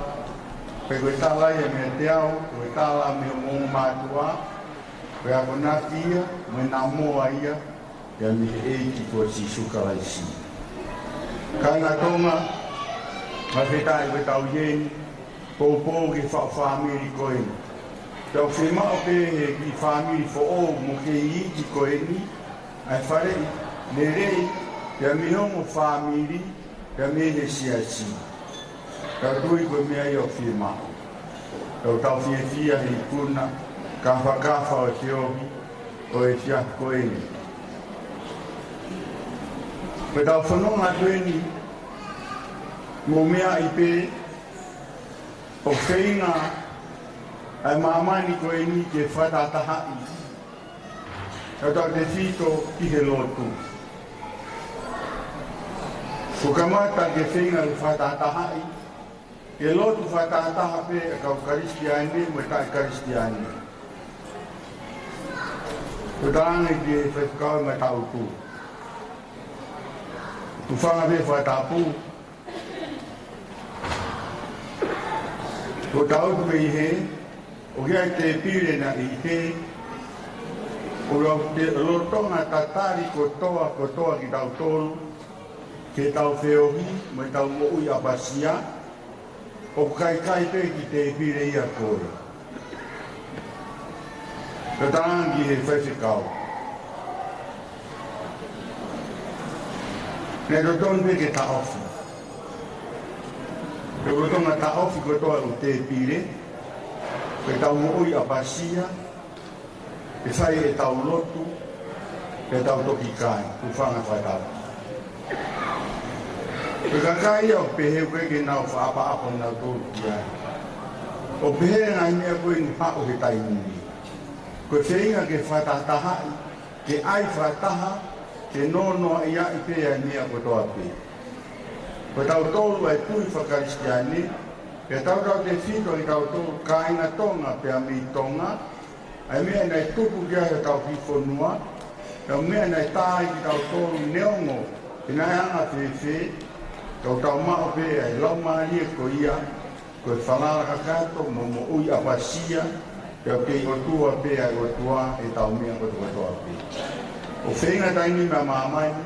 pe koe tāla ia mea te au, koe tāla mea mo mātua, koe ako nāti ia, mo nā moa ia, ia mi he eiki koe si sukalaisi. Ka ngā tonga, ma whetai koe tau ieni, pōpō ki whaamiri koe ni. Tau whemao pe he ki whaamiri fo o mo ke i ki koe ni, ai wharei, ne rei, ia mihongo whaamiri, ia mene siasi. Tau tui koe mea i o whemao. Tau whiewhia hei kuna, ka whakafa o te ohi, o e whia koe ni. Koe tau whanonga koe ni, mo mea i pe, o whainga ai mamani koe ni ke whatatahai. Ka tau te whito ki he lotu. Ko kamata ke whainga i whatatahai, ke lotu whatataha pe a kau karistiane mo tai karistiane. Ko tāngai ke whaikau ma tau tu. Tu whanga pe whatapu, ko tau tu me i he, o kia te pire na i he, o rau te lotonga tatari ko toa ki tau tolu, ke tau wheohi, mo tau mo ui apasia, o kai pe ki te pire ia koe. Ka tāngi he whewhikau. Ne roton pe ke ta ofi. Ke rotonga ta ofi ko toa o te pire, ke tau mo ui apasia, ke whai e tau lotu, ke tau toki kai, ku whanga whaitau. Ke kakai au pehe koe ke nau whaapa-apa nau tōru ki ai. O pehe ngai mea koe ni hao he taimuni. Koe whenga ke whatatahai, ke ai whataha, ke nonoa i ai pea mea ko toa pe. Koe tau tōru ai pui whakaristiane, ke tau te whito i tau tōru kāinga tonga pea mi tonga, ai mea nei tupu kia he tau whiwhonua, au mea nei tāi ki tau tōru neongo, ki nai anga whewhe, tau tau mao pe ai lau maria ko ia, koe whanara kakato mo mo ui apasia, tau kei o tua pe ai o tua e tau mea o tua pe. O whenga taini mea maamaini,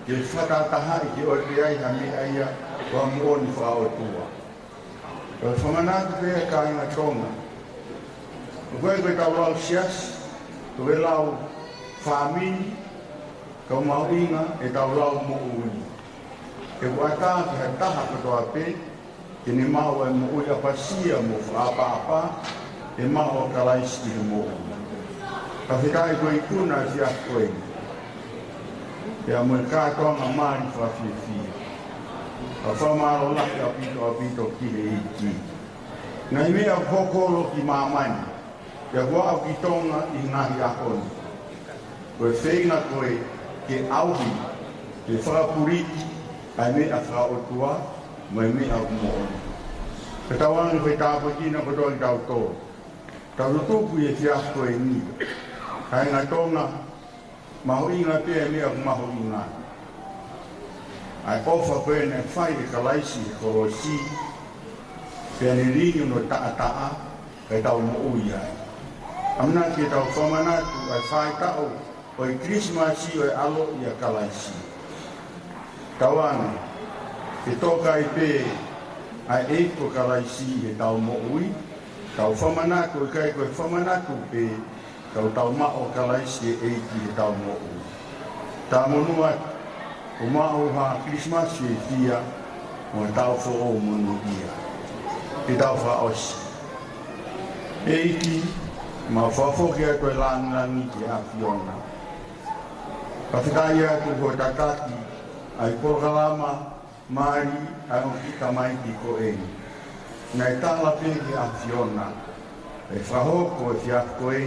ke whakatahai ki o te ai hami aia, kua muoni wha o tua. Koe whamanatu pe ai ka inga tonga. Koe koe tau lau sias, koe lau whamini, kau mau inga e tau lau mo uni. Ke wata ki ha taha katoa pe, ke ne mau e mo ui apasia mo whaapa-apa, e mau o kalaisi ki mo uni. Ka whikai koe kuna si a koe. Ke a mui kātonga maari whawhiwhia. Ka whamaro laki apito ki he iti. Ngai mea kokoro ki mamani, ke a wau ki tonga i ngahi ahoni. Koe whenga koe ke auhi, ke whakapuriti, ai mea whaotua, mai mea kumooni. Ka tawangi koe tāpakina kotoa ki tau tō. Tau tutupu e whiak koe ni. Kai ngā tonga, maho inga pia mea maho inga. Ai ofa koe ne whai e kalaisi e korosi, pia ne ringu no taa, kai tau mo ui ai. Amna ki tau whamanatu ai whai tau, oi Krismasi oi alo i a kalaisi. Tawana, ke toka i pe ai eiko kalaisi e tau mo ui, tau whamanatu i kai koe whamanatu pe, tau mao kalaisi e eiki e tau mo ui. Tā monua, o mau ha Christmas e fia o tau fo o munu ia e tau fa os e iki ma fa fo ke ko langi ki a fiona pa fitaia tu ho tataki ai programa mari ai o kita mai ki ko e nai tala pe ki a fiona e fa ho ko e fia ko e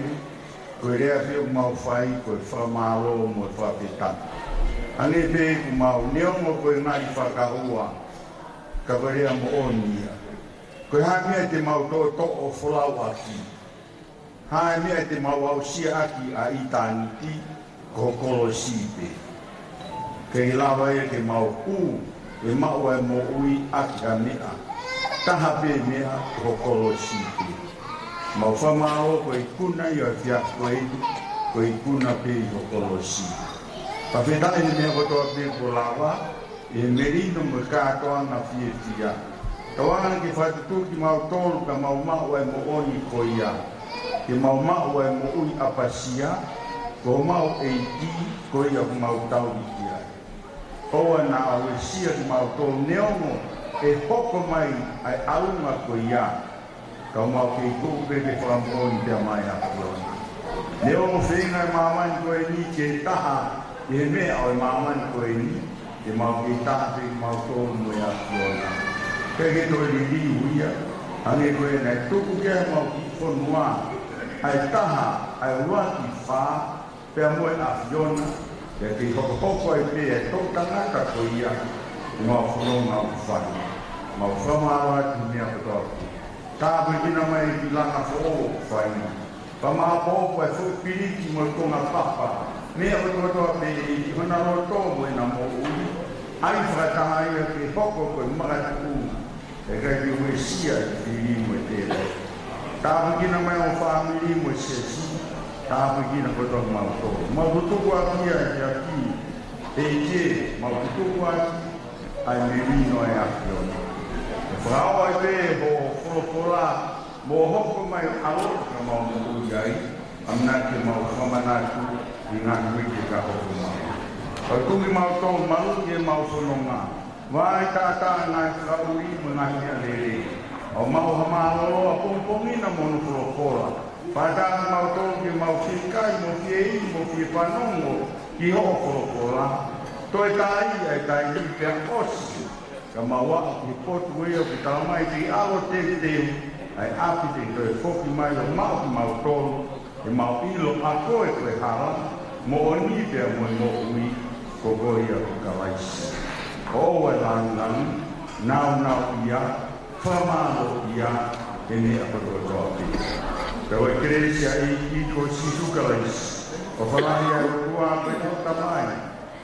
ko rea fi mau fai ko fa malo mo fa pita ane pe ku mau neo mo ko ngai fa ka hua ka rea mo onia ko ha me te mau to o folau aki ha me te mau au sia aki a itani ti ko kolo sipe ke lava e ke mau u e mau e mo ui aki a mea taha pe mea ko kolo sipe mau whamao ko i kuna i o fia ko i kuna pe i o kolosi. Pa whetai ni mea kotoa pe ko lawa, e merino mo katoa na fie fia. Tawana ki whatutu ki mau tolu ka mau mau e mo oni ko ia. Ki mau mau e mo ui apasia, ko mau e ti ko ia ko mau tau i kia. Oa na awe sia ki mau tolu neongo e hoko mai ai alunga ko ia. Kau mau ke ku bebe flampon te mai a plon. Leo mo finga maman ko ni ke taha, e me o maman ko ni, e mau ke taha pe mau to mo ya plon. Ke ke to li uia, ane ko na tu ke mau ki fonua. Ai taha, ai wa ki fa, pe mo a fiona, e ke ko ai pe e to tanga ka ko ia. Mau fonga u fa. Mau fama wa tu me a to. Tā pekina mai ki langa fo whaina. Pa maa pōpua e whupiriki mo konga papa. Mea watoa pe i hona roto mo e na mo ui. Ai whakataha ia ke hoko koe maratu. E kai ki ue sia i whiri mo e tere. Tā pekina mai o whamiri mo e sesi. Tā pekina kotoa mau tō. Mau kutuku a kia e a ki. E ke mau kutuku a ki. Ai merino e a kiona. Frau ai pe ho folofola mo hoko mai alo ka mau mo uiai amna ke mau famana tu ina wiki ka hoko mai. Ai kungi mau tong malu ke mau sononga. Vai tata ngai fraui mo ngai lele. O mau hamalo a pompongi na mo no folofola. Pada mau tong ke mau fikai mo fiei mo fi panongo ki ho folofola. Toi tai ai tai ni pe osi. Ka maua ki potu eo ki talamai ki alo te ai api te koe foki mai o mau ki mau tolu e mau ilo a koe koe hara mo o ni pia mo ui ko koe ia ko kalaisi. O e langang, nau ia, whamalo ia, e ne apatoa pi. Ka oi kresia i ko sisu kalaisi. O whalahi ai kua pe te tamai.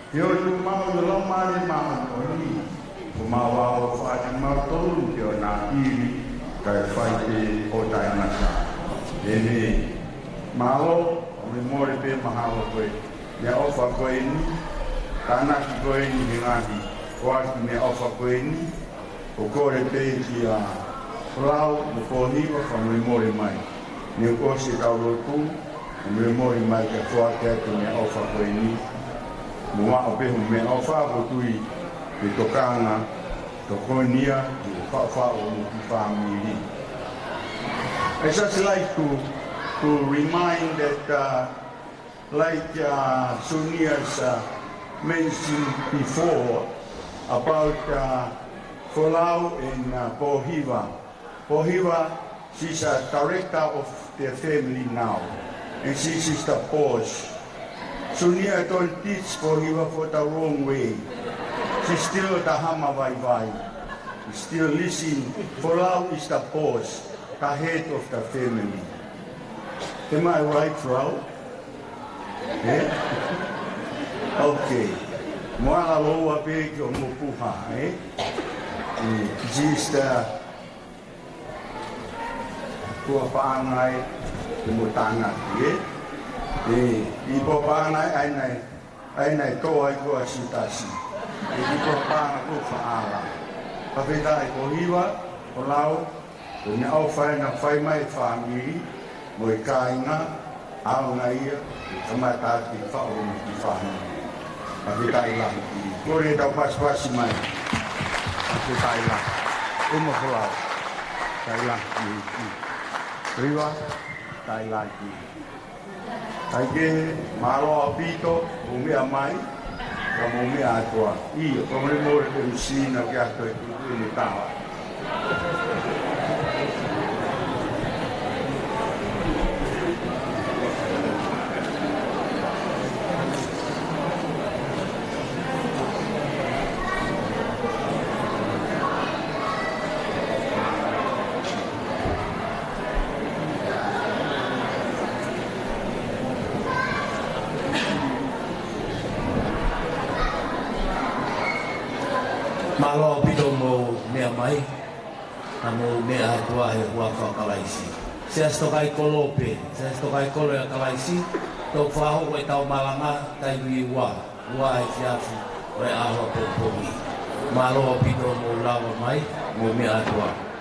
Te o tu mau i lomare mau o ni. Ko mau ao whaati mau tolu te o nā iri kai whai te o tai ngata. E me malo o me more pe mahalo koe. Mea ofa koe ni, tāna ki koe ni he ngāhi. O aki mea ofa koe ni, o kore pe ki a rau mo kōhiwa wha me more mai. Me o kose tau rotu, o me more mai ka whaake atu mea ofa koe ni. Mo mao pehu mea ofa ko tui e tokanga, tokonia, e whawhao mo ki whamiri. I just like to remind that, like Sonia's mentioned before, about Folau and Pohiva. Pohiva, she's a director of their family now, and she's the boss. Sonia don't teach Pohiva for the wrong way. She's still the hama vai. Still listen. Folau is the boss, the head of the family. Am I right, Frau? Yeah? Okay. Moala loa pe ki o mopuha, eh? She's the kua paangai ki mo tanga, eh? I po paangai ai nai toa i kua sitasi. I kua paanga ko whaala. Pawheta i Pohiva, o lau, o ne au whai na whai mai whaamiri, mo i kāinga, ao na ia, i kamata ki whao ki whaamiri. Pawheta i lahi ki Kore tau pas mai. Ate taila. Uma folau. Taila ki. Riwa taila ki. Taike malo apito umi amai. Kamu mi atua. Iya, kamu mau usina ke ato ini tahu. Malo pito mo mea mai, amo mea tua he hua whakalaisi. Seas tokai kolope, seas tokai kolo ya kalaisi, tau whaho koe tau malanga, tai ui ua e fiafu, koe ahua popomi. Malo pito mo lawa mai, mo mea tua.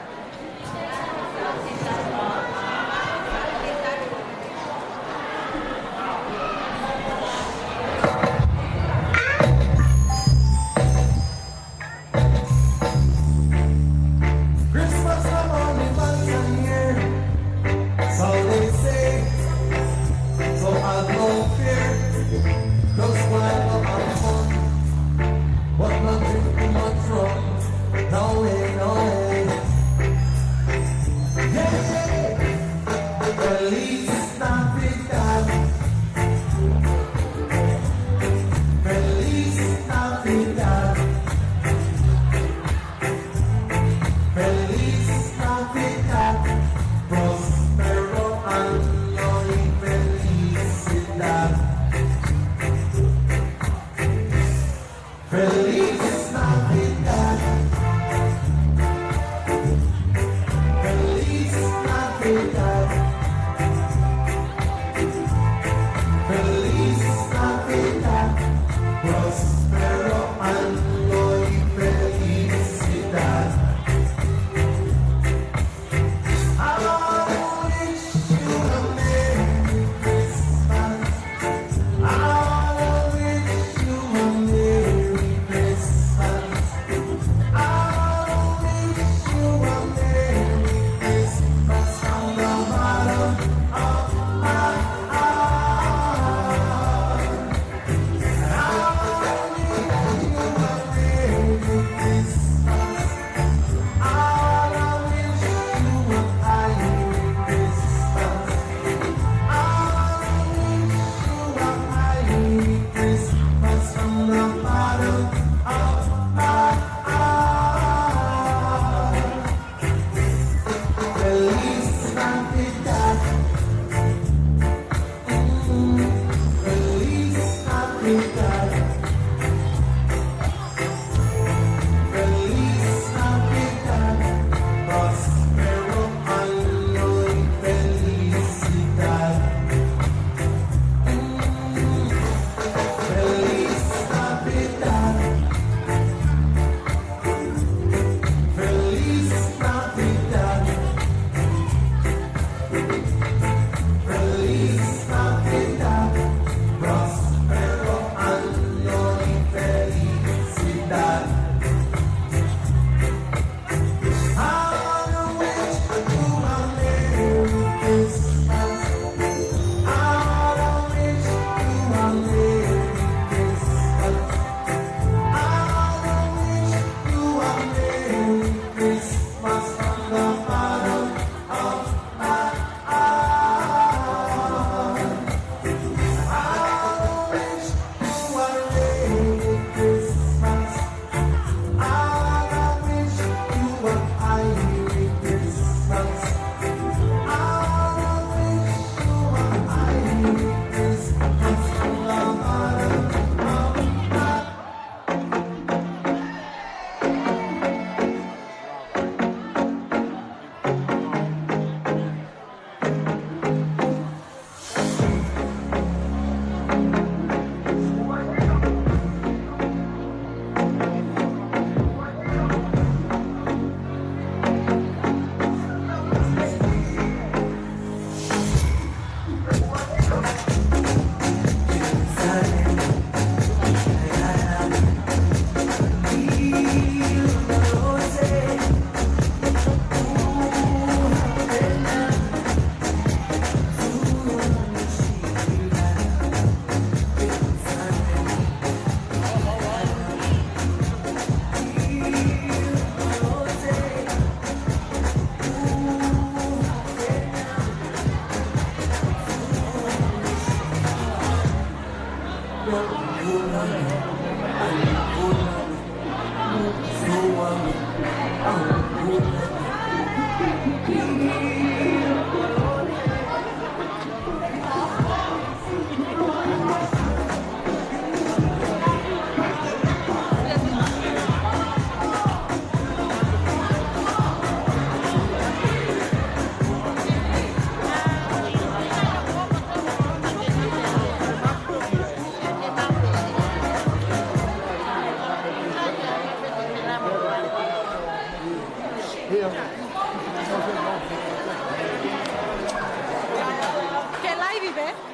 Che live ve?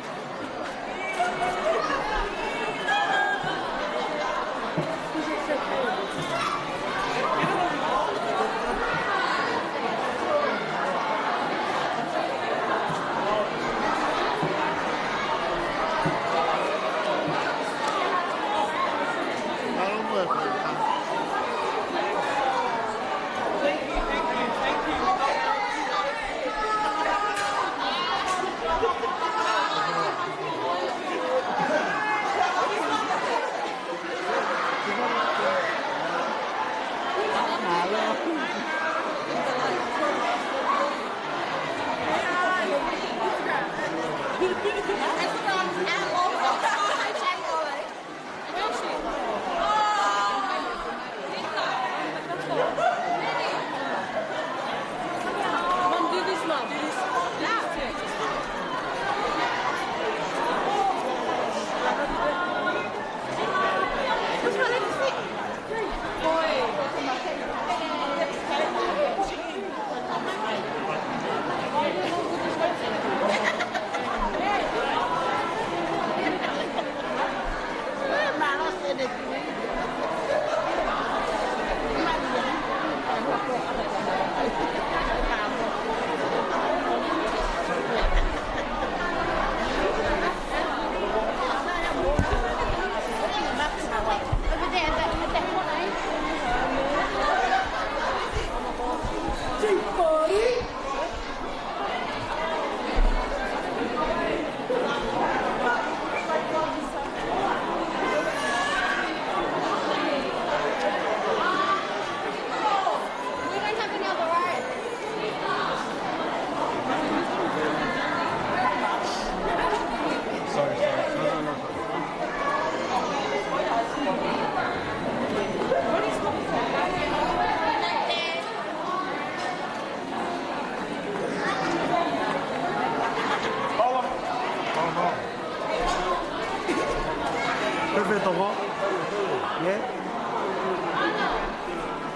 Yeah?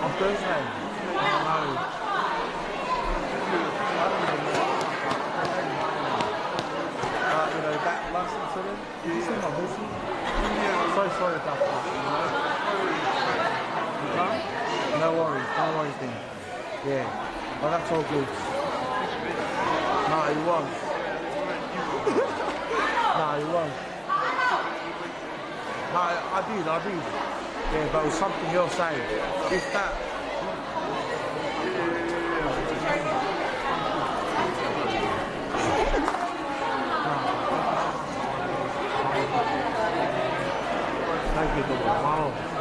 On Thursday? No. You know, that last incident, did you see my vision? Yeah. So sorry about that. You can't? No worries then. Yeah. Well, that's all good. No, he won't. No, he won't. No, I did. Yeah, but it was something else, eh? If that... Thank you, Wow.